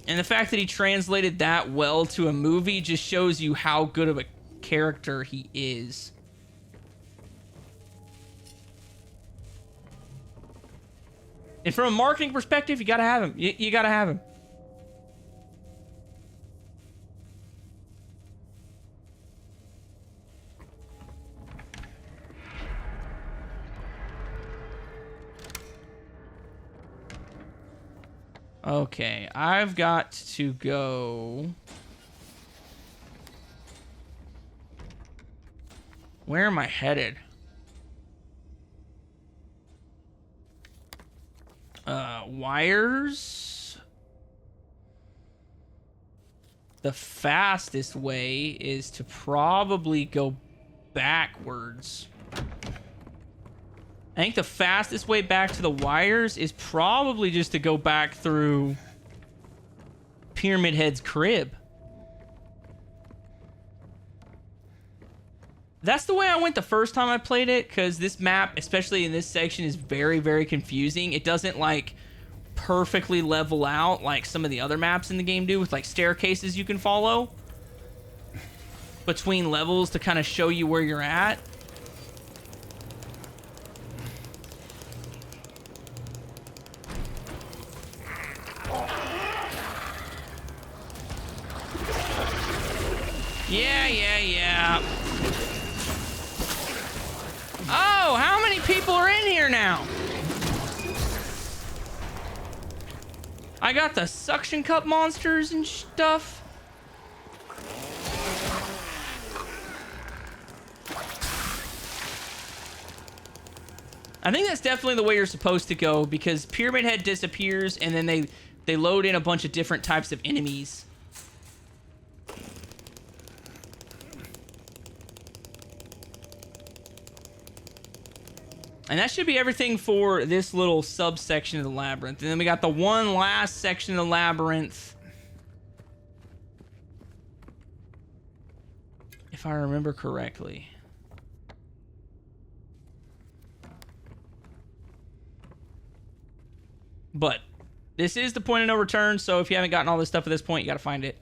And the fact that he translated that well to a movie just shows you how good of a character he is. And from a marketing perspective, you gotta have him. You gotta have him. Okay, I've got to go... Where am I headed? Wires? The fastest way is to probably go backwards. I think the fastest way back to the wires is probably just to go back through Pyramid Head's crib. That's the way I went the first time I played it, because this map, especially in this section, is very, very confusing. It doesn't, like, perfectly level out like some of the other maps in the game do, with, like, staircases you can follow between levels to kind of show you where you're at. Yeah. Oh, how many people are in here now? I got the suction cup monsters and stuff. I think that's definitely the way you're supposed to go, because Pyramid Head disappears and then they load in a bunch of different types of enemies. And that should be everything for this little subsection of the labyrinth. And then we got the one last section of the labyrinth. If I remember correctly. But this is the point of no return, so if you haven't gotten all this stuff at this point, you gotta find it.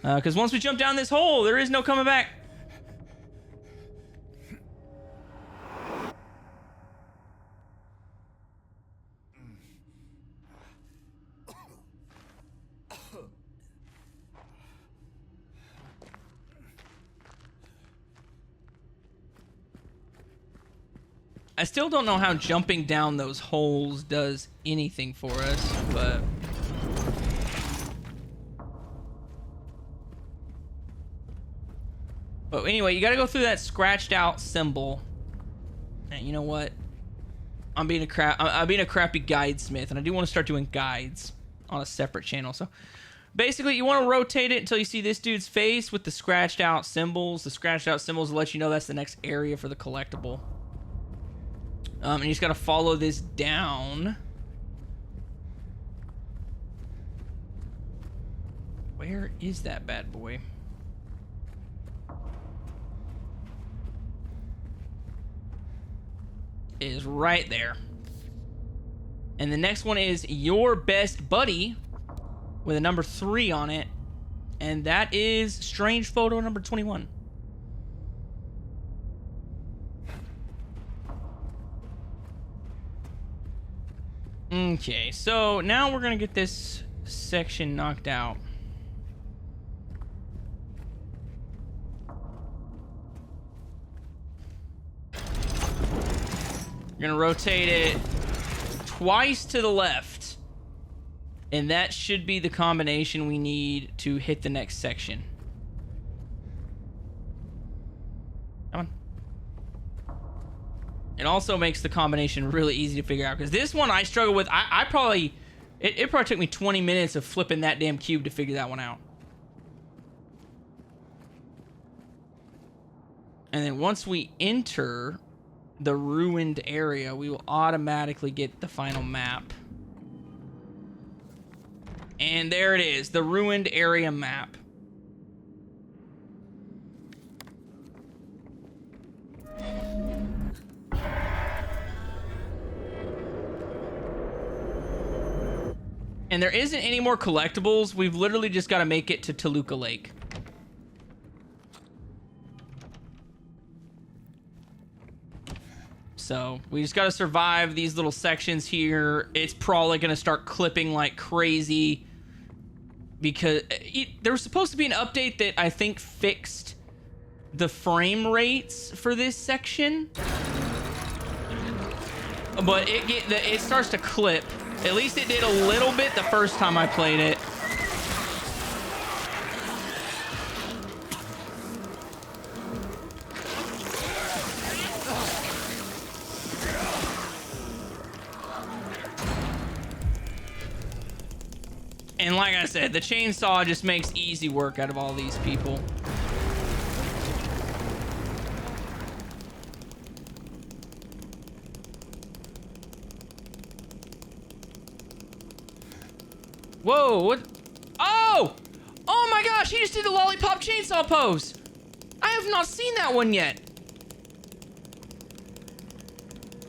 Because once we jump down this hole, there is no coming back. I still don't know how jumping down those holes does anything for us, but But anyway, you gotta go through that scratched out symbol. And you know what? I'm being a crappy guidesmith, and I do want to start doing guides on a separate channel. So basically, you want to rotate it until you see this dude's face with the scratched out symbols. The scratched out symbols will let you know that's the next area for the collectible. And you just got to follow this down. Where is that bad boy? It is right there. And the next one is your best buddy with a number 3 on it. And that is strange photo number 21. Okay, so now we're gonna get this section knocked out. You're gonna rotate it twice to the left, and that should be the combination we need to hit the next section. Come on. It also makes the combination really easy to figure out, because this one I struggle with. It probably took me 20 minutes of flipping that damn cube to figure that one out. And then once we enter the ruined area, we will automatically get the final map. And there it is, the ruined area map. And there isn't any more collectibles. We've literally just got to make it to Toluca Lake. So we just got to survive these little sections here. It's probably going to start clipping like crazy because there was supposed to be an update that I think fixed the frame rates for this section. But it starts to clip. At least it did a little bit the first time I played it. And like I said, the chainsaw just makes easy work out of all these people. Whoa, what? Oh! Oh my gosh, he just did the lollipop chainsaw pose. I have not seen that one yet.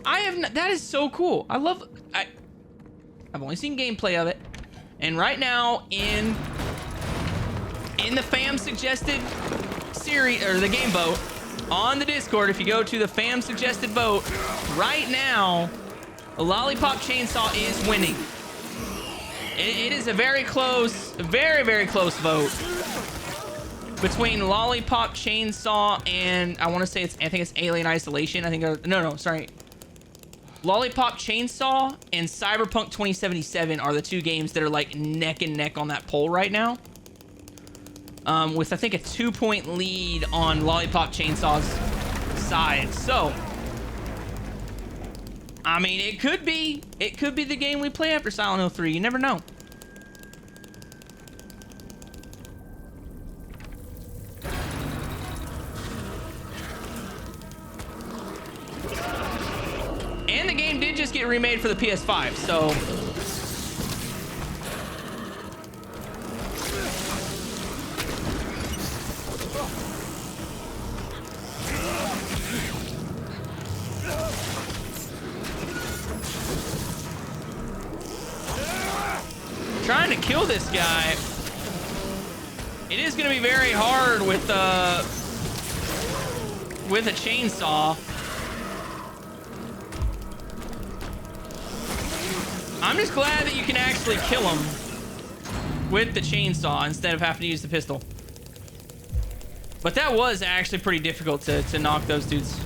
I have not, that is so cool. I've only seen gameplay of it. And right now in the fam suggested series, or the game vote on the Discord, if you go to the fam suggested vote, right now, a lollipop chainsaw is winning. It is a very close, very, very close vote between Lollipop Chainsaw and I think it's Alien Isolation. Sorry. Lollipop Chainsaw and Cyberpunk 2077 are the two games that are like neck and neck on that poll right now. With I think a 2-point lead on Lollipop Chainsaw's side. So, I mean, it could be the game we play after Silent Hill 3. You never know. And the game did just get remade for the PS5, so trying to kill this guy. It is going to be very hard with a chainsaw. I'm just glad that you can actually kill him with the chainsaw instead of having to use the pistol. But that was actually pretty difficult to knock those dudes.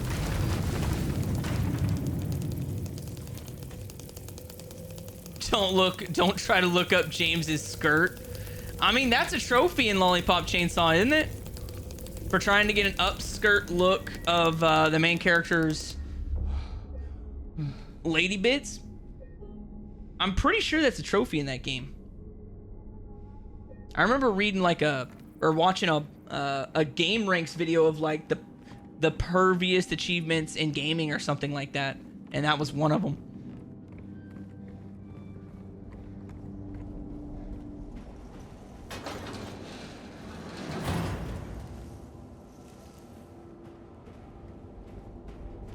Don't try to look up James's skirt. I mean, that's a trophy in Lollipop Chainsaw, isn't it? for trying to get an upskirt look of the main character's lady bits. I'm pretty sure that's a trophy in that game. I remember reading like or watching a Game Ranks video of like the perviest achievements in gaming or something like that, and that was one of them.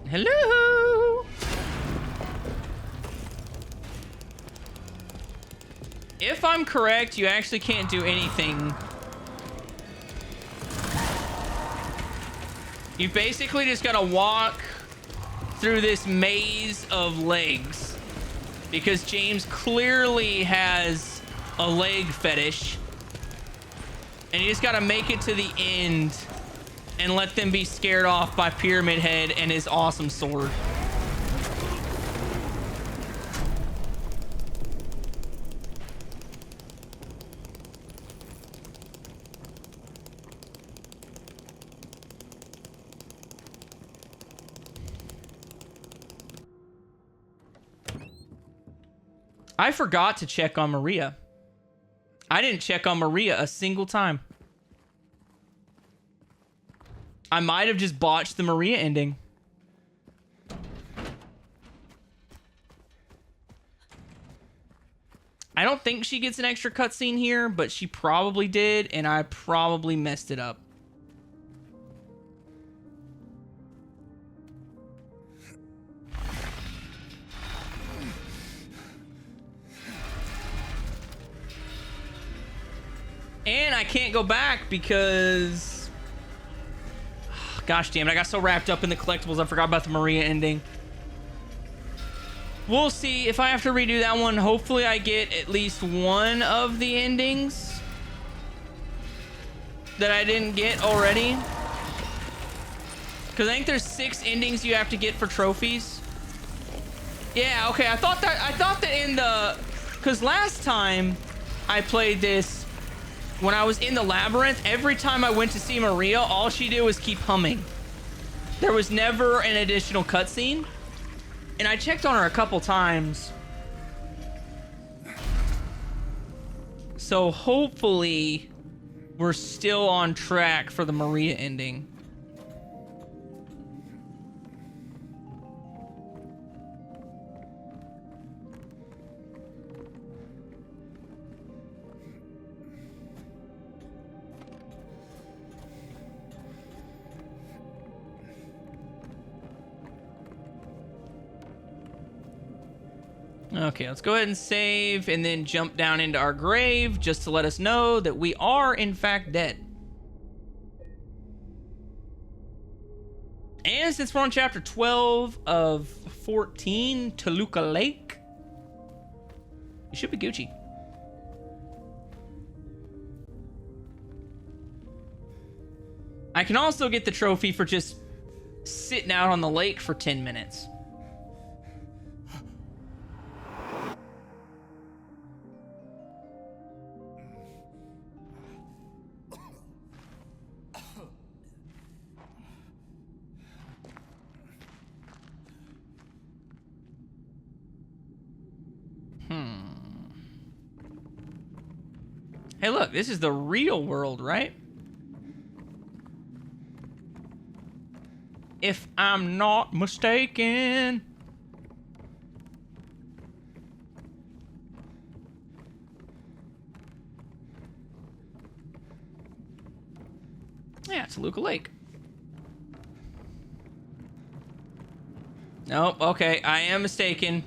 Hello. If I'm correct, you actually can't do anything. You basically just gotta walk through this maze of legs, because James clearly has a leg fetish, and you just gotta make it to the end and let them be scared off by Pyramid Head and his awesome sword. I forgot to check on Maria. I didn't check on Maria a single time. I might have just botched the Maria ending. I don't think she gets an extra cutscene here, but she probably did, and I probably messed it up. And I can't go back because... Gosh damn it, I got so wrapped up in the collectibles, I forgot about the Maria ending. We'll see if I have to redo that one. Hopefully I get at least one of the endings that I didn't get already. Because I think there's 6 endings you have to get for trophies. Yeah, okay, I thought that in the... Because last time I played this, when I was in the labyrinth, every time I went to see Maria, all she did was keep humming. There was never an additional cutscene. And I checked on her a couple times. So hopefully we're still on track for the Maria ending. Okay, let's go ahead and save and then jump down into our grave just to let us know that we are in fact dead. And since we're on chapter 12 of 14, Toluca Lake, you should be Gucci. I can also get the trophy for just sitting out on the lake for 10 minutes. Hey, look, this is the real world, right? If I'm not mistaken. Yeah, it's Toluca Lake. Nope, okay, I am mistaken.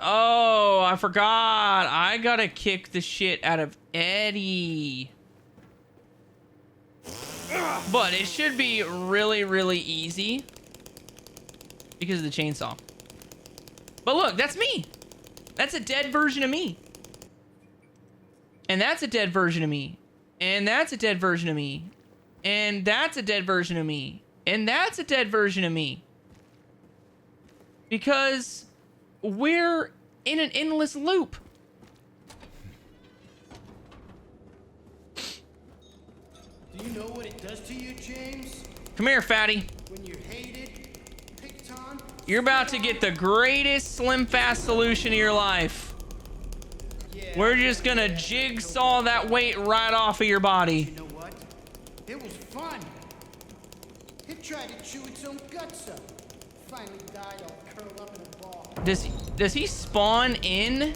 Oh, I forgot. I gotta kick the shit out of Eddie. But it should be really, really easy because of the chainsaw. But look, that's me. That's a dead version of me. And that's a dead version of me. And that's a dead version of me. And that's a dead version of me. And that's a dead version of me. Because we're in an endless loop. Do you know what it does to you, James? Come here, fatty. When you're hated, picked on. You're about to get the greatest slim fast solution of your life. Yeah, We're just gonna jigsaw that weight right off of your body. you know what? It was fun. It tried to chew its own guts up. Finally died all curled up in a ball. Does he spawn in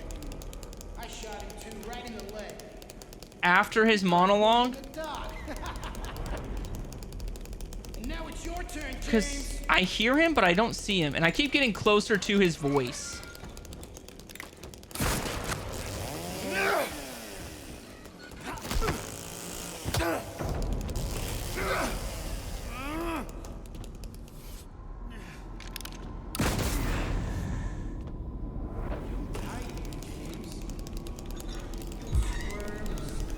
I shot him too, right in the leg. after his monologue? The dog. And now it's your turn, James. Because I hear him, but I don't see him, and I keep getting closer to his voice.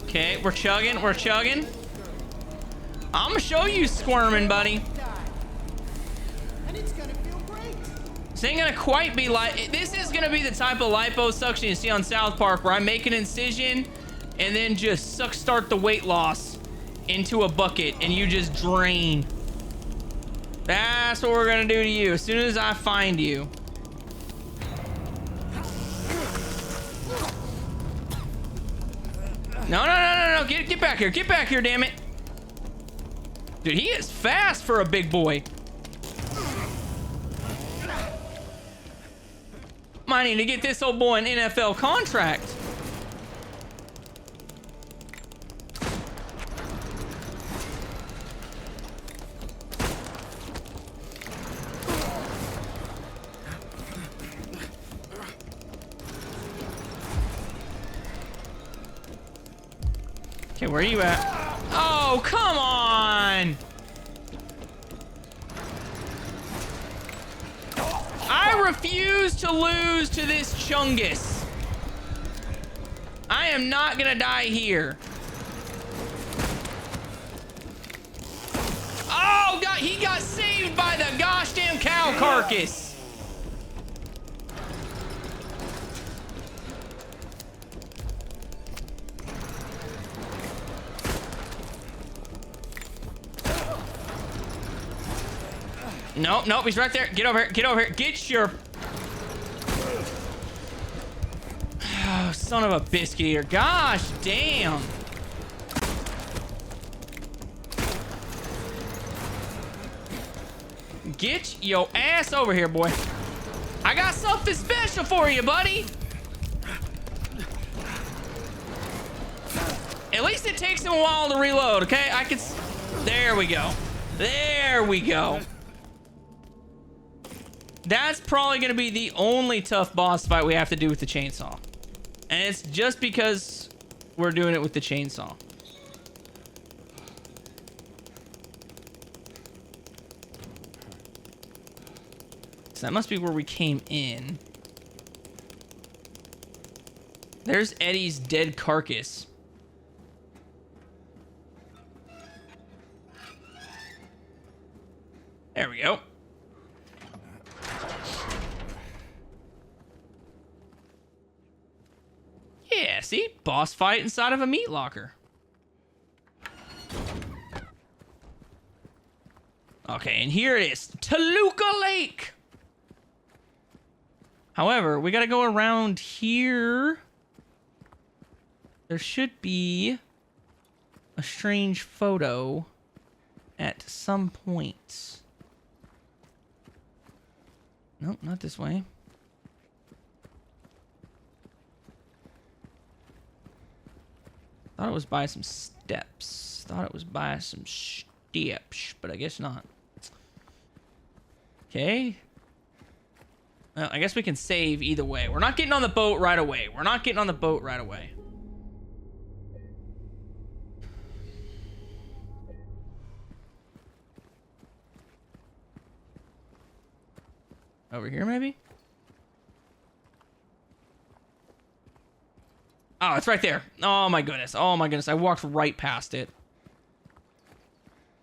Okay, we're chugging, we're chugging. I'm gonna show you squirming, buddy. And it's gonna feel great. This ain't gonna quite be like, this is gonna be the type of liposuction you see on South Park where I make an incision and then just start the weight loss into a bucket and you just drain. That's what we're gonna do to you as soon as I find you. No, get back here, damn it. Dude, he is fast for a big boy. Might need to get this old boy an NFL contract. Okay, where are you at? Oh, come on! I refuse to lose to this Chungus. I am not gonna die here. Oh, God, he got saved by the gosh damn cow carcass. Nope, he's right there. Get over here. Get your... Oh, son of a biscuit eater. Gosh damn. Get your ass over here, boy. I got something special for you, buddy. At least it takes him a while to reload, okay? There we go. There we go. That's probably going to be the only tough boss fight we have to do with the chainsaw. And it's just because we're doing it with the chainsaw. So that must be where we came in. There's Eddie's dead carcass. There we go. Yeah, see? Boss fight inside of a meat locker. Okay, and here it is. Toluca Lake! However, we gotta go around here. There should be a strange photo at some point. Nope, not this way. Thought it was by some steps. But I guess not. Okay. Well, I guess we can save either way. We're not getting on the boat right away. Over here, maybe? Oh, it's right there. Oh my goodness. I walked right past it.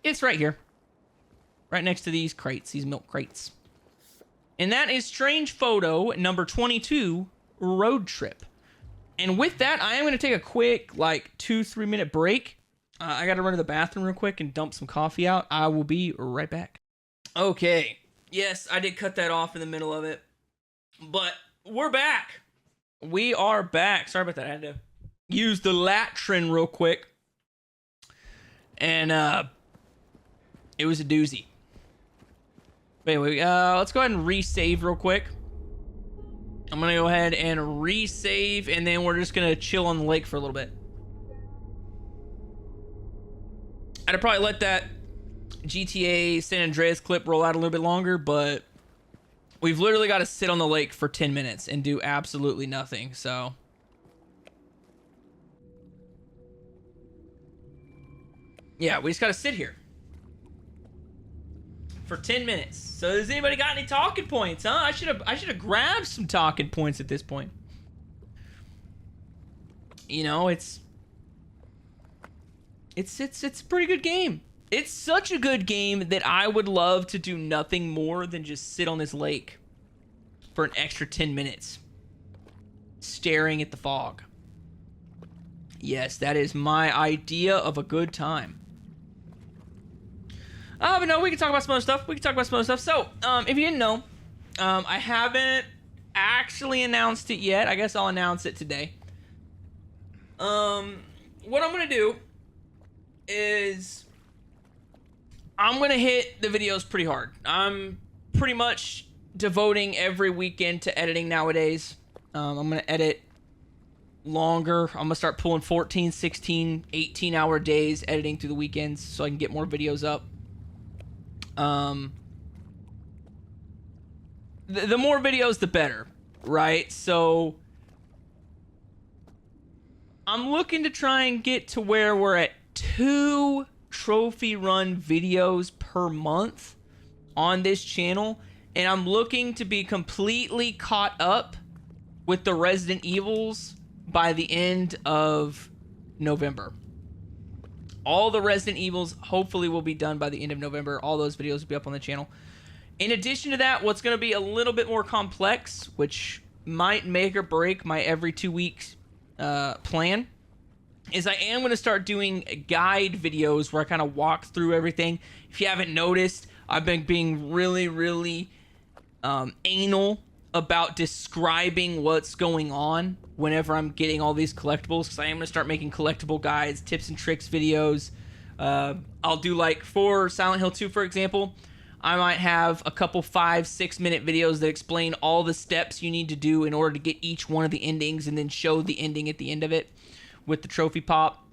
It's right here. Right next to these crates, these milk crates. And that is strange photo number 22, road trip. And with that, I am going to take a quick, like, 2-3 minute break. I got to run to the bathroom real quick and dump some coffee out. I will be right back. Okay. Yes, I did cut that off in the middle of it. But we're back. We are back. Sorry about that. I had to use the latrine real quick. And it was a doozy. But anyway, let's go ahead and resave real quick. I'm going to go ahead and resave, and then we're just going to chill on the lake for a little bit. I'd probably let that GTA San Andreas clip roll out a little bit longer, but we've literally got to sit on the lake for 10 minutes and do absolutely nothing, so... yeah, we just got to sit here for 10 minutes. So has anybody got any talking points, huh? I should have grabbed some talking points at this point. You know, it's a pretty good game. It's such a good game that I would love to do nothing more than just sit on this lake for an extra 10 minutes staring at the fog. Yes, that is my idea of a good time. But no, we can talk about some other stuff. So, if you didn't know, I haven't actually announced it yet. I guess I'll announce it today. What I'm going to do is I'm going to hit the videos pretty hard. I'm pretty much devoting every weekend to editing nowadays. I'm going to edit longer. I'm going to start pulling 14, 16, 18-hour days editing through the weekends so I can get more videos up. The more videos, the better, right? So I'm looking to try and get to where we're at 2 trophy run videos per month on this channel, and I'm looking to be completely caught up with the Resident Evils by the end of November. All the Resident Evils hopefully will be done by the end of November. All those videos will be up on the channel. In addition to that, what's going to be a little bit more complex, which might make or break my every 2 weeks plan, is I am going to start doing guide videos where I kind of walk through everything. If you haven't noticed, I've been being really anal about describing what's going on whenever I'm getting all these collectibles, because I am going to start making collectible guides, tips and tricks videos. I'll do, like, for Silent Hill 2, for example, I might have a couple 5-6 minute videos that explain all the steps you need to do in order to get each one of the endings, and then show the ending at the end of it with the trophy pop.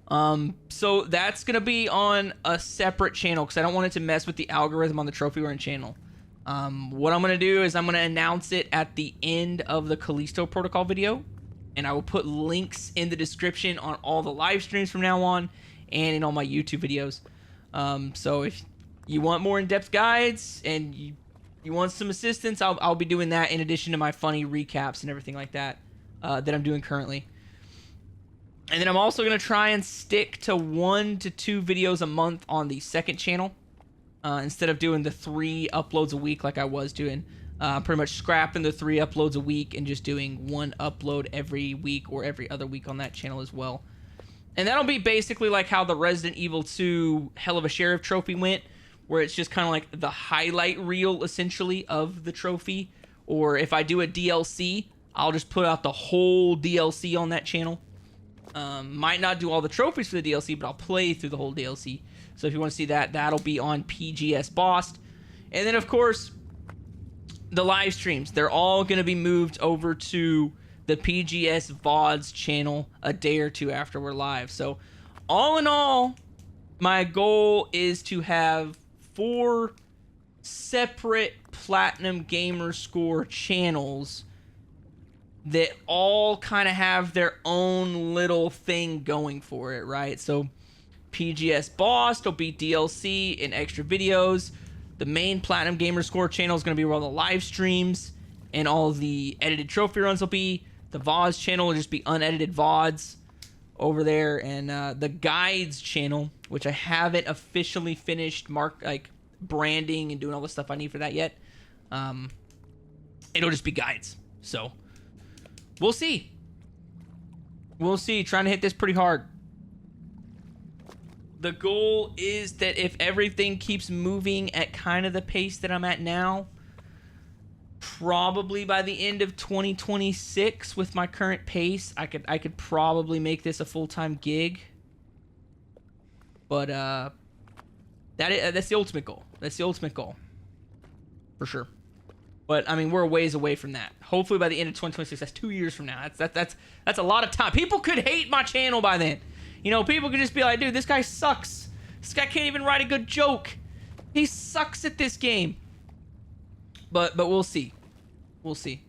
So that's going to be on a separate channel because I don't want it to mess with the algorithm on the trophy run channel. What I'm going to do is I'm going to announce it at the end of the Callisto Protocol video, and I will put links in the description on all the live streams from now on and in all my YouTube videos. So if you want more in-depth guides and you want some assistance, I'll be doing that in addition to my funny recaps and everything like that that I'm doing currently. And then I'm also going to try and stick to 1 to 2 videos a month on the second channel. Instead of doing the 3 uploads a week like I was doing. Pretty much scrapping the 3 uploads a week and just doing 1 upload every week or every other week on that channel as well. And that'll be basically like how the Resident Evil 2 Hell of a Sheriff trophy went, where it's just kind of like the highlight reel, essentially, of the trophy. Or if I do a DLC, I'll just put out the whole DLC on that channel. Might not do all the trophies for the DLC, but I'll play through the whole DLC. So if you want to see that, that'll be on PGS Boss. And then, of course, the live streams. They're all going to be moved over to the PGS VODs channel a day or 2 after we're live. So all in all, my goal is to have 4 separate Platinum Gamer Score channels that all kind of have their own little thing going for it, right? So PGS Boss will be DLC and extra videos. The main Platinum Gamer Score channel is going to be where all the live streams and all the edited trophy runs will be. The VODs channel will just be unedited VODs over there. And the guides channel, which I haven't officially finished branding and doing all the stuff I need for that yet. It'll just be guides. So we'll see. We'll see. Trying to hit this pretty hard. The goal is that if everything keeps moving at kind of the pace that I'm at now, probably by the end of 2026 with my current pace, I could probably make this a full-time gig. But that's the ultimate goal. That's the ultimate goal. For sure. But I mean, we're a ways away from that. Hopefully by the end of 2026, that's 2 years from now. That's a lot of time. People could hate my channel by then. You know, people could just be like, dude, this guy sucks. This guy can't even write a good joke. He sucks at this game. But we'll see. We'll see.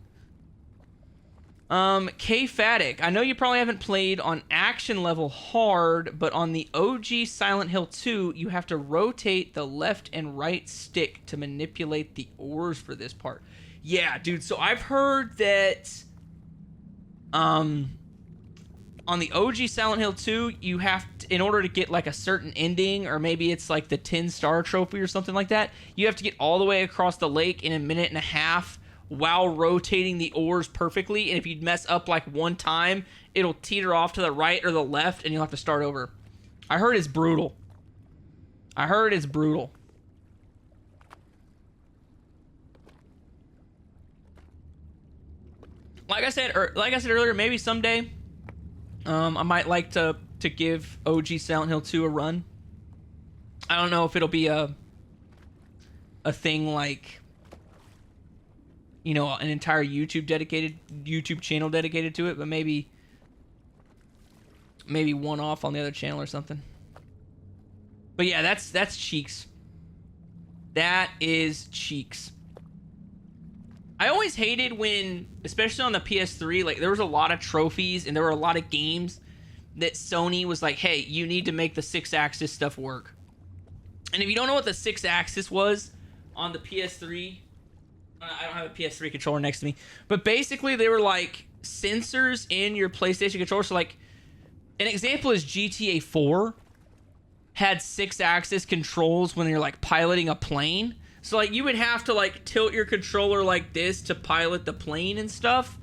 K-Fatic. I know you probably haven't played on action level hard, but on the OG Silent Hill 2, you have to rotate the left and right stick to manipulate the ores for this part. Yeah, dude. So I've heard that on the OG Silent Hill 2, you have to, in order to get like a certain ending, or maybe it's like the 10-star trophy or something like that, you have to get all the way across the lake in a minute and a half while rotating the ores perfectly. And if you mess up like one time, it'll teeter off to the right or the left and you'll have to start over. I heard it's brutal. I heard it's brutal. Like I said earlier, maybe someday I might like to give OG Silent Hill 2 a run. I don't know if it'll be a thing like, you know, an entire YouTube channel dedicated to it, but maybe one off on the other channel or something. But yeah, that's cheeks. That is cheeks. I always hated when, especially on the PS3, like there was a lot of trophies and there were a lot of games that Sony was like, hey, you need to make the 6-axis stuff work. And if you don't know what the 6-axis was on the PS3, I don't have a PS3 controller next to me, but basically they were like sensors in your PlayStation controller. So like an example is GTA 4 had 6-axis controls when you're like piloting a plane. So like you would have to like tilt your controller like this to pilot the plane and stuff,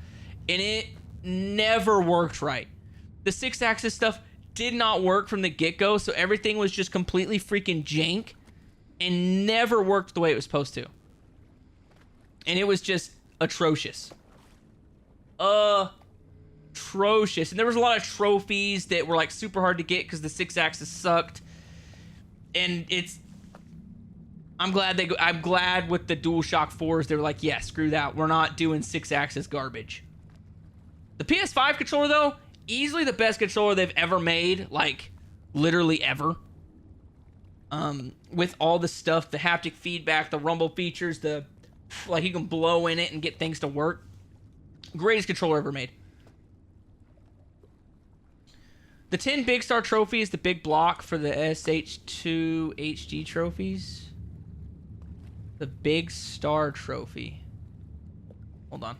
and it never worked right. The 6-axis stuff did not work from the get-go, so everything was just completely freaking jank and never worked the way it was supposed to. And it was just atrocious. Atrocious. And there was a lot of trophies that were like super hard to get because the 6-axis sucked. And I'm glad with the DualShock 4s, they were like, yeah, screw that. We're not doing 6-axis garbage. The PS5 controller, though, easily the best controller they've ever made. Like, literally ever. With all the stuff, the haptic feedback, the rumble features, like you can blow in it and get things to work. Greatest controller ever made. The 10 Big Star trophies, the big block for the SH2 HD trophies. The Big Star trophy. Hold on.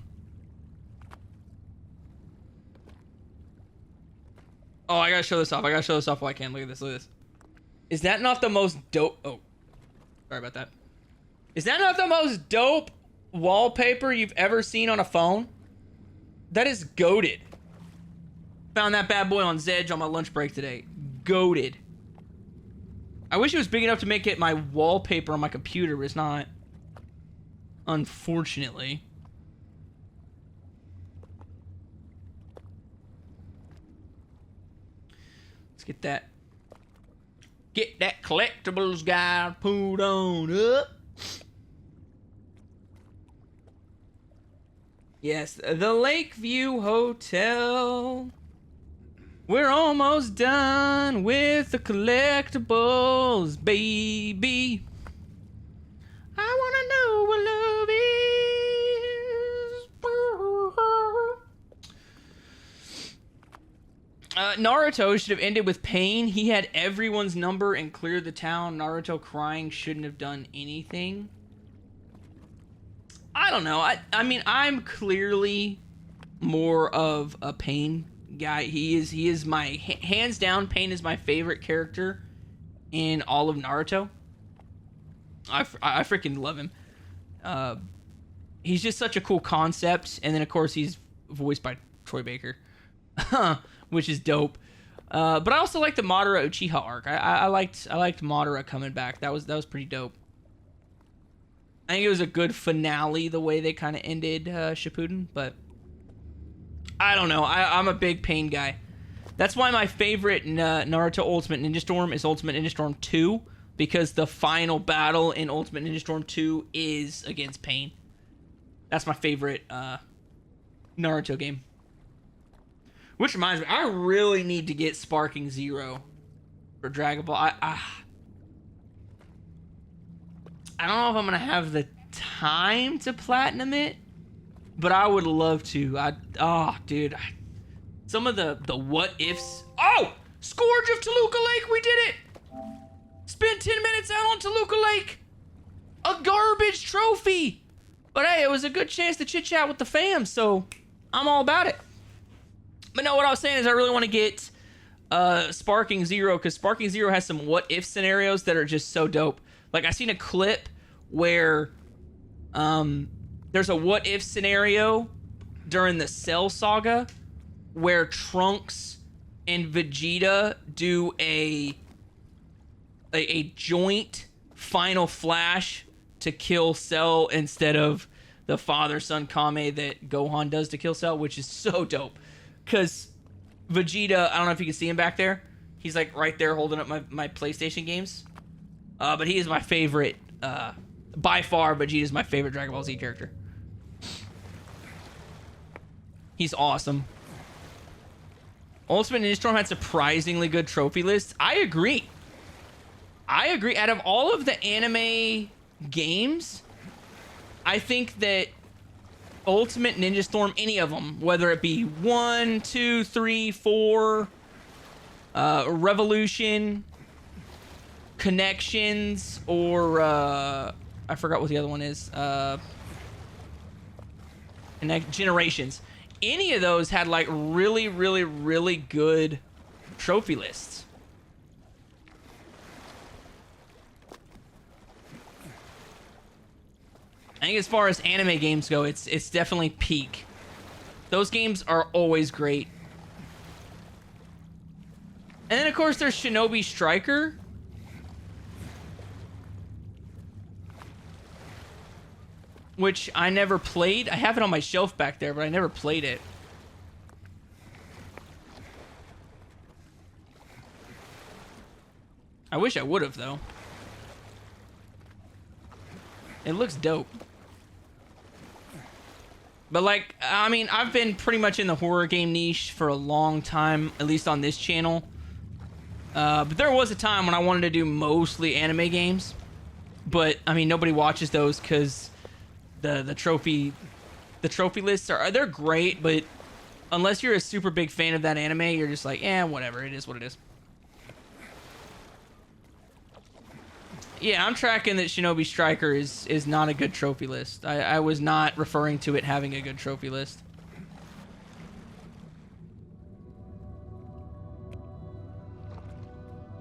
Oh, I gotta show this off. While I can. Look at this. Is that not the most dope? Oh, sorry about that. Is that not the most dope wallpaper you've ever seen on a phone? That is goated. Found that bad boy on Zedge on my lunch break today. Goated. I wish it was big enough to make it my wallpaper on my computer, but it's not. Unfortunately. Let's get that. Get that collectibles guy pulled on up. Yes, the Lakeview Hotel. We're almost done with the collectibles, baby. I wanna know what love is. Naruto should have ended with pain. He had everyone's number and cleared the town. Naruto crying shouldn't have done anything. I don't know. I mean, I'm clearly more of a Pain guy. He is my hands down. Pain is my favorite character in all of Naruto. I freaking love him. He's just such a cool concept, and then of course he's voiced by Troy Baker, which is dope. But I also like the Madara Uchiha arc. I liked Madara coming back. That was pretty dope. I think it was a good finale the way they kind of ended Shippuden, but I don't know. I'm a big Pain guy. That's why my favorite Naruto Ultimate Ninja Storm is Ultimate Ninja Storm 2, because the final battle in Ultimate Ninja Storm 2 is against Pain. That's my favorite Naruto game. Which reminds me, I really need to get Sparking Zero for Dragon Ball. I don't know if I'm gonna have the time to platinum it, but I would love to. Dude, some of the what ifs. Oh, Scourge of Toluca Lake, we did it. Spent 10 minutes out on Toluca Lake. A garbage trophy, but hey, it was a good chance to chit chat with the fam, so I'm all about it. But no, what I was saying is I really want to get Sparking Zero, because Sparking Zero has some what if scenarios that are just so dope. Like, I seen a clip where there's a what if scenario during the Cell Saga where Trunks and Vegeta do a joint final flash to kill Cell instead of the father-son Kame that Gohan does to kill Cell, which is so dope. Because Vegeta, I don't know if you can see him back there. He's like right there holding up my PlayStation games. But he is my favorite, by far, Vegeta is my favorite Dragon Ball Z character. He's awesome. Ultimate Ninja Storm had surprisingly good trophy lists. I agree. Out of all of the anime games, I think that Ultimate Ninja Storm, any of them, whether it be 1, 2, 3, 4, Revolution, Connections, or I forgot what the other one is. Generations. Any of those had like really, really, really good trophy lists. I think as far as anime games go, it's definitely peak. Those games are always great. And then of course there's Shinobi Striker. Which I never played. I have it on my shelf back there, but I never played it. I wish I would have, though. It looks dope. But like, I mean, I've been pretty much in the horror game niche for a long time, at least on this channel. But there was a time when I wanted to do mostly anime games. But, I mean, nobody watches those because the trophy lists they're great, but unless you're a super big fan of that anime, you're just like, whatever, it is what it is. Yeah, I'm tracking that Shinobi Striker is not a good trophy list. I was not referring to it having a good trophy list.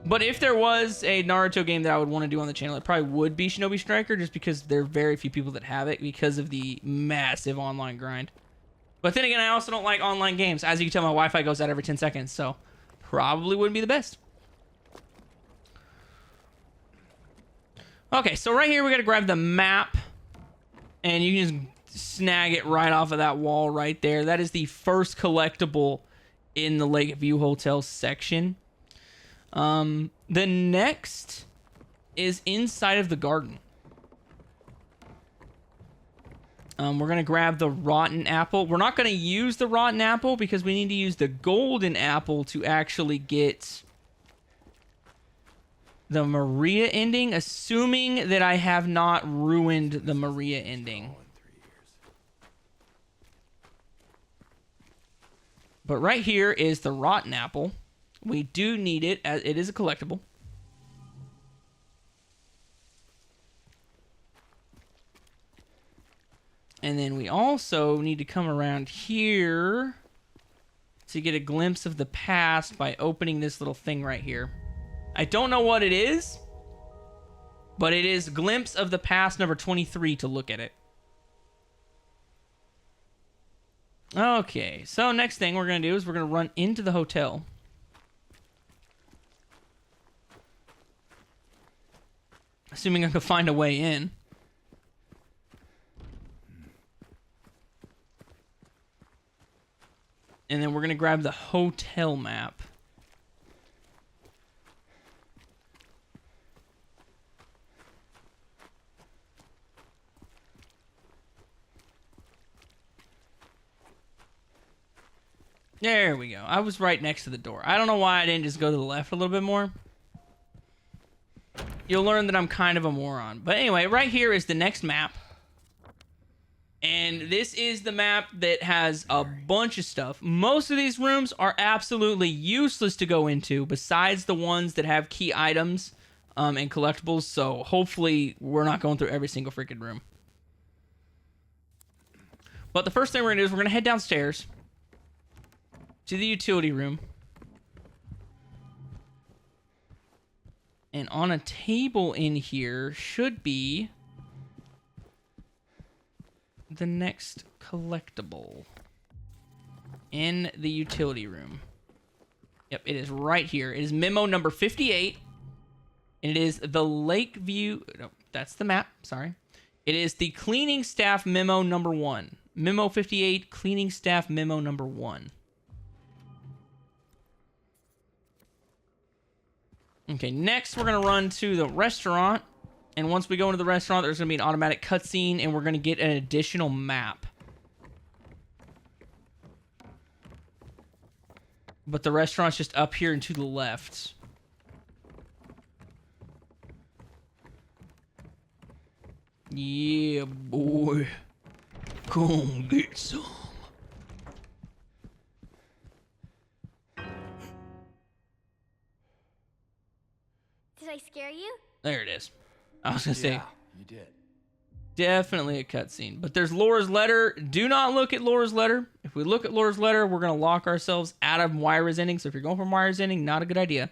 But if there was a Naruto game that I would want to do on the channel, it probably would be Shinobi Striker, just because there are very few people that have it because of the massive online grind. But then again, I also don't like online games. As you can tell, my Wi-Fi goes out every 10 seconds, so probably wouldn't be the best. Okay, so right here we got to grab the map, and you can just snag it right off of that wall right there. That is the first collectible in the Lakeview Hotel section. The next is inside of the garden. We're going to grab the rotten apple. We're not going to use the rotten apple because we need to use the golden apple to actually get the Maria ending, assuming that I have not ruined the Maria ending. But right here is the rotten apple. We do need it, as it is a collectible. And then we also need to come around here to get a glimpse of the past by opening this little thing right here. I don't know what it is, but it is Glimpse of the Past number 23 to look at it. Okay, so next thing we're going to do is we're going to run into the hotel. Assuming I could find a way in. And then we're going to grab the hotel map. There we go. I was right next to the door. I don't know why I didn't just go to the left a little bit more. You'll learn that I'm kind of a moron. But anyway, right here is the next map. And this is the map that has a bunch of stuff. Most of these rooms are absolutely useless to go into, besides the ones that have key items and collectibles. So hopefully we're not going through every single freaking room. But the first thing we're going to do is we're going to head downstairs to the utility room. And on a table in here should be the next collectible in the utility room. Yep, it is right here. It is memo number 58. And it is the Lakeview... No, that's the map. Sorry. It is the cleaning staff memo number 1. Memo 58, cleaning staff memo number 1. Okay, next we're going to run to the restaurant. And once we go into the restaurant, there's going to be an automatic cutscene, and we're going to get an additional map. But the restaurant's just up here and to the left. Yeah, boy. Come get some. Did I scare you? There it is. I was going to say, Yeah, you did. definitely a cutscene. But there's Laura's letter. Do not look at Laura's letter. If we look at Laura's letter, we're going to lock ourselves out of Moira's ending. So if you're going for Moira's ending, not a good idea.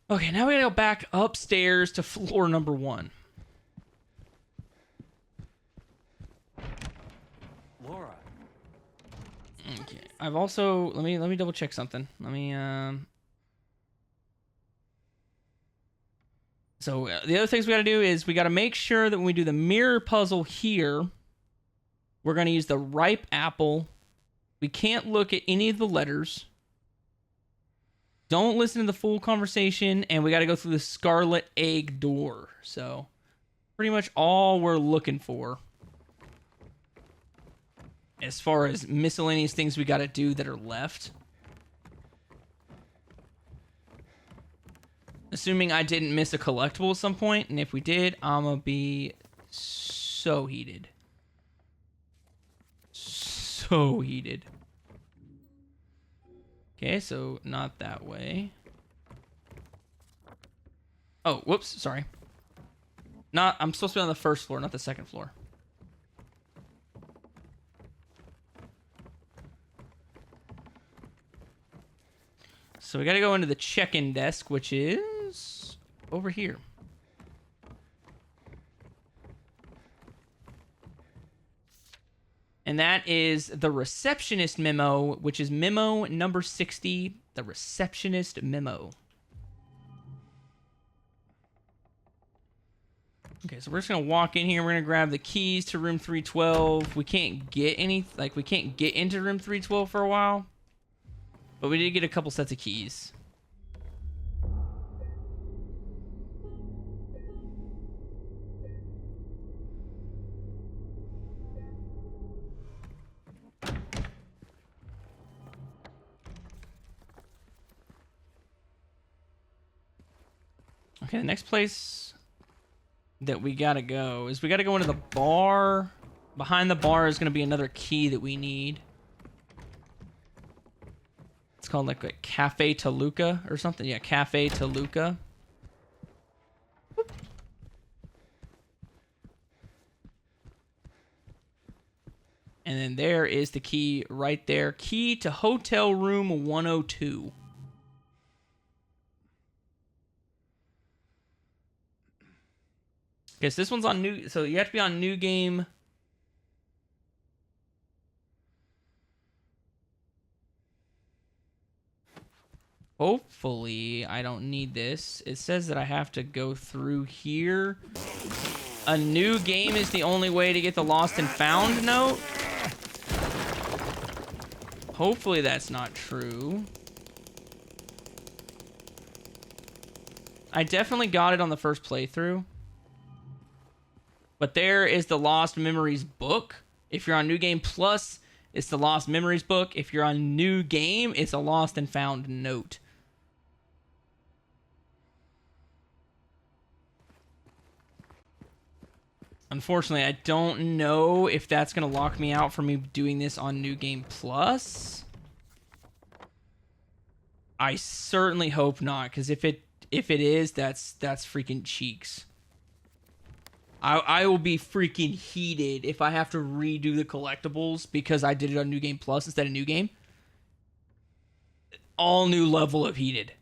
Okay, now we got to go back upstairs to floor number 1. Laura. Okay. I've also... Let me double check something. So the other things we got to do is we got to make sure that when we do the mirror puzzle here, we're going to use the ripe apple. We can't look at any of the letters. Don't listen to the full conversation, and we got to go through the scarlet egg door. So pretty much all we're looking for as far as miscellaneous things we got to do that are left. Assuming I didn't miss a collectible at some point, and if we did, I'm gonna be so heated. So heated. Okay, so not that way. Oh, whoops, sorry. I'm supposed to be on the first floor, not the second floor. So we gotta go into the check-in desk, which is over here. And that is the receptionist memo, which is memo number 60, the receptionist memo. Okay, so we're just gonna walk in here. We're gonna grab the keys to room 312. We can't get we can't get into room 312 for a while. But we did get a couple sets of keys. Okay, the next place that we gotta go is we gotta go into the bar. Behind the bar is gonna be another key that we need. It's called like a Cafe Toluca or something. Yeah, Cafe Toluca. Whoop. And then there is the key right there. Key to hotel room 102. Okay, so this one's on new. So you have to be on new game. hopefully I don't need this. It says that I have to go through here. A new game is the only way to get the lost and found note. Hopefully that's not true. I definitely got it on the first playthrough. But there is the Lost Memories book. If you're on New Game Plus, it's the Lost Memories book. If you're on New Game, it's a Lost and Found note. Unfortunately, I don't know if that's going to lock me out from me doing this on New Game Plus. I certainly hope not, because if it is, that's freaking cheeks. I will be freaking heated if I have to redo the collectibles because I did it on New Game Plus instead of New Game. All new level of heated.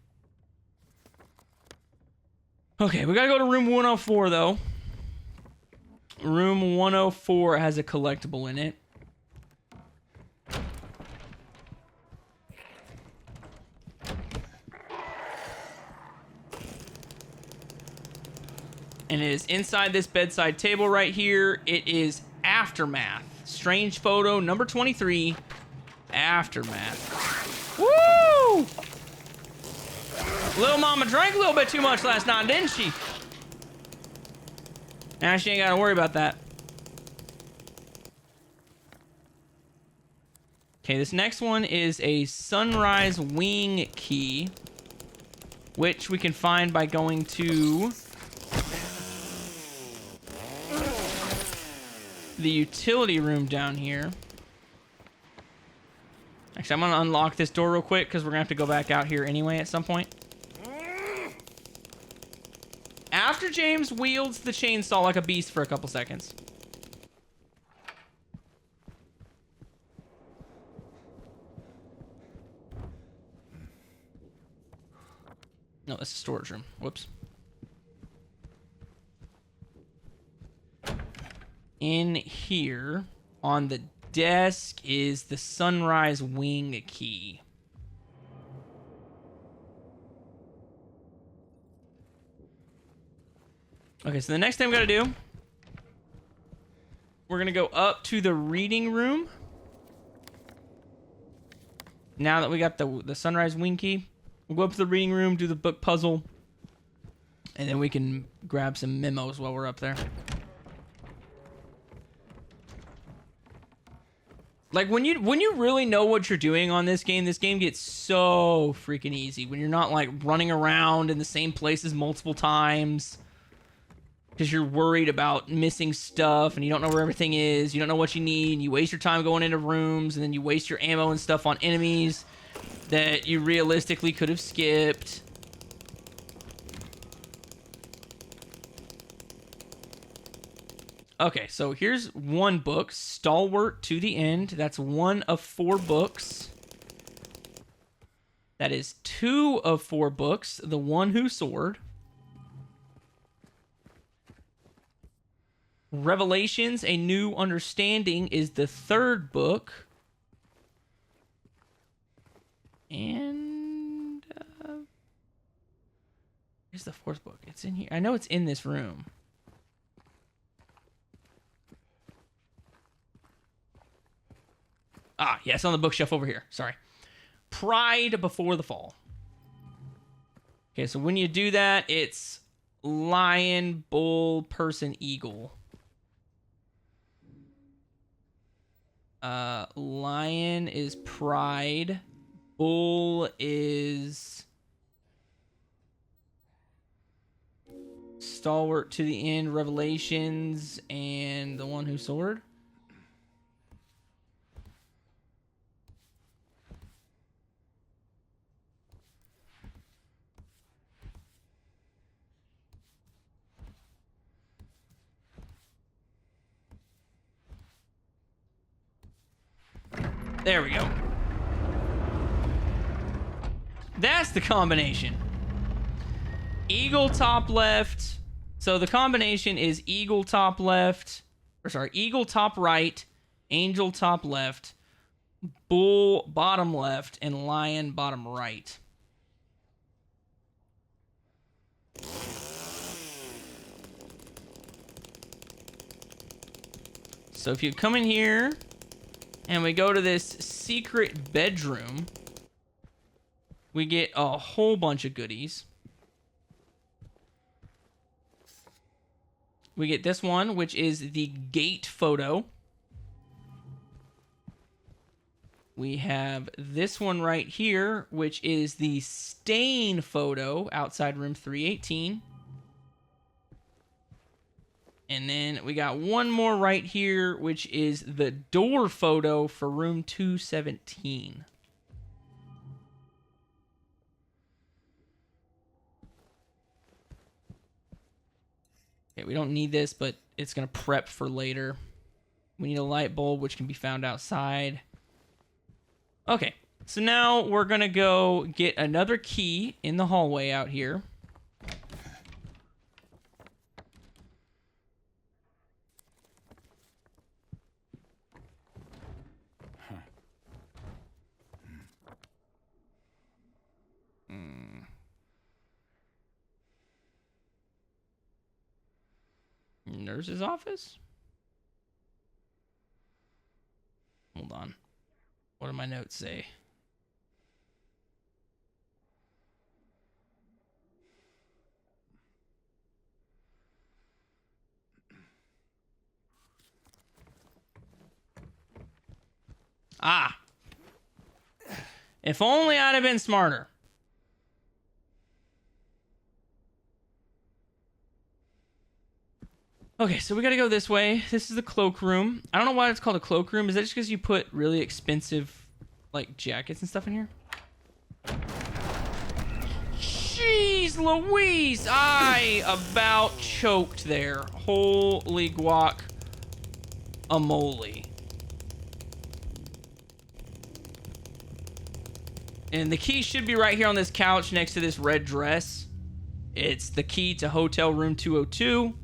Okay, we gotta go to room 104 though. Room 104 has a collectible in it. And it is inside this bedside table right here. It is Aftermath. Strange photo number 23. Aftermath. Woo! Little mama drank a little bit too much last night, didn't she? Now she ain't got to worry about that. Okay, this next one is a sunrise wing key, which we can find by going to the utility room down here. Actually, I'm going to unlock this door real quick because we're going to have to go back out here anyway at some point. After James wields the chainsaw like a beast for a couple seconds. No, that's the storage room. Whoops. In here, on the desk, is the sunrise wing key. Okay, so the next thing we gotta do, we're gonna go up to the reading room. Now that we got the sunrise wing key, we'll go up to the reading room, do the book puzzle, and then we can grab some memos while we're up there. Like, when you really know what you're doing on this game gets so freaking easy. When you're not, like, running around in the same places multiple times because you're worried about missing stuff and you don't know where everything is, you don't know what you need, and you waste your time going into rooms, and then you waste your ammo and stuff on enemies that you realistically could have skipped. Okay, so here's one book, Stalwart to the End. That's 1 of 4 books. That is 2 of 4 books, The One Who Soared. Revelations, A New Understanding is the 3rd book. And here's the 4th book. It's in here. I know it's in this room. Ah, yes, on the bookshelf over here. Sorry. Pride Before the Fall. Okay, so when you do that, it's lion, bull, person, eagle. Lion is pride. Bull is Stalwart to the End, Revelations, and The One Who Soared. There we go. That's the combination. Eagle top left. So the combination is eagle top left. Or sorry, eagle top right. Angel top left. Bull bottom left. And lion bottom right. So if you come in here and we go to this secret bedroom, we get a whole bunch of goodies. We get this one, which is the gate photo. We have this one right here, which is the stain photo outside room 318. And then we got one more right here, which is the door photo for room 217. Okay, we don't need this, but it's going to prep for later. We need a light bulb, which can be found outside. Okay, so now we're going to go get another key in the hallway out here. Nurse's office? Hold on. What do my notes say? Ah! If only I'd have been smarter. Okay, so we gotta go this way. This is the cloakroom. I don't know why it's called a cloakroom. Is that just because you put really expensive, like, jackets and stuff in here? Jeez Louise! I about choked there. Holy guac a moly. And the key should be right here on this couch next to this red dress. It's the key to hotel room 202.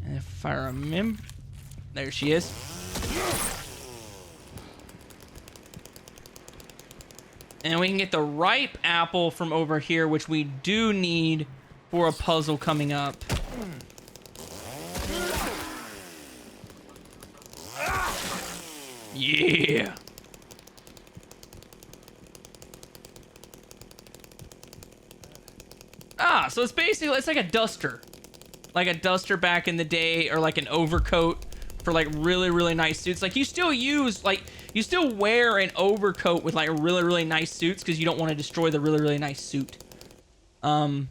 And if I remember... There she is. And we can get the ripe apple from over here, which we do need for a puzzle coming up. Yeah. Ah, so it's basically, it's like a duster. Like a duster back in the day, or like an overcoat for like really, really nice suits. Like you still use, like, you still wear an overcoat with like really, really nice suits because you don't want to destroy the really, really nice suit. I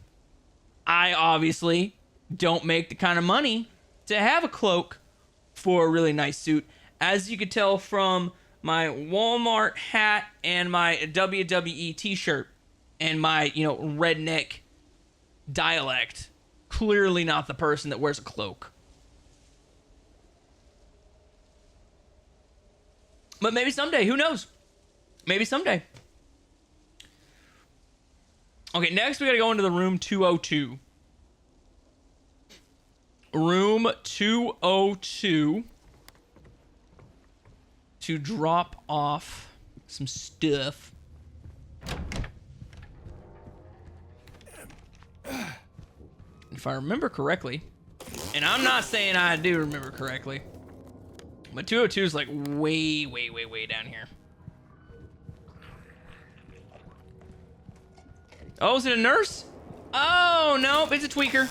obviously don't make the kind of money to have a cloak for a really nice suit. As you could tell from my Walmart hat and my WWE t-shirt and my, you know, redneck dialect. Clearly not the person that wears a cloak. But maybe someday, who knows? Maybe someday. Okay, next we gotta go into the room 202. Room 202. To drop off some stuff. If I remember correctly, and I'm not saying I do remember correctly, but 202 is like way, way, way, way down here. Oh, is it a nurse? Oh, no, it's a tweaker.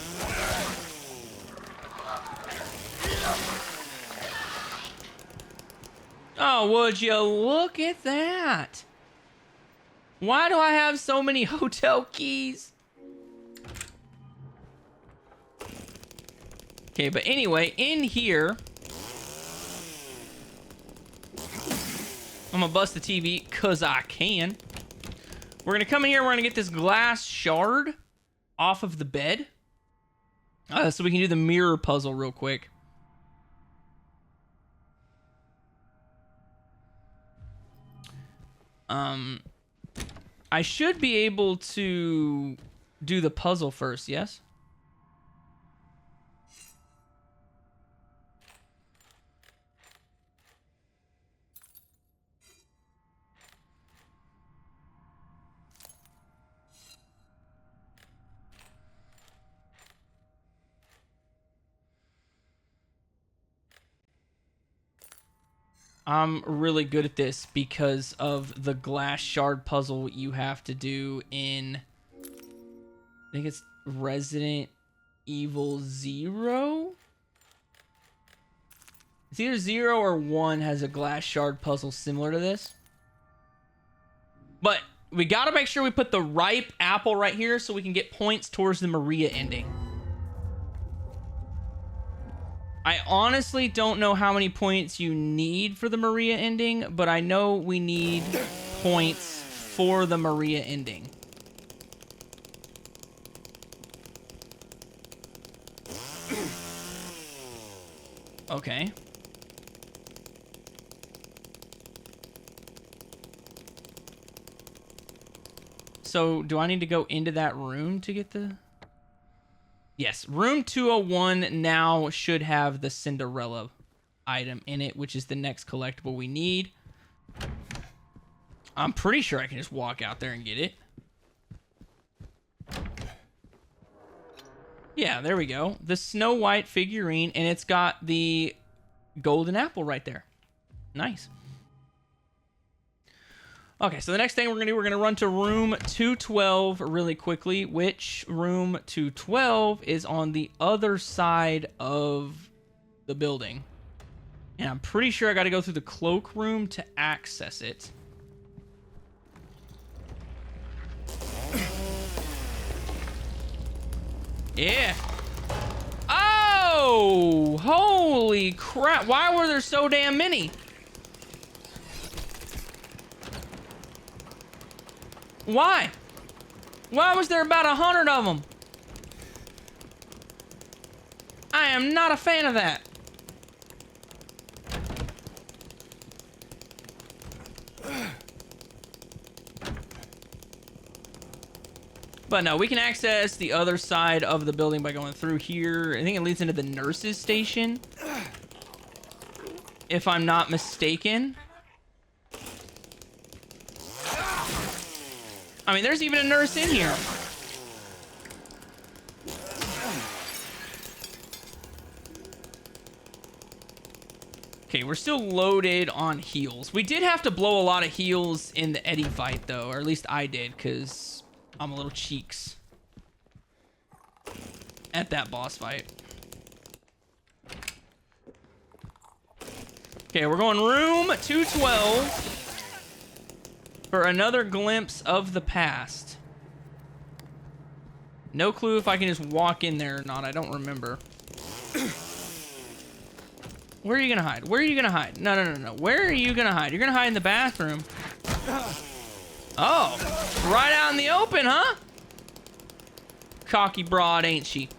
Oh, would you look at that? Why do I have so many hotel keys? Okay, but anyway, in here, I'm gonna bust the TV because I can. We're gonna come in here, we're gonna get this glass shard off of the bed. So we can do the mirror puzzle real quick. I should be able to do the puzzle first, yes? I'm really good at this because of the glass shard puzzle you have to do in, I think it's Resident Evil 0? It's either 0 or 1 has a glass shard puzzle similar to this. But we gotta make sure we put the ripe apple right here so we can get points towards the Maria ending. I honestly don't know how many points you need for the Maria ending, but I know we need points for the Maria ending. Okay. So, do I need to go into that room to get the... Yes, room 201 now should have the Cinderella item in it, which is the next collectible we need. I'm pretty sure I can just walk out there and get it. Yeah, there we go. The Snow White figurine, and it's got the golden apple right there. Nice. Okay, so the next thing we're going to do, we're going to run to room 212 really quickly, which room 212 is on the other side of the building. And I'm pretty sure I got to go through the cloak room to access it. Yeah. Oh, holy crap. Why were there so damn many? Why? Why was there about 100 of them? I am not a fan of that. But no, we can access the other side of the building by going through here. I think it leads into the nurse's station, if I'm not mistaken. I mean, there's even a nurse in here. Okay, we're still loaded on heals. We did have to blow a lot of heals in the Eddie fight, though. Or at least I did, because I'm a little cheeks at that boss fight. Okay, we're going room 212. For another glimpse of the past. No clue if I can just walk in there or not. I don't remember. Where are you gonna hide? Where are you gonna hide? No. Where are you gonna hide? You're gonna hide in the bathroom. Oh, right out in the open, huh? Cocky broad, ain't she?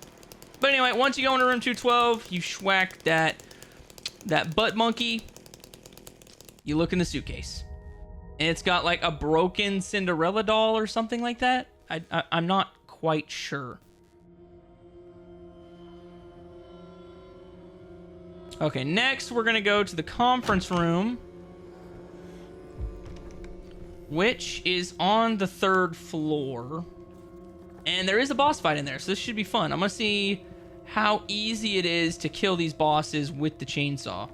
But anyway, once you go into room 212, you schwack that butt monkey. You look in the suitcase. And it's got like a broken Cinderella doll or something like that. I'm not quite sure. Okay, next we're going to go to the conference room, which is on the 3rd floor. And there is a boss fight in there, so this should be fun. I'm going to see how easy it is to kill these bosses with the chainsaw.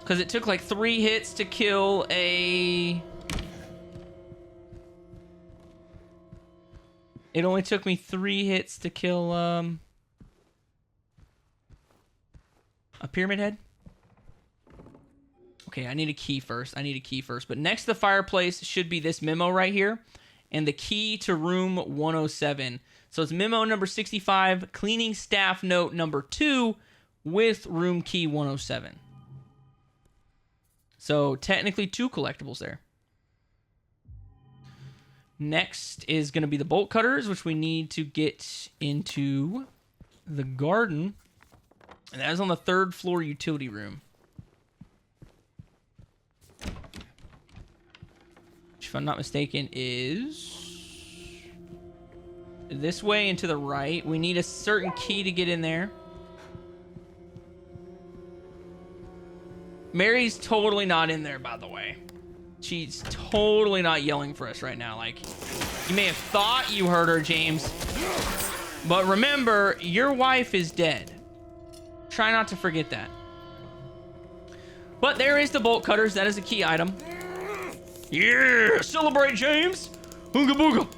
Because it took like 3 hits to kill a... It only took me 3 hits to kill a pyramid head. Okay, I need a key first. But next to the fireplace should be this memo right here. And the key to room 107. So it's memo number 65, cleaning staff note number 2 with room key 107. So technically 2 collectibles there. Next is going to be the bolt cutters, which we need to get into the garden. And that is on the 3rd floor utility room. Which, if I'm not mistaken, is this way and to the right. We need a certain key to get in there. Mary's totally not in there, by the way. She's totally not yelling for us right now. Like, you may have thought you heard her, James. But remember, your wife is dead. Try not to forget that. But there is the bolt cutters. That is a key item. Yeah! Celebrate, James! Ooga booga!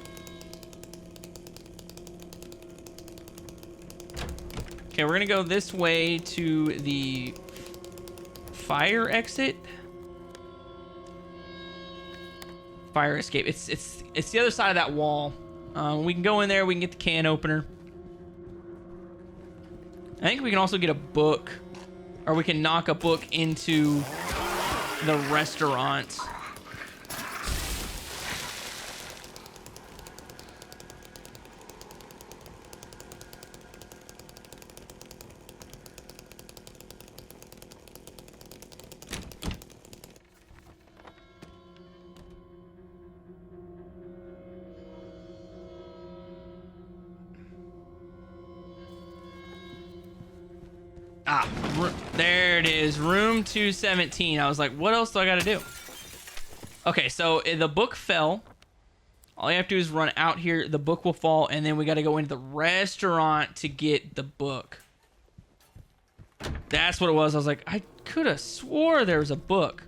Okay, we're gonna go this way to the fire exit. Fire escape. It's the other side of that wall. We can go in there. We can get the can opener. I think we can also get a book, or we can knock a book into the restaurant. There it is, room 217. I was like, what else do I gotta do? Okay, so the book fell. All you have to do is run out here, the book will fall, and then we gotta go into the restaurant to get the book. That's what it was. I was like, I could have swore there was a book.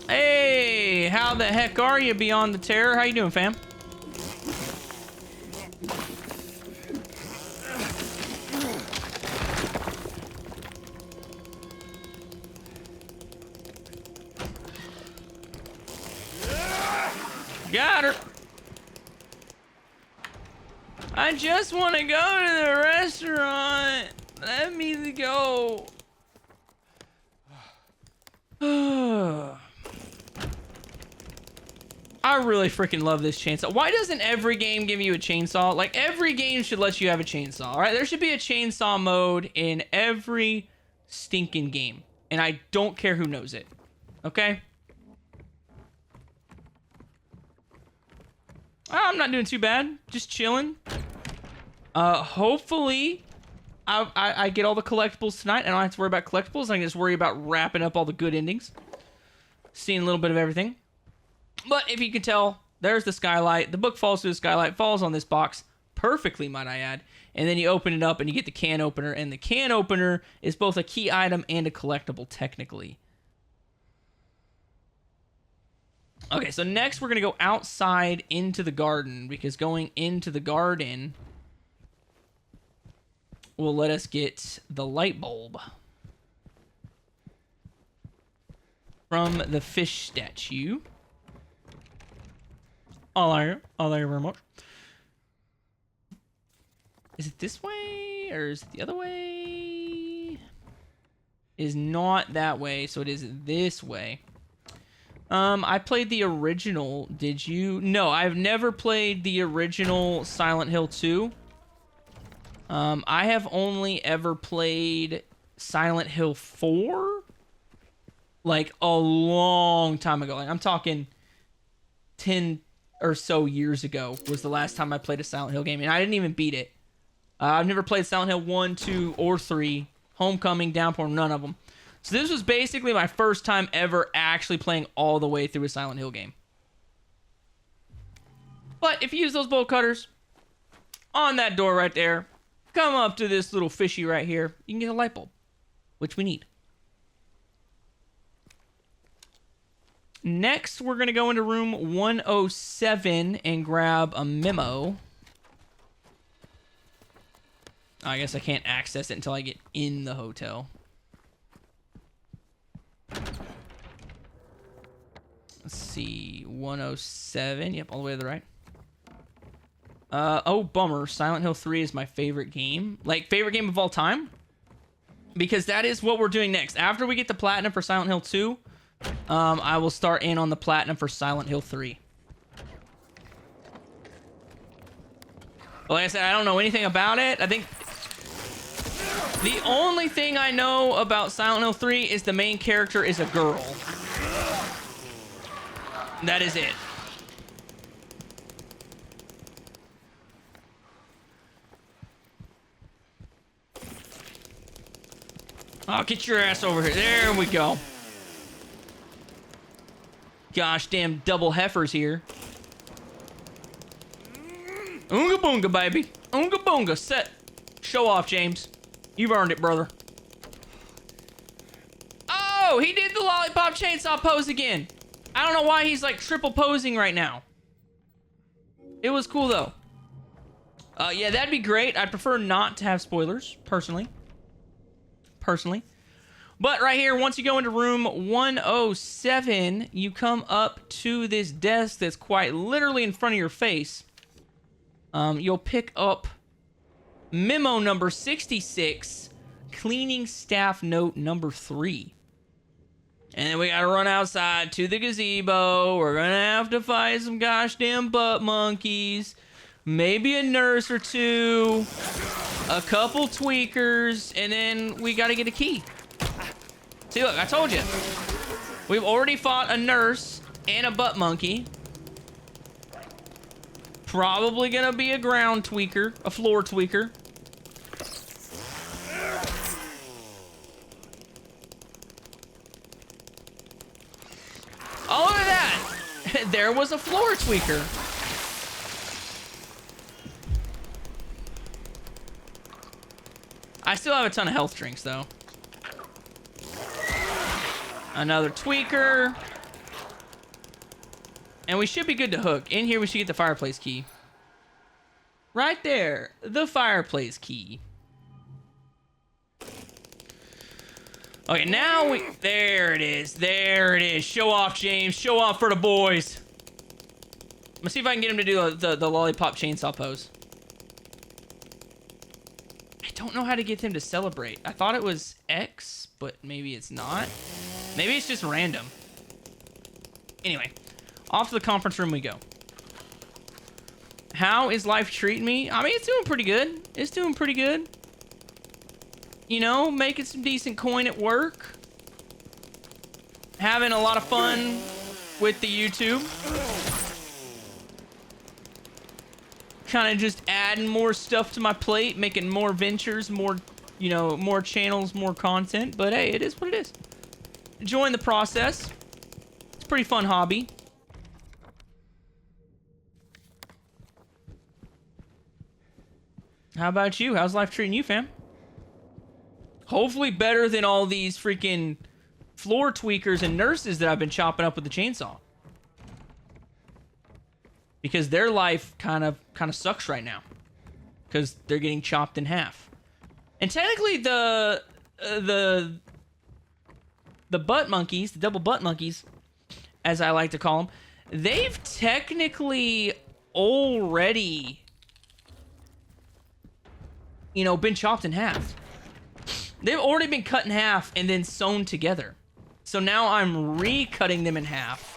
Hey, how the heck are you, Beyond the Terror? How you doing, fam? Got her. I just want to go to the restaurant. Let me go. I really freaking love this chainsaw. Why doesn't every game give you a chainsaw? Like, every game should let you have a chainsaw, all right? There should be a chainsaw mode in every stinking game. And I don't care who knows it. Okay? I'm not doing too bad. Just chilling. Hopefully, I get all the collectibles tonight. I don't have to worry about collectibles. I can just worry about wrapping up all the good endings. Seeing a little bit of everything. But if you can tell, there's the skylight. The book falls through the skylight, falls on this box perfectly, might I add. And then you open it up and you get the can opener. And the can opener is both a key item and a collectible, technically. Okay, so next we're going to go outside into the garden, because going into the garden will let us get the light bulb from the fish statue. Oh, thank you very much. Is it this way, or is it the other way? It is not that way, so it is this way. I played the original. Did you? No, I've never played the original Silent Hill 2. I have only ever played Silent Hill 4. Like, a long time ago. Like, I'm talking 10 or so years ago was the last time I played a Silent Hill game. And I didn't even beat it. I've never played Silent Hill 1, 2, or 3. Homecoming, Downpour, none of them. So this was basically my first time ever actually playing all the way through a Silent Hill game. But if you use those bolt cutters on that door right there, come up to this little fishy right here, you can get a light bulb, which we need. Next, we're going to go into room 107 and grab a memo. I guess I can't access it until I get in the hotel. Let's see, 107. Yep, all the way to the right. Oh, bummer. Silent Hill 3 is my favorite game. Like, favorite game of all time? Because that is what we're doing next. After we get the platinum for Silent Hill 2, I will start in on the platinum for Silent Hill 3. But like I said, I don't know anything about it. I think the only thing I know about Silent Hill 3 is the main character is a girl. That is it. Oh, get your ass over here. There we go. Gosh damn double heifers here. Oonga boonga, baby. Oonga boonga. Set. Show off, James. You've earned it, brother. Whoa, he did the lollipop chainsaw pose again. I don't know why he's like triple posing right now. It was cool though. Yeah, that'd be great. I'd prefer not to have spoilers, personally. But right here, once you go into room 107, you come up to this desk that's quite literally in front of your face. You'll pick up memo number 66, cleaning staff note number 3. And then we gotta run outside to the gazebo. We're gonna have to fight some gosh damn butt monkeys. Maybe a nurse or two. A couple tweakers. And then we gotta get a key. See, look, I told you. We've already fought a nurse and a butt monkey. Probably gonna be a ground tweaker. A floor tweaker. Oh, look at that! There was a floor tweaker. I still have a ton of health drinks, though. Another tweaker. And we should be good to hook. In here, we should get the fireplace key. Right there. The fireplace key. Okay, now we... There it is. There it is. Show off, James. Show off for the boys. Let's see if I can get him to do the lollipop chainsaw pose. I don't know how to get him to celebrate. I thought it was X, but maybe it's not. Maybe it's just random. Anyway, off to the conference room we go. How is life treating me? I mean, it's doing pretty good. It's doing pretty good. You know, making some decent coin at work. Having a lot of fun with the YouTube. Kind of just adding more stuff to my plate, making more ventures, more, you know, more channels, more content. But hey, it is what it is. Enjoying the process. It's a pretty fun hobby. How about you? How's life treating you, fam? Hopefully better than all these freaking floor tweakers and nurses that I've been chopping up with the chainsaw. Because their life kind of sucks right now. Because they're getting chopped in half. And technically the butt monkeys, the double butt monkeys, as I like to call them, they've technically already, you know, been chopped in half. They've already been cut in half and then sewn together. So now I'm recutting them in half.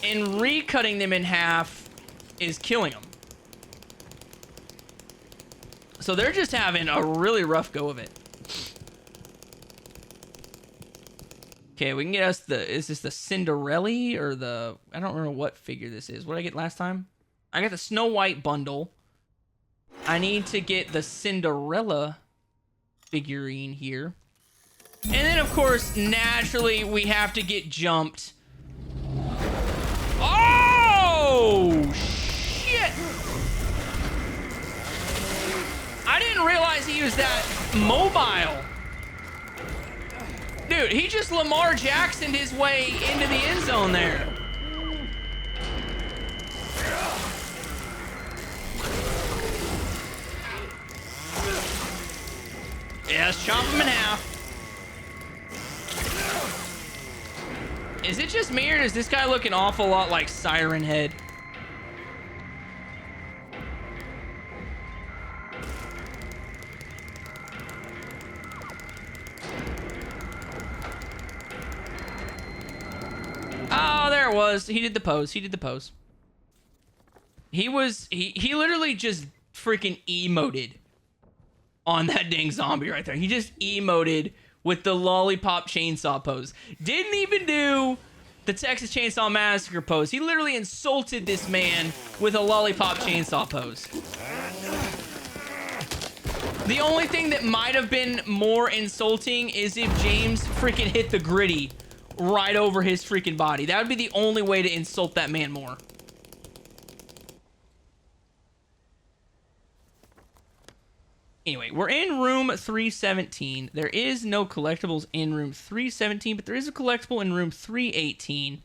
And recutting them in half is killing them. So they're just having a really rough go of it. Okay, we can get us the... Is this the Cinderella or the... I don't remember what figure this is. What did I get last time? I got the Snow White bundle. I need to get the Cinderella figurine here. And then, of course, naturally, we have to get jumped. Oh, shit! I didn't realize he was that mobile. Dude, he just Lamar Jacksoned his way into the end zone there. Yeah, let's chop him in half. Is it just me or does this guy look an awful lot like Siren Head? Oh, there it was. He did the pose. He did the pose. He literally just freaking emoted on that dang zombie right there. He just emoted with the lollipop chainsaw pose. Didn't even do the Texas Chainsaw Massacre pose. He literally insulted this man with a lollipop chainsaw pose. The only thing that might have been more insulting is if James freaking hit the gritty right over his freaking body. That would be the only way to insult that man more. Anyway, we're in room 317. There is no collectibles in room 317, but there is a collectible in room 318,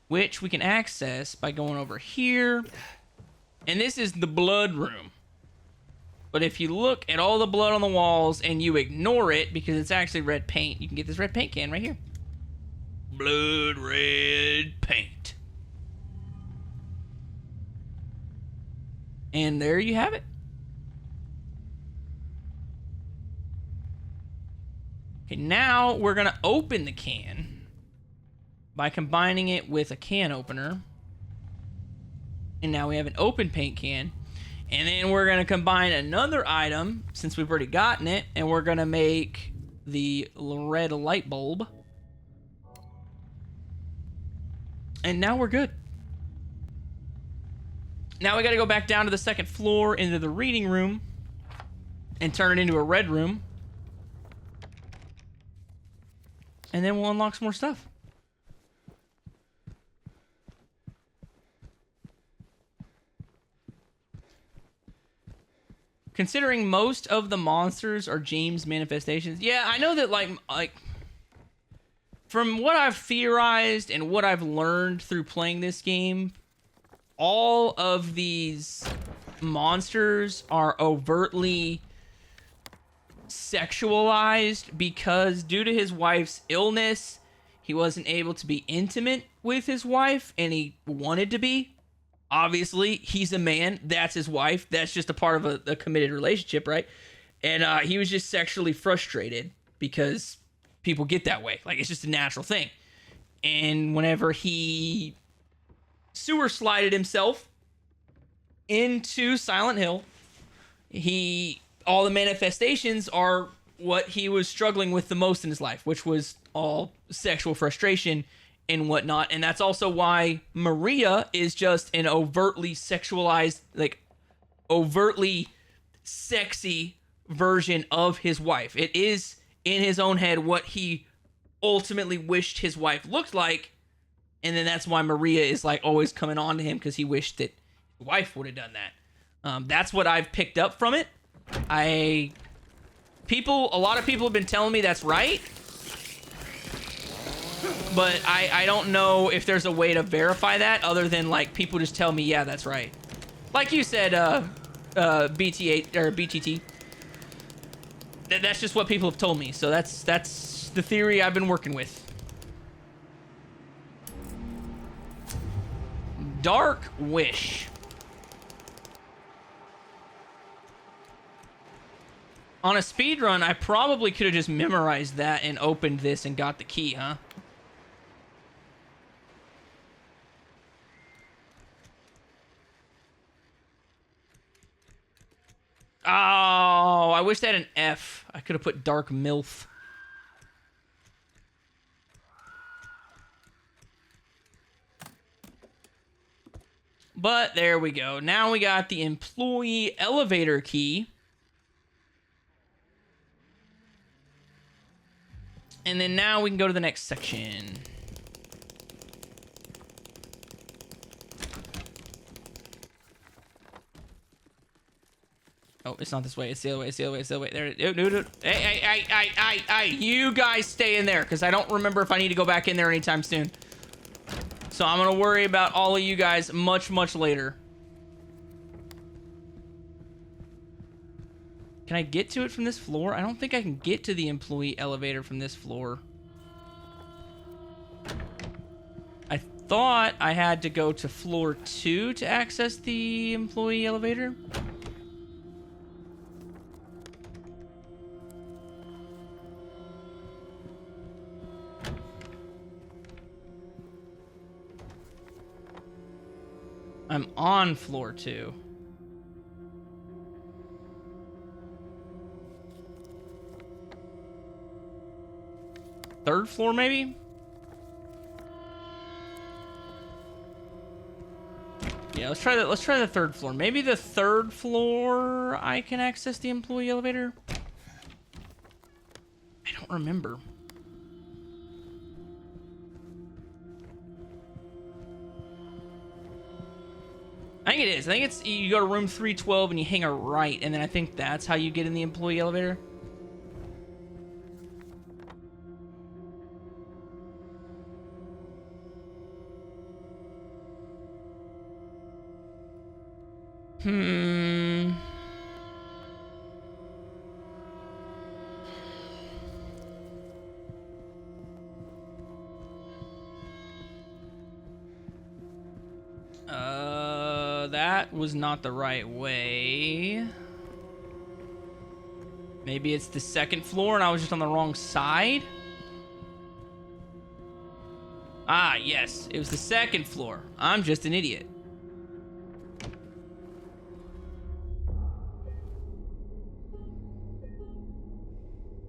which we can access by going over here. And this is the blood room. But if you look at all the blood on the walls and you ignore it because it's actually red paint, you can get this red paint can right here. Blood red paint. And there you have it. Okay, now we're going to open the can by combining it with a can opener. And now we have an open paint can. And then we're going to combine another item, since we've already gotten it, and we're going to make the red light bulb. And now we're good. Now we got to go back down to the second floor into the reading room and turn it into a red room. And then we'll unlock some more stuff. Considering most of the monsters are James manifestations. Yeah, I know that like from what I've theorized and what I've learned through playing this game, all of these monsters are overtly sexualized because due to his wife's illness, he wasn't able to be intimate with his wife and he wanted to be. Obviously, he's a man. That's his wife. That's just a part of a committed relationship, right? And he was just sexually frustrated because people get that way. Like, it's just a natural thing. And whenever he sewer slided himself into Silent Hill, all the manifestations are what he was struggling with the most in his life, which was all sexual frustration and whatnot. And that's also why Maria is just an overtly sexualized, like overtly sexy version of his wife. It is in his own head what he ultimately wished his wife looked like. And then that's why Maria is like always coming on to him because he wished that his wife would have done that. That's what I've picked up from it. A lot of people have been telling me that's right. But I don't know if there's a way to verify that other than like people just tell me, yeah, that's right. Like you said, BT8 or BTT. That's just what people have told me. So that's the theory I've been working with. Dark Wish. On a speedrun, I probably could have just memorized that and opened this and got the key, huh? Oh, I wish they had an F. I could have put Dark MILF. But there we go. Now we got the employee elevator key. And then now we can go to the next section. Oh, it's not this way. It's the other way. It's the other way. It's the other way. There. No. Hey. You guys stay in there, because I don't remember if I need to go back in there anytime soon. So I'm going to worry about all of you guys much, much later. Can I get to it from this floor? I don't think I can get to the employee elevator from this floor. I thought I had to go to floor 2 to access the employee elevator. I'm on floor 2. Third floor, maybe? Yeah, let's try that. Let's try the third floor. Maybe the third floor I can access the employee elevator? I don't remember. I think it is. I think it's you go to room 312 and you hang a right, and then I think that's how you get in the employee elevator. That was not the right way. Maybe it's the second floor and I was just on the wrong side? Ah, yes. It was the second floor. I'm just an idiot.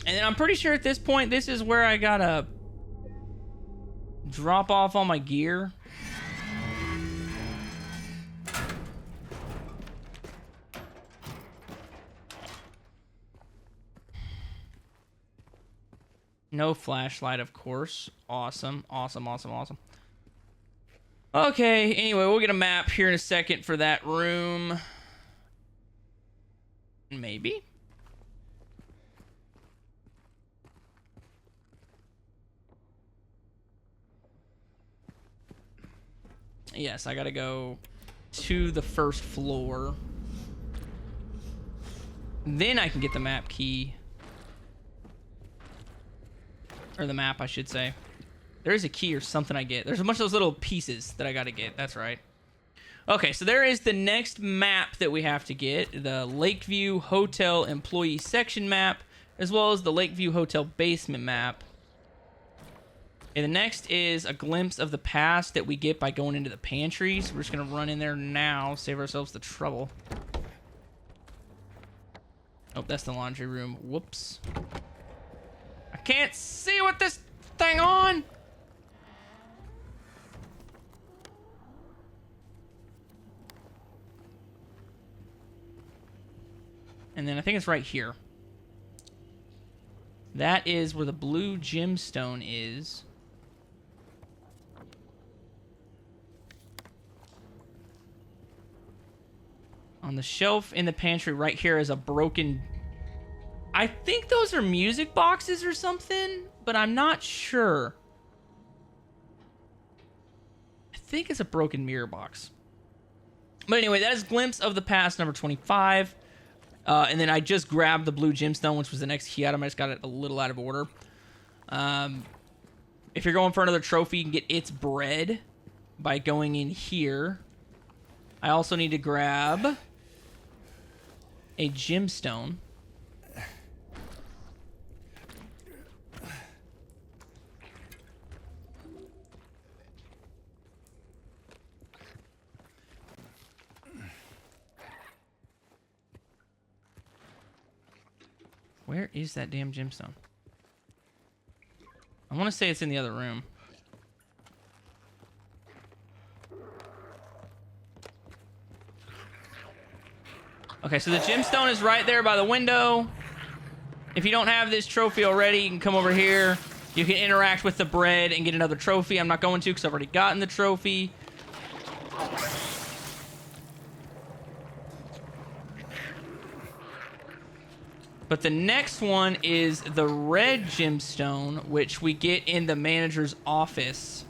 And then I'm pretty sure at this point, this is where I gotta drop off all my gear. No flashlight, of course. Awesome, awesome, awesome, awesome. Okay, anyway, we'll get a map here in a second for that room. Maybe? Yes, I gotta go to the first floor. Then I can get the map key. Or the map, I should say. There is a key or something I get. There's a bunch of those little pieces that I gotta get. That's right. Okay, so there is the next map that we have to get. The Lakeview Hotel Employee Section map, as well as the Lakeview Hotel Basement map. And the next is a glimpse of the past that we get by going into the pantries. We're just gonna run in there now, save ourselves the trouble. Oh, that's the laundry room. Whoops. I can't see with this thing on. And then I think it's right here. That is where the blue gemstone is. On the shelf in the pantry right here is a broken... I think those are music boxes or something, but I'm not sure. I think it's a broken mirror box. But anyway, that is Glimpse of the Past number 25. And then I just grabbed the blue gemstone, which was the next key item. I just got it a little out of order. If you're going for another trophy, you can get its bread by going in here. I also need to grab a gemstone. Where is that damn gemstone? I want to say it's in the other room. Okay, so the gemstone is right there by the window. If you don't have this trophy already, you can come over here. You can interact with the bread and get another trophy. I'm not going to because I've already gotten the trophy. But the next one is the red gemstone, which we get in the manager's office.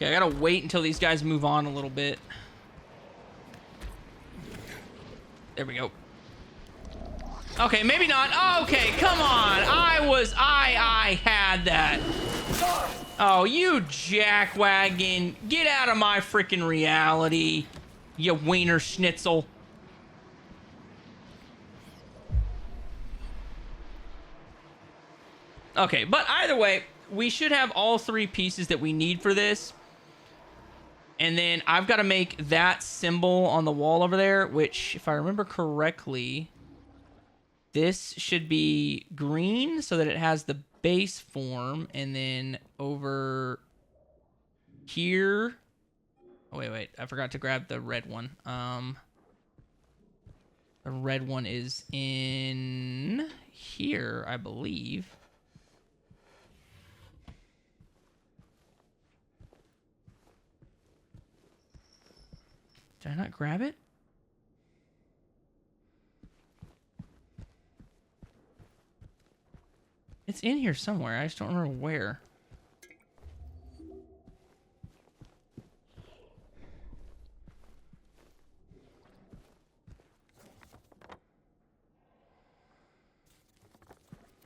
Okay, I gotta wait until these guys move on a little bit. There we go. Okay, maybe not. Oh, okay, come on. I had that. Oh, you jackwagon. Get out of my freaking reality, you wiener schnitzel. Okay, but either way, we should have all three pieces that we need for this. And then I've got to make that symbol on the wall over there, which, if I remember correctly, This should be green so that it has the base form, and then over here. Oh, wait. I forgot to grab the red one. The red one is in here, I believe. Did I not grab it? It's in here somewhere. I just don't remember where.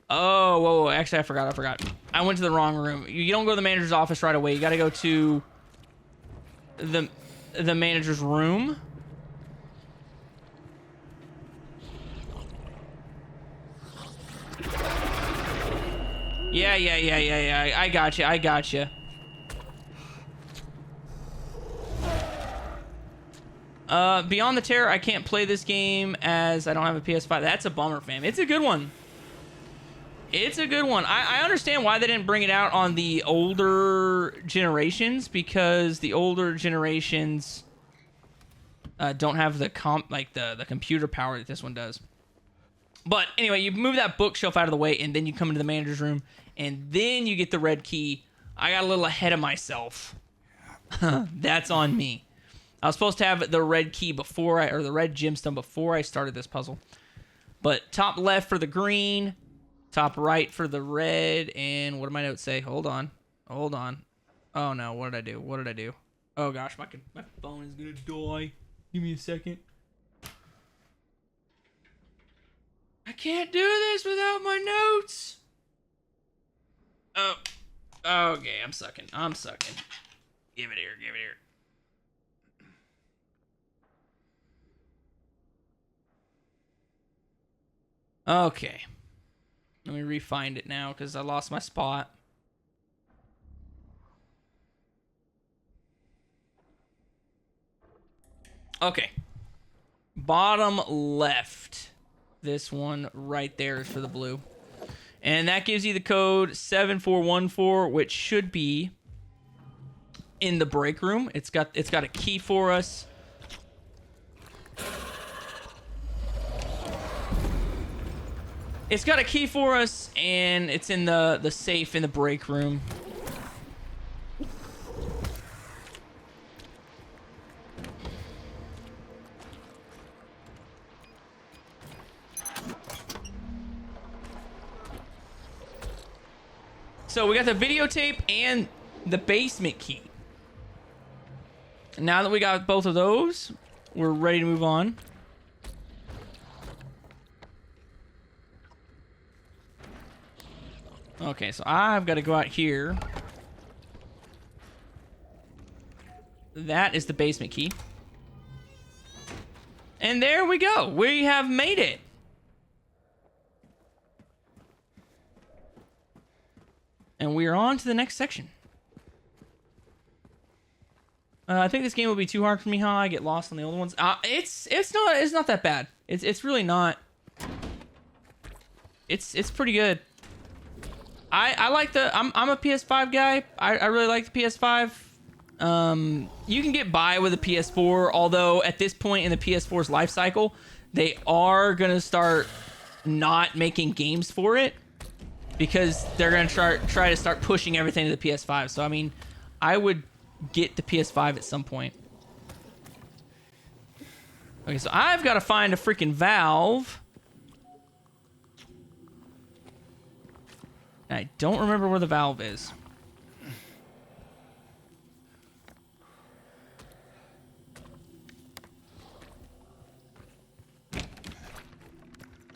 Oh, whoa. Actually, I forgot. I went to the wrong room. You don't go to the manager's office right away. You got to go to the manager's room. Yeah. I got you. Beyond the Terror, I can't play this game as I don't have a PS5. That's a bummer, fam. It's a good one. I understand why they didn't bring it out on the older generations, because the older generations don't have the computer power that this one does. But anyway, you move that bookshelf out of the way, and then you come into the manager's room, and then you get the red key. I got a little ahead of myself. That's on me. I was supposed to have the red key or the red gemstone before I started this puzzle. But top left for the green, top right for the red, and what did my notes say? Hold on. Oh no, what did I do? Oh gosh, my phone is gonna die. Give me a second. I can't do this without my notes. Oh, okay, I'm sucking. Give it here. Okay. Let me re-find it now because I lost my spot. Okay. Bottom left. This one right there is for the blue. And that gives you the code 7414, which should be in the break room. It's got a key for us. It's got a key for us, and it's in the safe in the break room. So we got the videotape and the basement key. Now that we got both of those, we're ready to move on. Okay, so I've got to go out here. That is the basement key. And there we go. We have made it. And we are on to the next section. I think this game will be too hard for me, huh? I get lost on the older ones. It's not that bad. It's really not. It's pretty good. I like I'm a PS5 guy. I really like the PS5. You can get by with a PS4, although at this point in the PS4's life cycle, they are gonna start not making games for it because they're gonna try to start pushing everything to the PS5. So I mean, I would get the PS5 at some point. Okay, so I've got to find a freaking valve. I don't remember where the valve is.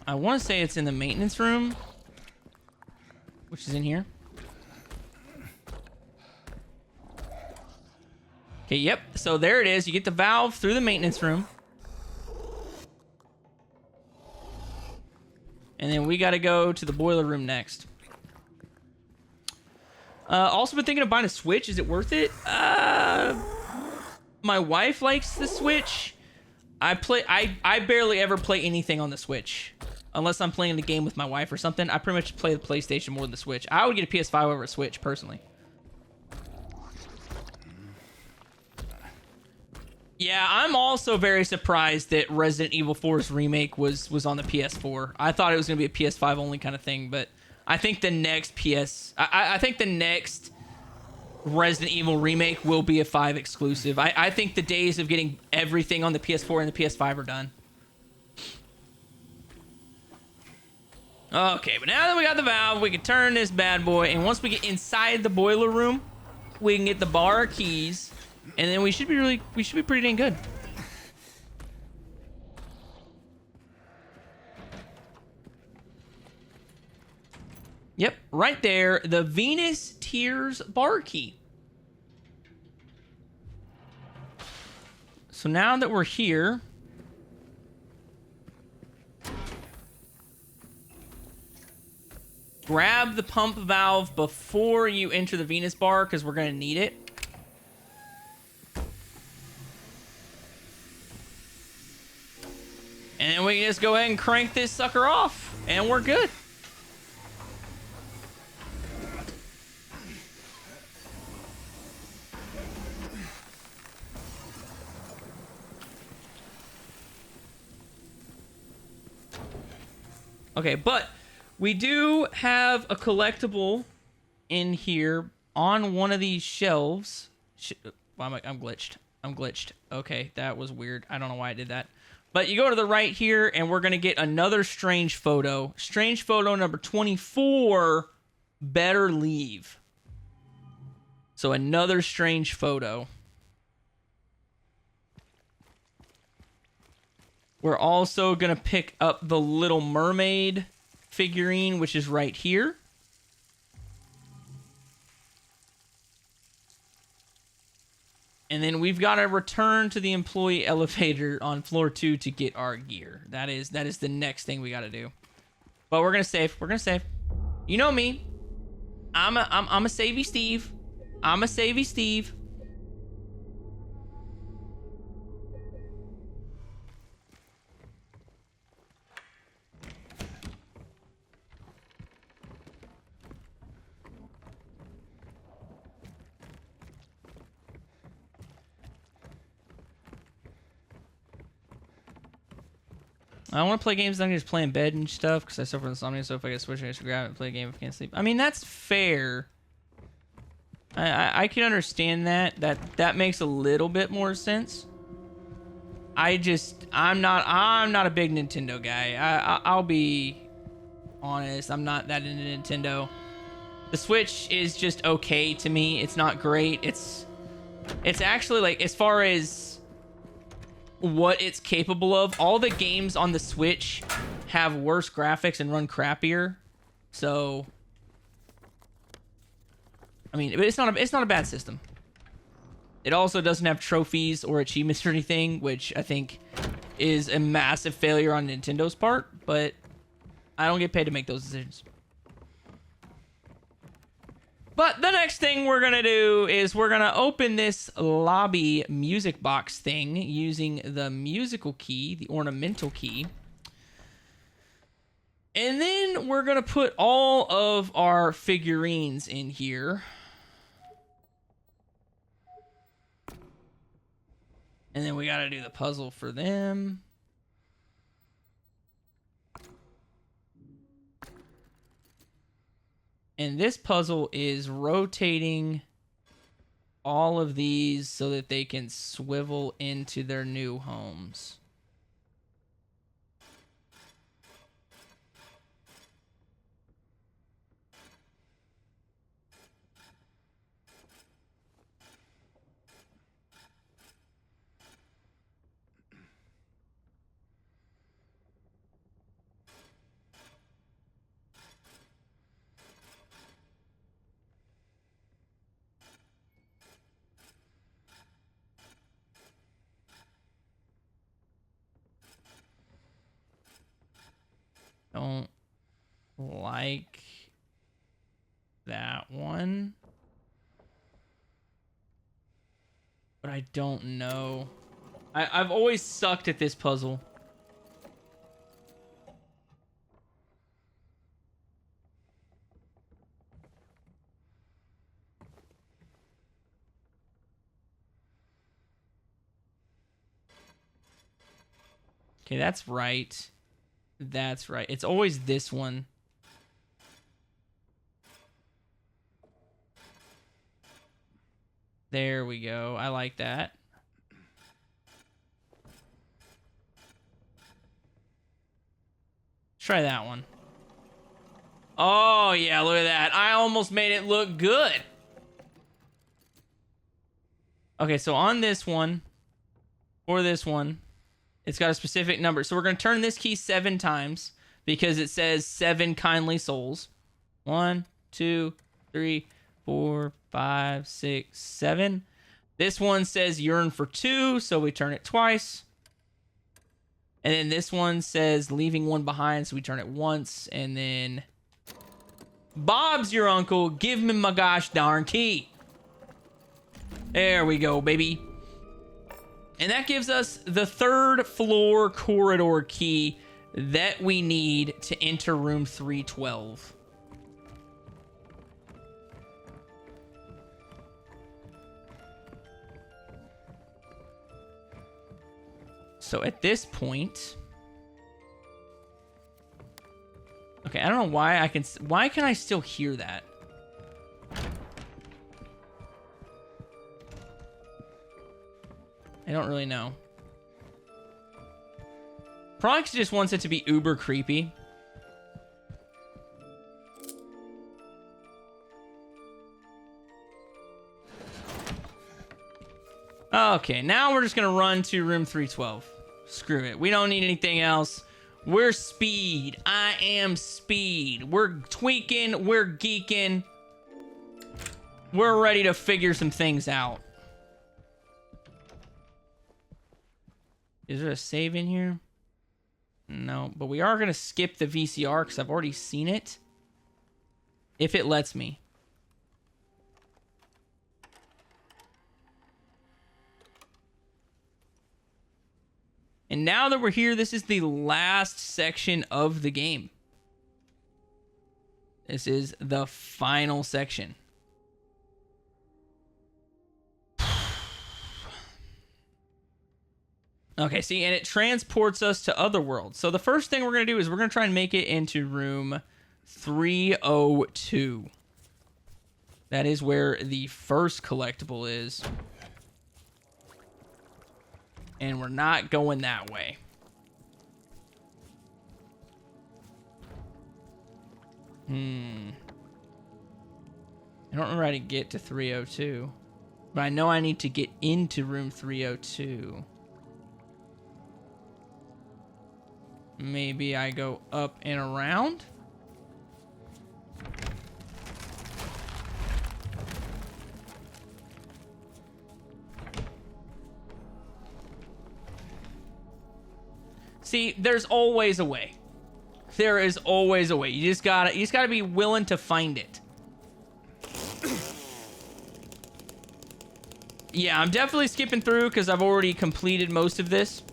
I want to say it's in the maintenance room, which is in here. Okay, yep. So there it is. You get the valve through the maintenance room. And then we got to go to the boiler room next. Also been thinking of buying a Switch. Is it worth it? My wife likes the Switch. I barely ever play anything on the Switch. unless I'm playing the game with my wife or something. I pretty much play the PlayStation more than the Switch. I would get a PS5 over a Switch, personally. Yeah, I'm also very surprised that Resident Evil 4's remake was on the PS4. I thought it was going to be a PS5 only kind of thing, but I think the next I think the next Resident Evil remake will be a 5 exclusive. I think the days of getting everything on the PS4 and the PS5 are done. Okay, but now that we got the valve, we can turn this bad boy, and once we get inside the boiler room, we can get the bar keys, and then we should be pretty dang good. Yep, right there, the Venus Tears bar key. So now that we're here, grab the pump valve before you enter the Venus bar, because we're going to need it. And then we can just go ahead and crank this sucker off, and we're good. Okay, but we do have a collectible in here on one of these shelves. I'm glitched. I'm glitched. Okay, that was weird. I don't know why I did that. But you go to the right here, and we're going to get another strange photo. Strange photo number 24, Better Leave. So another strange photo. We're also going to pick up the Little Mermaid figurine, which is right here. And then we've got to return to the employee elevator on floor 2 to get our gear. That is the next thing we got to do. But we're going to save. We're going to save. You know me. I'm a savey Steve. I'm a savey Steve. I want to play games that I can just play in bed and stuff because I suffer from insomnia, so if I get switched, I should grab it and play a game if I can't sleep. I mean, that's fair. I can understand that. That makes a little bit more sense. I'm not a big Nintendo guy. I'll be honest. I'm not that into Nintendo. The Switch is just okay to me. It's not great. It's actually, like, as far as what it's capable of, all the games on the Switch have worse graphics and run crappier. So, I mean, it's not a bad system. It also doesn't have trophies or achievements or anything, which I think is a massive failure on Nintendo's part, but I don't get paid to make those decisions. But the next thing we're going to do is we're going to open this lobby music box thing using the musical key, the ornamental key. And then we're going to put all of our figurines in here. And then we got to do the puzzle for them. And this puzzle is rotating all of these so that they can swivel into their new homes. Don't like that one. But I don't know. I've always sucked at this puzzle. Okay, that's right. That's right. It's always this one. There we go. I like that. Let's try that one. Oh, yeah, look at that. I almost made it look good. Okay, so on this one, or this one, it's got a specific number. So we're going to turn this key 7 times because it says 7 kindly souls. 1, 2, 3, 4, 5, 6, 7. This one says yearn for 2, so we turn it twice. And then this one says leaving 1 behind, so we turn it once. And then Bob's your uncle. Give me my gosh darn key. There we go, baby. And that gives us the 3rd floor corridor key that we need to enter room 312. So at this point, okay, I don't know why why can I still hear that? I don't really know. Probably 'cause it just wants it to be uber creepy. Okay, now we're just gonna run to room 312. Screw it. We don't need anything else. We're speed. I am speed. We're tweaking. We're geeking. We're ready to figure some things out. Is there a save in here? No, but we are going to skip the VCR because I've already seen it. If it lets me. And now that we're here, this is the last section of the game. This is the final section. Okay, see, and it transports us to other worlds. So the first thing we're going to do is we're going to try and make it into room 302. That is where the first collectible is. And we're not going that way. I don't know how to get to 302. But I know I need to get into room 302. Maybe I go up and around? See, there's always a way. There is always a way. You just gotta be willing to find it. Yeah, I'm definitely skipping through because I've already completed most of this.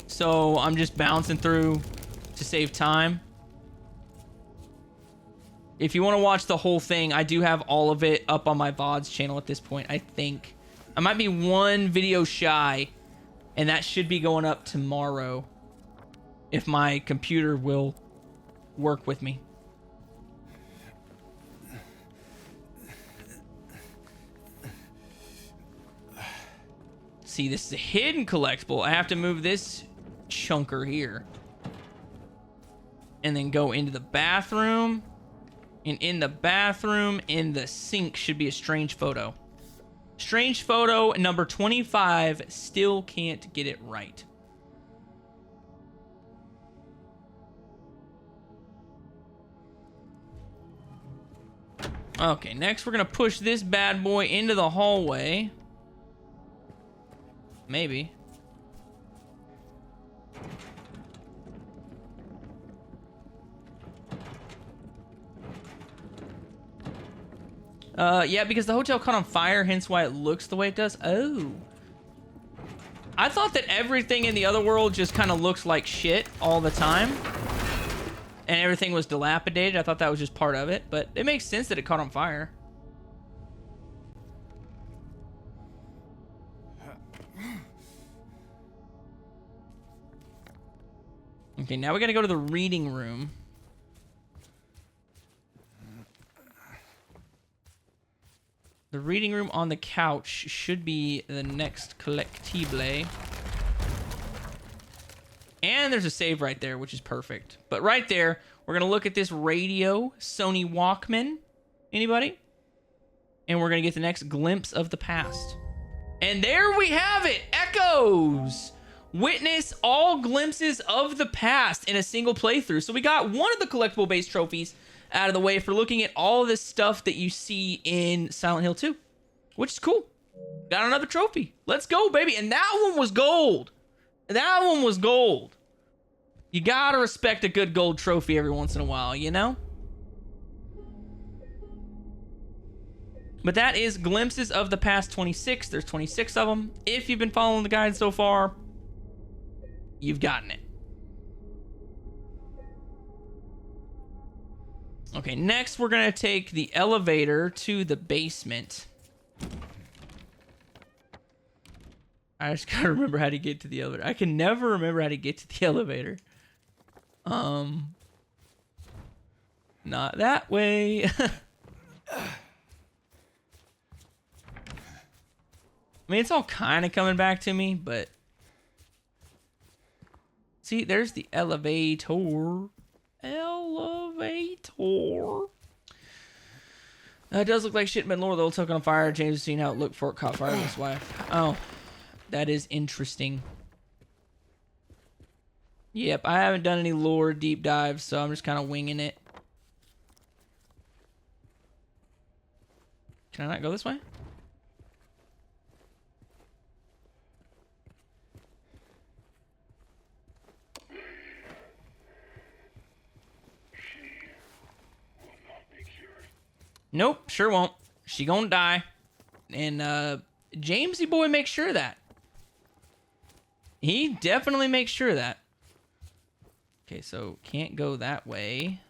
So I'm just bouncing through to save time. If you want to watch the whole thing, I do have all of it up on my VODs channel at this point, I think. I might be one video shy, and that should be going up tomorrow if my computer will work with me. See, this is a hidden collectible. I have to move this chunker here. And then go into the bathroom. And in the bathroom, in the sink, should be a strange photo. Strange photo number 25. Still can't get it right. Okay, next we're going to push this bad boy into the hallway. Maybe. Yeah, because the hotel caught on fire, hence why it looks the way it does. Oh. I thought that everything in the other world just kind of looks like shit all the time. And everything was dilapidated. I thought that was just part of it. But it makes sense that it caught on fire. Okay, now we gotta go to the reading room. The reading room on the couch should be the next collectible. And there's a save right there, which is perfect. But right there, we're going to look at this radio, Sony Walkman. Anybody? And we're going to get the next glimpse of the past. And there we have it! Echoes! Witness all glimpses of the past in a single playthrough. So we got one of the collectible-based trophies out of the way for looking at all this stuff that you see in Silent Hill 2, which is cool. Got another trophy. Let's go, baby. And that one was gold. That one was gold. You gotta respect a good gold trophy every once in a while, you know? But that is Glimpses of the Past 26. There's 26 of them. If you've been following the guide so far, you've gotten it. Okay, next we're gonna take the elevator to the basement. I just gotta remember how to get to the elevator. I can never remember how to get to the elevator. Not that way. I mean, it's all kind of coming back to me, but... See, there's the elevator. Elevator. It does look like shit, but Lord, the old took on fire. James has seen how it looked before it caught fire with his wife. Oh, that is interesting. Yep, I haven't done any lore deep dives, so I'm just kind of winging it. Can I not go this way? Nope, sure won't. She gonna die. And Jamesy boy makes sure of that. He definitely makes sure of that. Okay, so can't go that way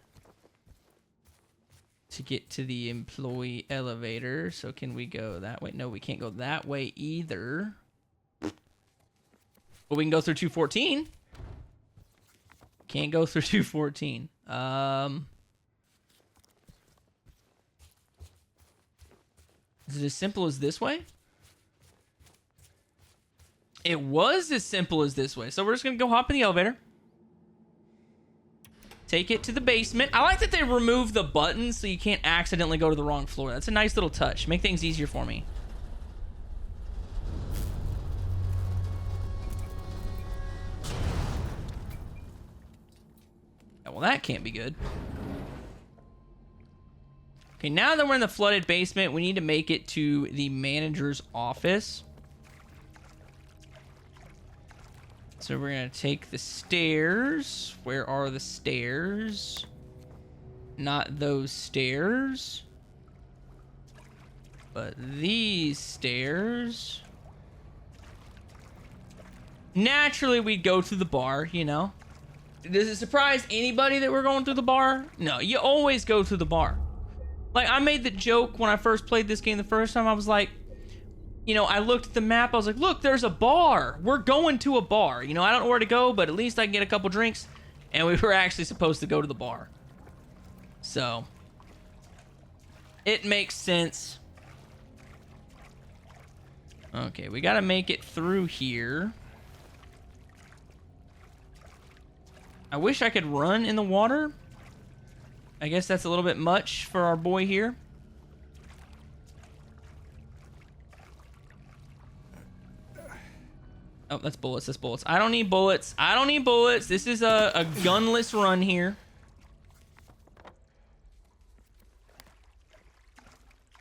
to get to the employee elevator. So can we go that way? No, we can't go that way either. But we can go through 214. Can't go through 214. Is it as simple as this way? It was as simple as this way. So we're just going to go hop in the elevator. Take it to the basement. I like that they removed the buttons so you can't accidentally go to the wrong floor. That's a nice little touch. Make things easier for me. Yeah, well, that can't be good. Okay, now that we're in the flooded basement, we need to make it to the manager's office. So we're going to take the stairs. Where are the stairs? Not those stairs. But these stairs. Naturally, we'd go to the bar, you know. Does it surprise anybody that we're going to the bar? No, you always go to the bar. Like, I made the joke when I first played this game the first time. I was like, you know, I looked at the map. I was like, look, there's a bar. We're going to a bar. You know, I don't know where to go, but at least I can get a couple drinks. And we were actually supposed to go to the bar. So, it makes sense. Okay, we got to make it through here. I wish I could run in the water. I guess that's a little bit much for our boy here. Oh, that's bullets. That's bullets. I don't need bullets. I don't need bullets. This is a gunless run here.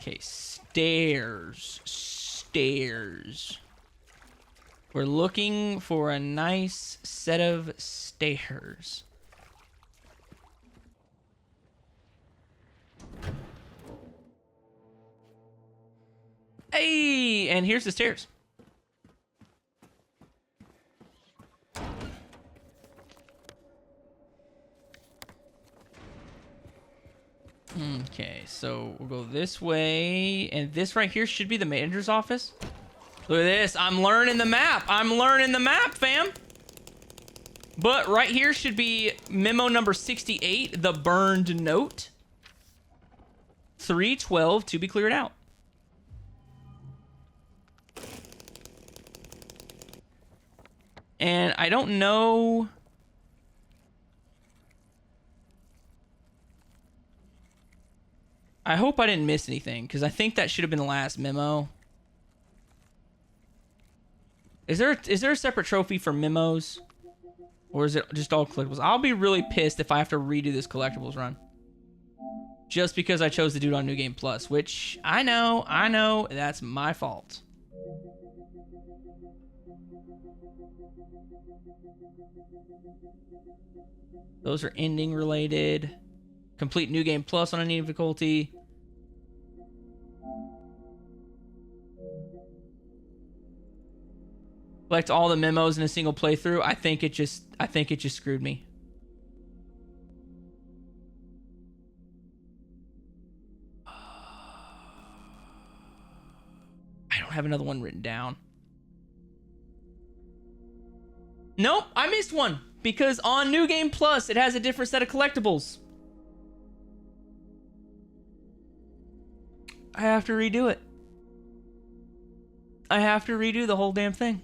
Okay, stairs. Stairs. We're looking for a nice set of stairs. Hey, and here's the stairs. Okay, so we'll go this way, and this right here should be the manager's office. Look at this. I'm learning the map. I'm learning the map, fam. But right here should be memo number 68, the burned note. 312 to be cleared out. And I don't know. I hope I didn't miss anything, because I think that should have been the last memo. Is there a separate trophy for memos? Or is it just all collectibles? I'll be really pissed if I have to redo this collectibles run. Just because I chose to do it on New Game Plus, which I know, that's my fault. Those are ending related. Complete New Game Plus on any difficulty. Collect all the memos in a single playthrough. I think it just screwed me. I don't have another one written down. Nope, I missed one because on New Game Plus it has a different set of collectibles. I have to redo it. I have to redo the whole damn thing.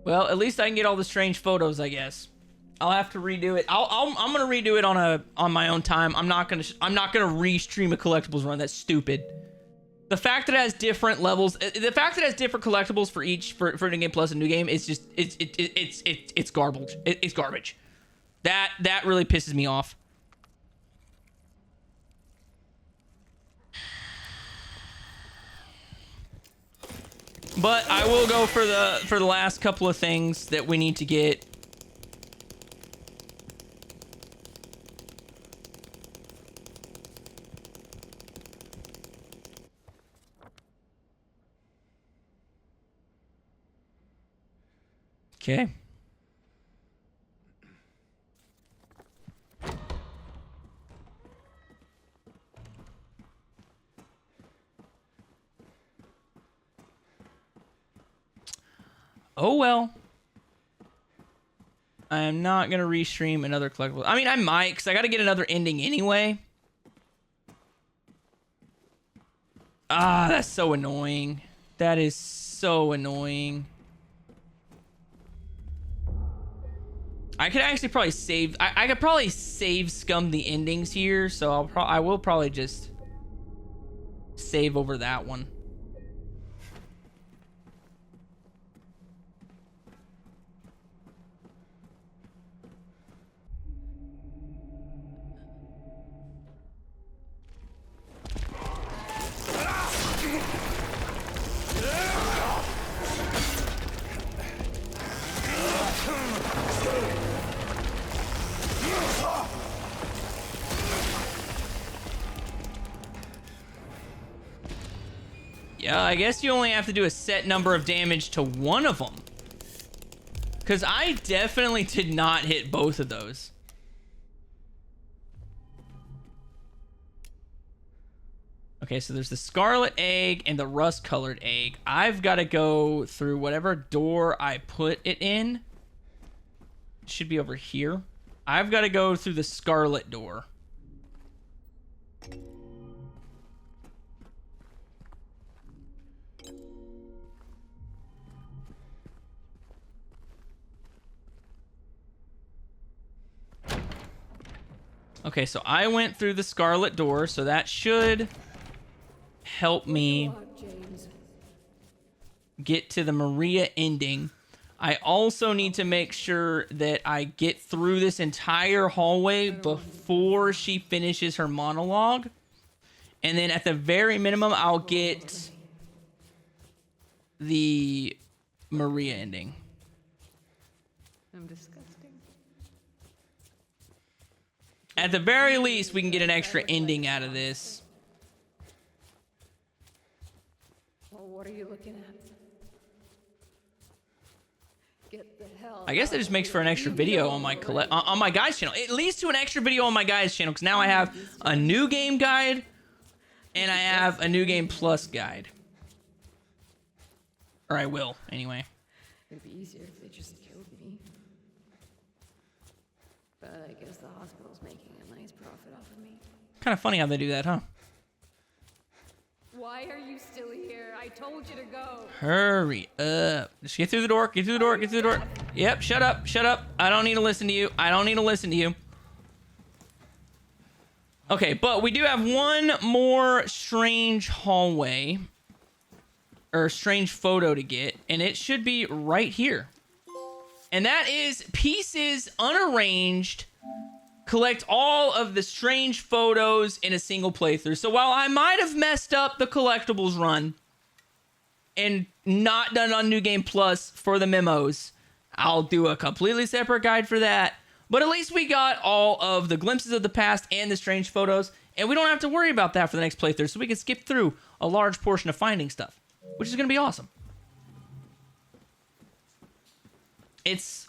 Well, at least I can get all the strange photos, I guess. I'll have to redo it. I'm gonna redo it on my own time. I'm not gonna re-stream a collectibles run. That's stupid. The fact that it has different levels, the fact that it has different collectibles for New Game Plus and New Game, it's just it's garbage. It's garbage. That really pisses me off. But I will go for the last couple of things that we need to get. Okay. Oh well. I am not gonna restream another collectible. I mean, I might, because I gotta get another ending anyway. Ah, that's so annoying. That is so annoying. I could actually probably save. I could probably save scum the endings here, so I will probably just save over that one. Yeah, I guess you only have to do a set number of damage to one of them. Because I definitely did not hit both of those. Okay, so there's the scarlet egg and the rust-colored egg. I've got to go through whatever door I put it in. It should be over here. I've got to go through the scarlet door. Okay, so I went through the scarlet door, so that should help me get to the Maria ending. I also need to make sure that I get through this entire hallway before she finishes her monologue. And then at the very minimum, I'll get the Maria ending. I'm disgusting. At the very least, we can get an extra ending out of this. Well, what are you looking at? Get the hell I guess out it just of makes here. for an extra You video know on my already. on my guys channel. It leads to an extra video on my guys channel because now I have a new game guide and I have a new game plus guide. Or I will, anyway. It'd be easier if they just killed me. But I guess the hospital's making a nice profit off of me. Kind of funny how they do that, huh? Why are you still here? I told you to go. Hurry up. Just get through the door, get through the door, get through the door. Yep, shut up, shut up. I don't need to listen to you. I don't need to listen to you. Okay, but we do have one more strange hallway. Or strange photo to get. And it should be right here. And that is pieces unarranged. Collect all of the strange photos in a single playthrough. So while I might have messed up the collectibles run and not done on New Game Plus for the memos, I'll do a completely separate guide for that. But at least we got all of the glimpses of the past and the strange photos, and we don't have to worry about that for the next playthrough, so we can skip through a large portion of finding stuff, which is going to be awesome. It's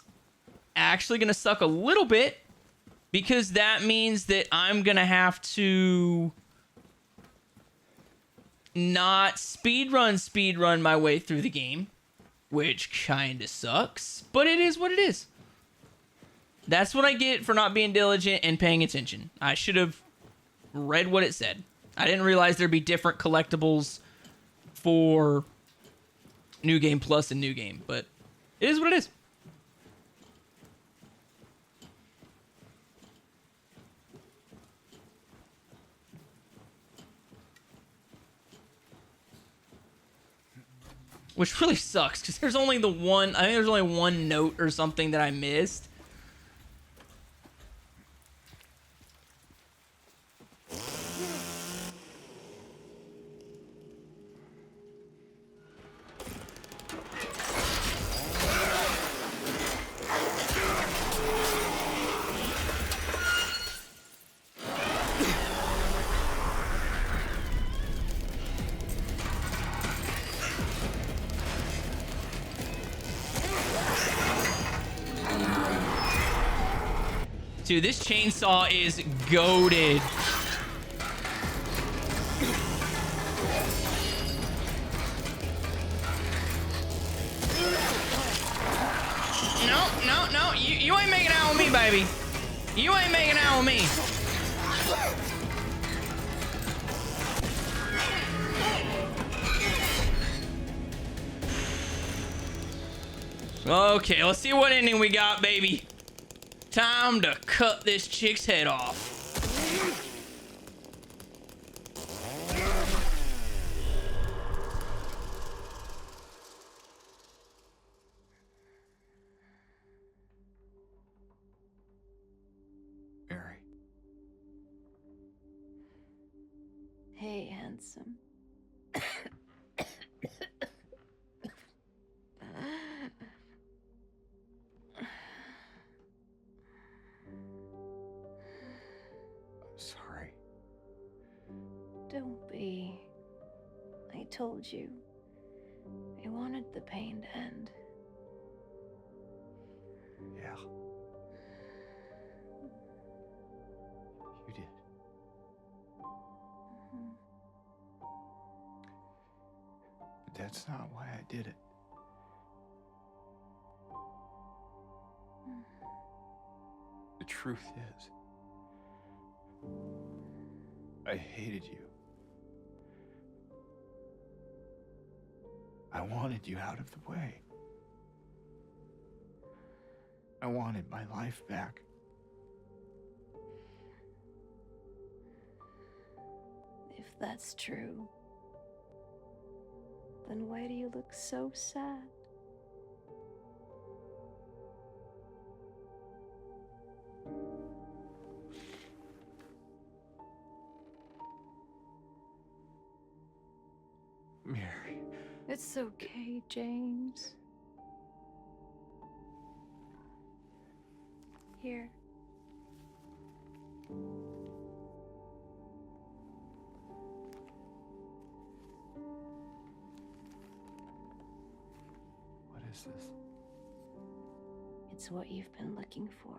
actually going to suck a little bit, because that means that I'm going to have to not speedrun my way through the game, which kind of sucks, but it is what it is. That's what I get for not being diligent and paying attention. I should have read what it said. I didn't realize there'd be different collectibles for New Game Plus and New Game, but it is what it is. Which really sucks, because there's only the one... I think there's only one note or something that I missed. Dude, this chainsaw is goated. No. You ain't making out with me, baby. You ain't making out with me. Okay, let's see what ending we got, baby. Time to cut this chick's head off. Mary. Hey, handsome. Sorry. Don't be. I told you. I wanted the pain to end. Yeah. You did. But that's not why I did it. The truth is, I hated you. I wanted you out of the way. I wanted my life back. If that's true, then why do you look so sad? Mary. It's okay, James. Here. What is this? It's what you've been looking for.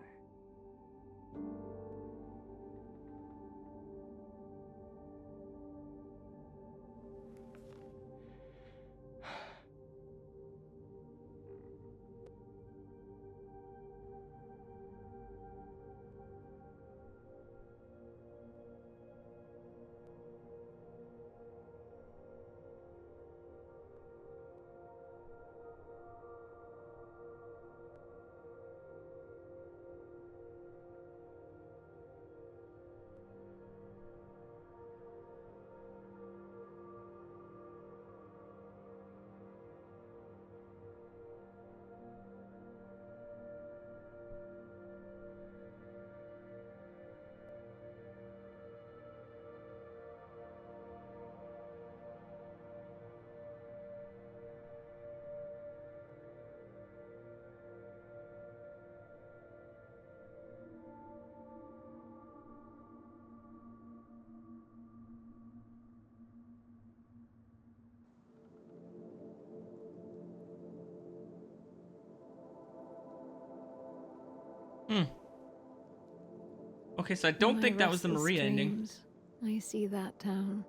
Okay, so I don't think that was the Maria ending. Dreams, I see that town.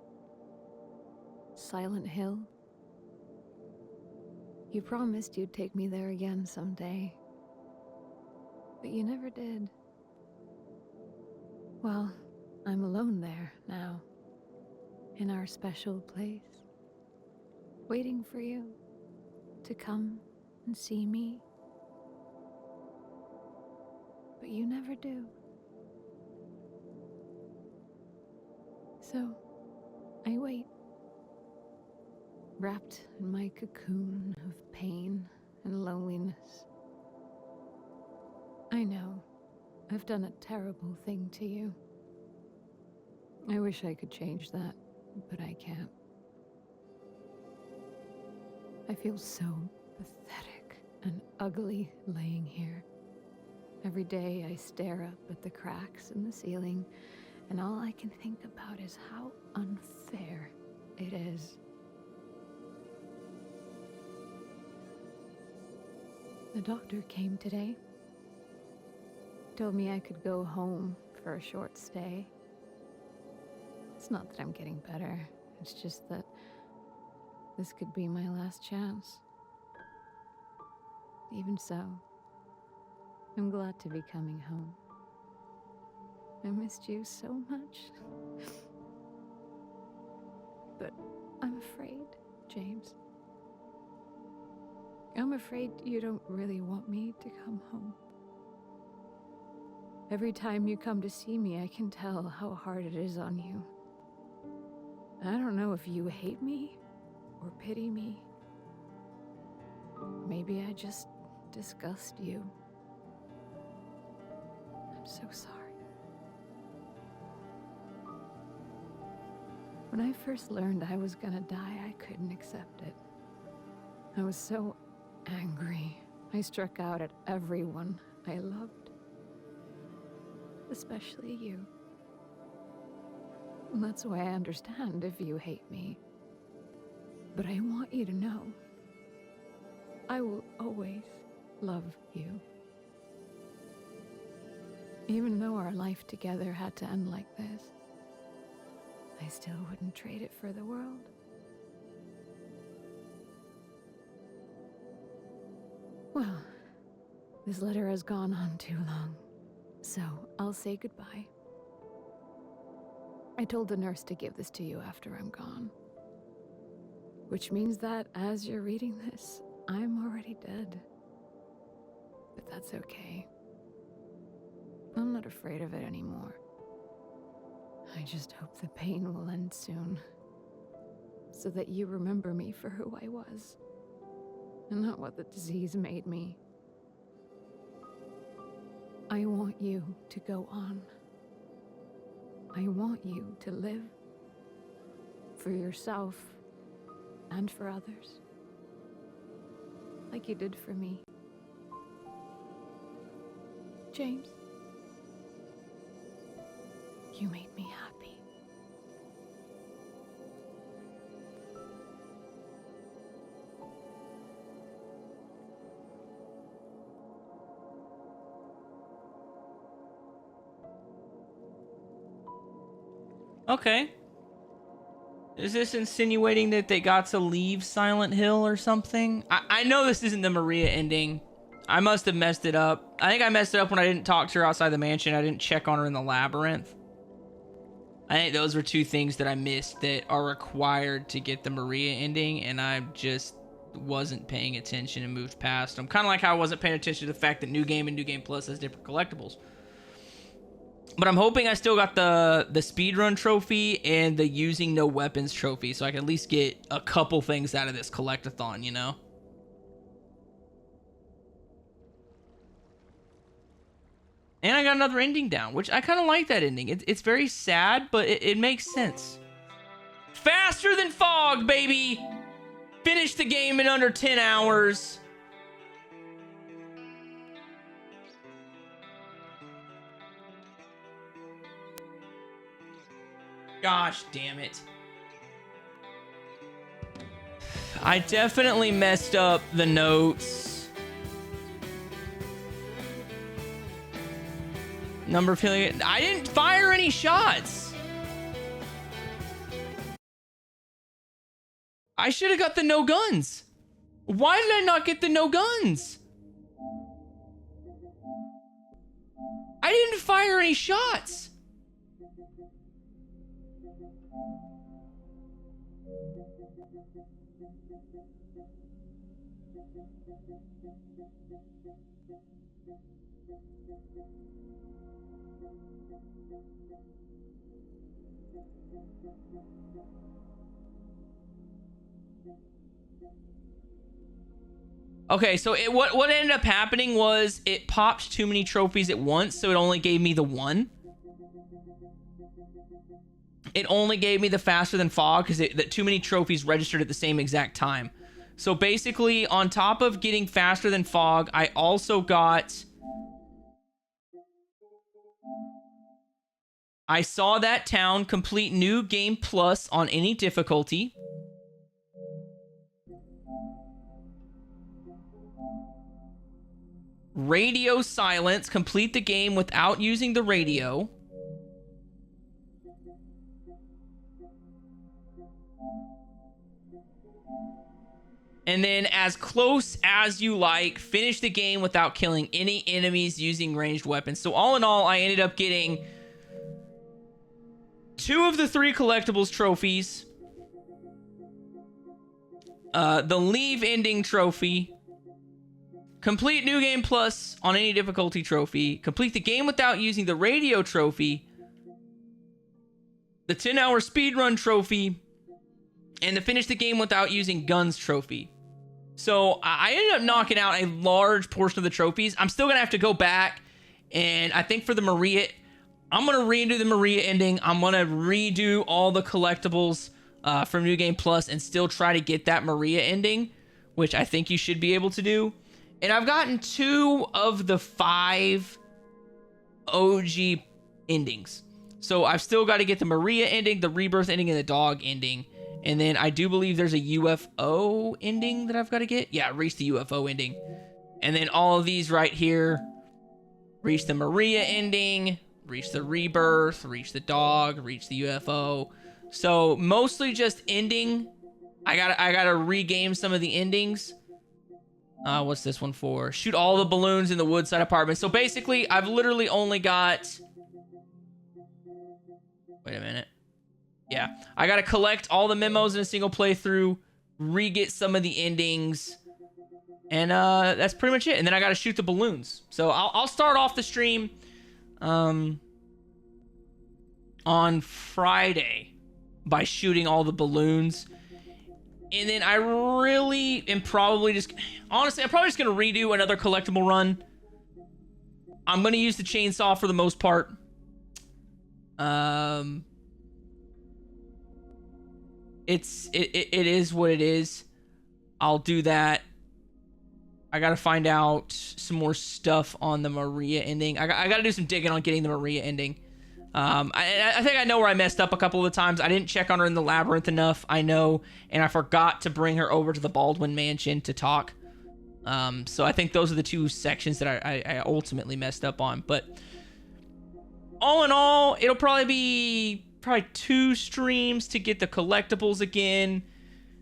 Silent Hill. You promised you'd take me there again someday. But you never did. Well, I'm alone there now. In our special place. Waiting for you to come and see me. But you never do. So, I wait. Wrapped in my cocoon of pain and loneliness. I know, I've done a terrible thing to you. I wish I could change that, but I can't. I feel so pathetic and ugly laying here. Every day I stare up at the cracks in the ceiling, and all I can think about is how unfair it is. The doctor came today. Told me I could go home for a short stay. It's not that I'm getting better. It's just that this could be my last chance. Even so, I'm glad to be coming home. I missed you so much. But I'm afraid, James. I'm afraid you don't really want me to come home. Every time you come to see me, I can tell how hard it is on you. I don't know if you hate me or pity me. Maybe I just disgust you. I'm so sorry. When I first learned I was gonna die, I couldn't accept it. I was so angry. I struck out at everyone I loved. Especially you. And that's why I understand if you hate me. But I want you to know, I will always love you. Even though our life together had to end like this, I still wouldn't trade it for the world. Well, this letter has gone on too long, so I'll say goodbye. I told the nurse to give this to you after I'm gone. Which means that as you're reading this, I'm already dead. But that's okay. I'm not afraid of it anymore. I just hope the pain will end soon. So that you remember me for who I was. And not what the disease made me. I want you to go on. I want you to live. For yourself and for others. Like you did for me. James. You made me happy. Okay. Is this insinuating that they got to leave Silent Hill or something? I know this isn't the Maria ending. I must have messed it up. I think I messed it up when I didn't talk to her outside the mansion. I didn't check on her in the labyrinth. I think those were two things that I missed that are required to get the Maria ending, and I just wasn't paying attention and moved past them. Kind of like how I wasn't paying attention to the fact that New Game and New Game Plus has different collectibles. But I'm hoping I still got the speedrun trophy and the using no weapons trophy, so I can at least get a couple things out of this collect-a-thon, you know? And I got another ending down, which I kind of like that ending. It's very sad, but it makes sense. Faster than fog, baby! Finish the game in under 10 hours. Gosh damn it. I definitely messed up the notes. Number of killing. I didn't fire any shots. I should have got the no guns. Why did I not get the no guns? I didn't fire any shots. Okay, so what ended up happening was it popped too many trophies at once, so it only gave me the one. It only gave me the faster than fog because that too many trophies registered at the same exact time. So basically, on top of getting faster than fog, I also got... I saw that town complete New Game Plus on any difficulty. Radio silence, complete the game without using the radio. And then as close as you like, finish the game without killing any enemies using ranged weapons. So all in all, I ended up getting 2 of the 3 collectibles trophies. The Leave Ending trophy. Complete New Game Plus on any difficulty trophy. Complete the game without using the radio trophy. The 10-hour speedrun trophy. And the finish the game without using guns trophy. So I ended up knocking out a large portion of the trophies. I'm still going to have to go back. And I think for the Maria, I'm going to redo the Maria ending. I'm going to redo all the collectibles from New Game Plus and still try to get that Maria ending, which I think you should be able to do. And I've gotten 2 of the 5 OG endings. So I've still got to get the Maria ending, the Rebirth ending, and the dog ending. And then I do believe there's a UFO ending that I've got to get. Yeah, reach the UFO ending. And then all of these right here. Reach the Maria ending. Reach the Rebirth. Reach the dog. Reach the UFO. So mostly just ending. I gotta regame some of the endings. What's this one for? Shoot all the balloons in the Woodside apartment. So basically, I've literally only got... Wait a minute. Yeah, I gotta collect all the memos in a single playthrough, re-get some of the endings, and that's pretty much it. And then I gotta shoot the balloons. So I'll start off the stream on Friday by shooting all the balloons. And then I really am probably just... Honestly, I'm probably just going to redo another collectible run. I'm going to use the chainsaw for the most part. It is what it is. I'll do that. I got to find out some more stuff on the Maria ending. I got to do some digging on getting the Maria ending. I think I know where I messed up a couple of the times. I didn't check on her in the labyrinth enough, I know, and I forgot to bring her over to the Baldwin mansion to talk. So I think those are the 2 sections that I ultimately messed up on. But all in all, it'll probably be probably 2 streams to get the collectibles again.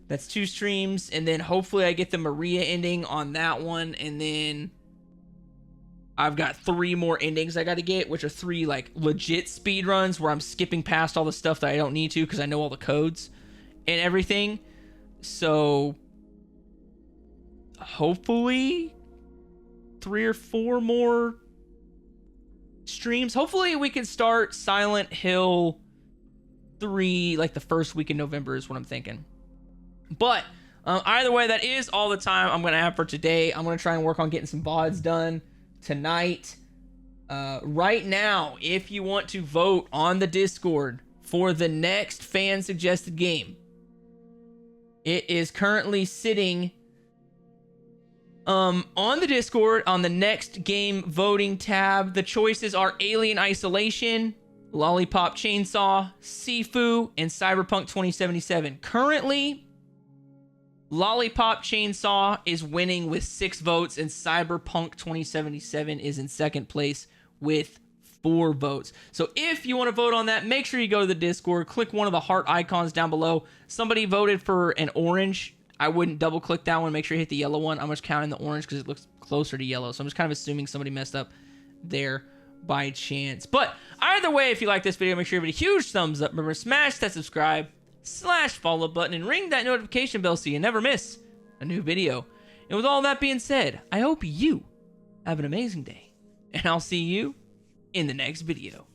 That's 2 streams, and then hopefully I get the Maria ending on that one, and then I've got 3 more endings I got to get, which are 3 like legit speed runs where I'm skipping past all the stuff that I don't need to because I know all the codes and everything. So hopefully 3 or 4 more streams. Hopefully we can start Silent Hill 3 like the first week in November is what I'm thinking. But either way, that is all the time I'm going to have for today. I'm going to try and work on getting some VODs done tonight. Right now, if you want to vote on the Discord for the next fan suggested game, it is currently sitting on the Discord on the next game voting tab. The choices are Alien Isolation, Lollipop Chainsaw, Sifu, and Cyberpunk 2077. Currently, Lollipop Chainsaw is winning with 6 votes, and Cyberpunk 2077 is in second place with 4 votes. So if you want to vote on that, make sure you go to the Discord, click one of the heart icons down below. Somebody voted for an orange. I wouldn't double click that one. Make sure you hit the yellow one. I'm just counting the orange because it looks closer to yellow. So I'm just kind of assuming somebody messed up there by chance. But either way, if you like this video, make sure you give it a huge thumbs up. Remember, smash that subscribe/follow button and ring that notification bell so you never miss a new video. And with all that being said, I hope you have an amazing day. And I'll see you in the next video.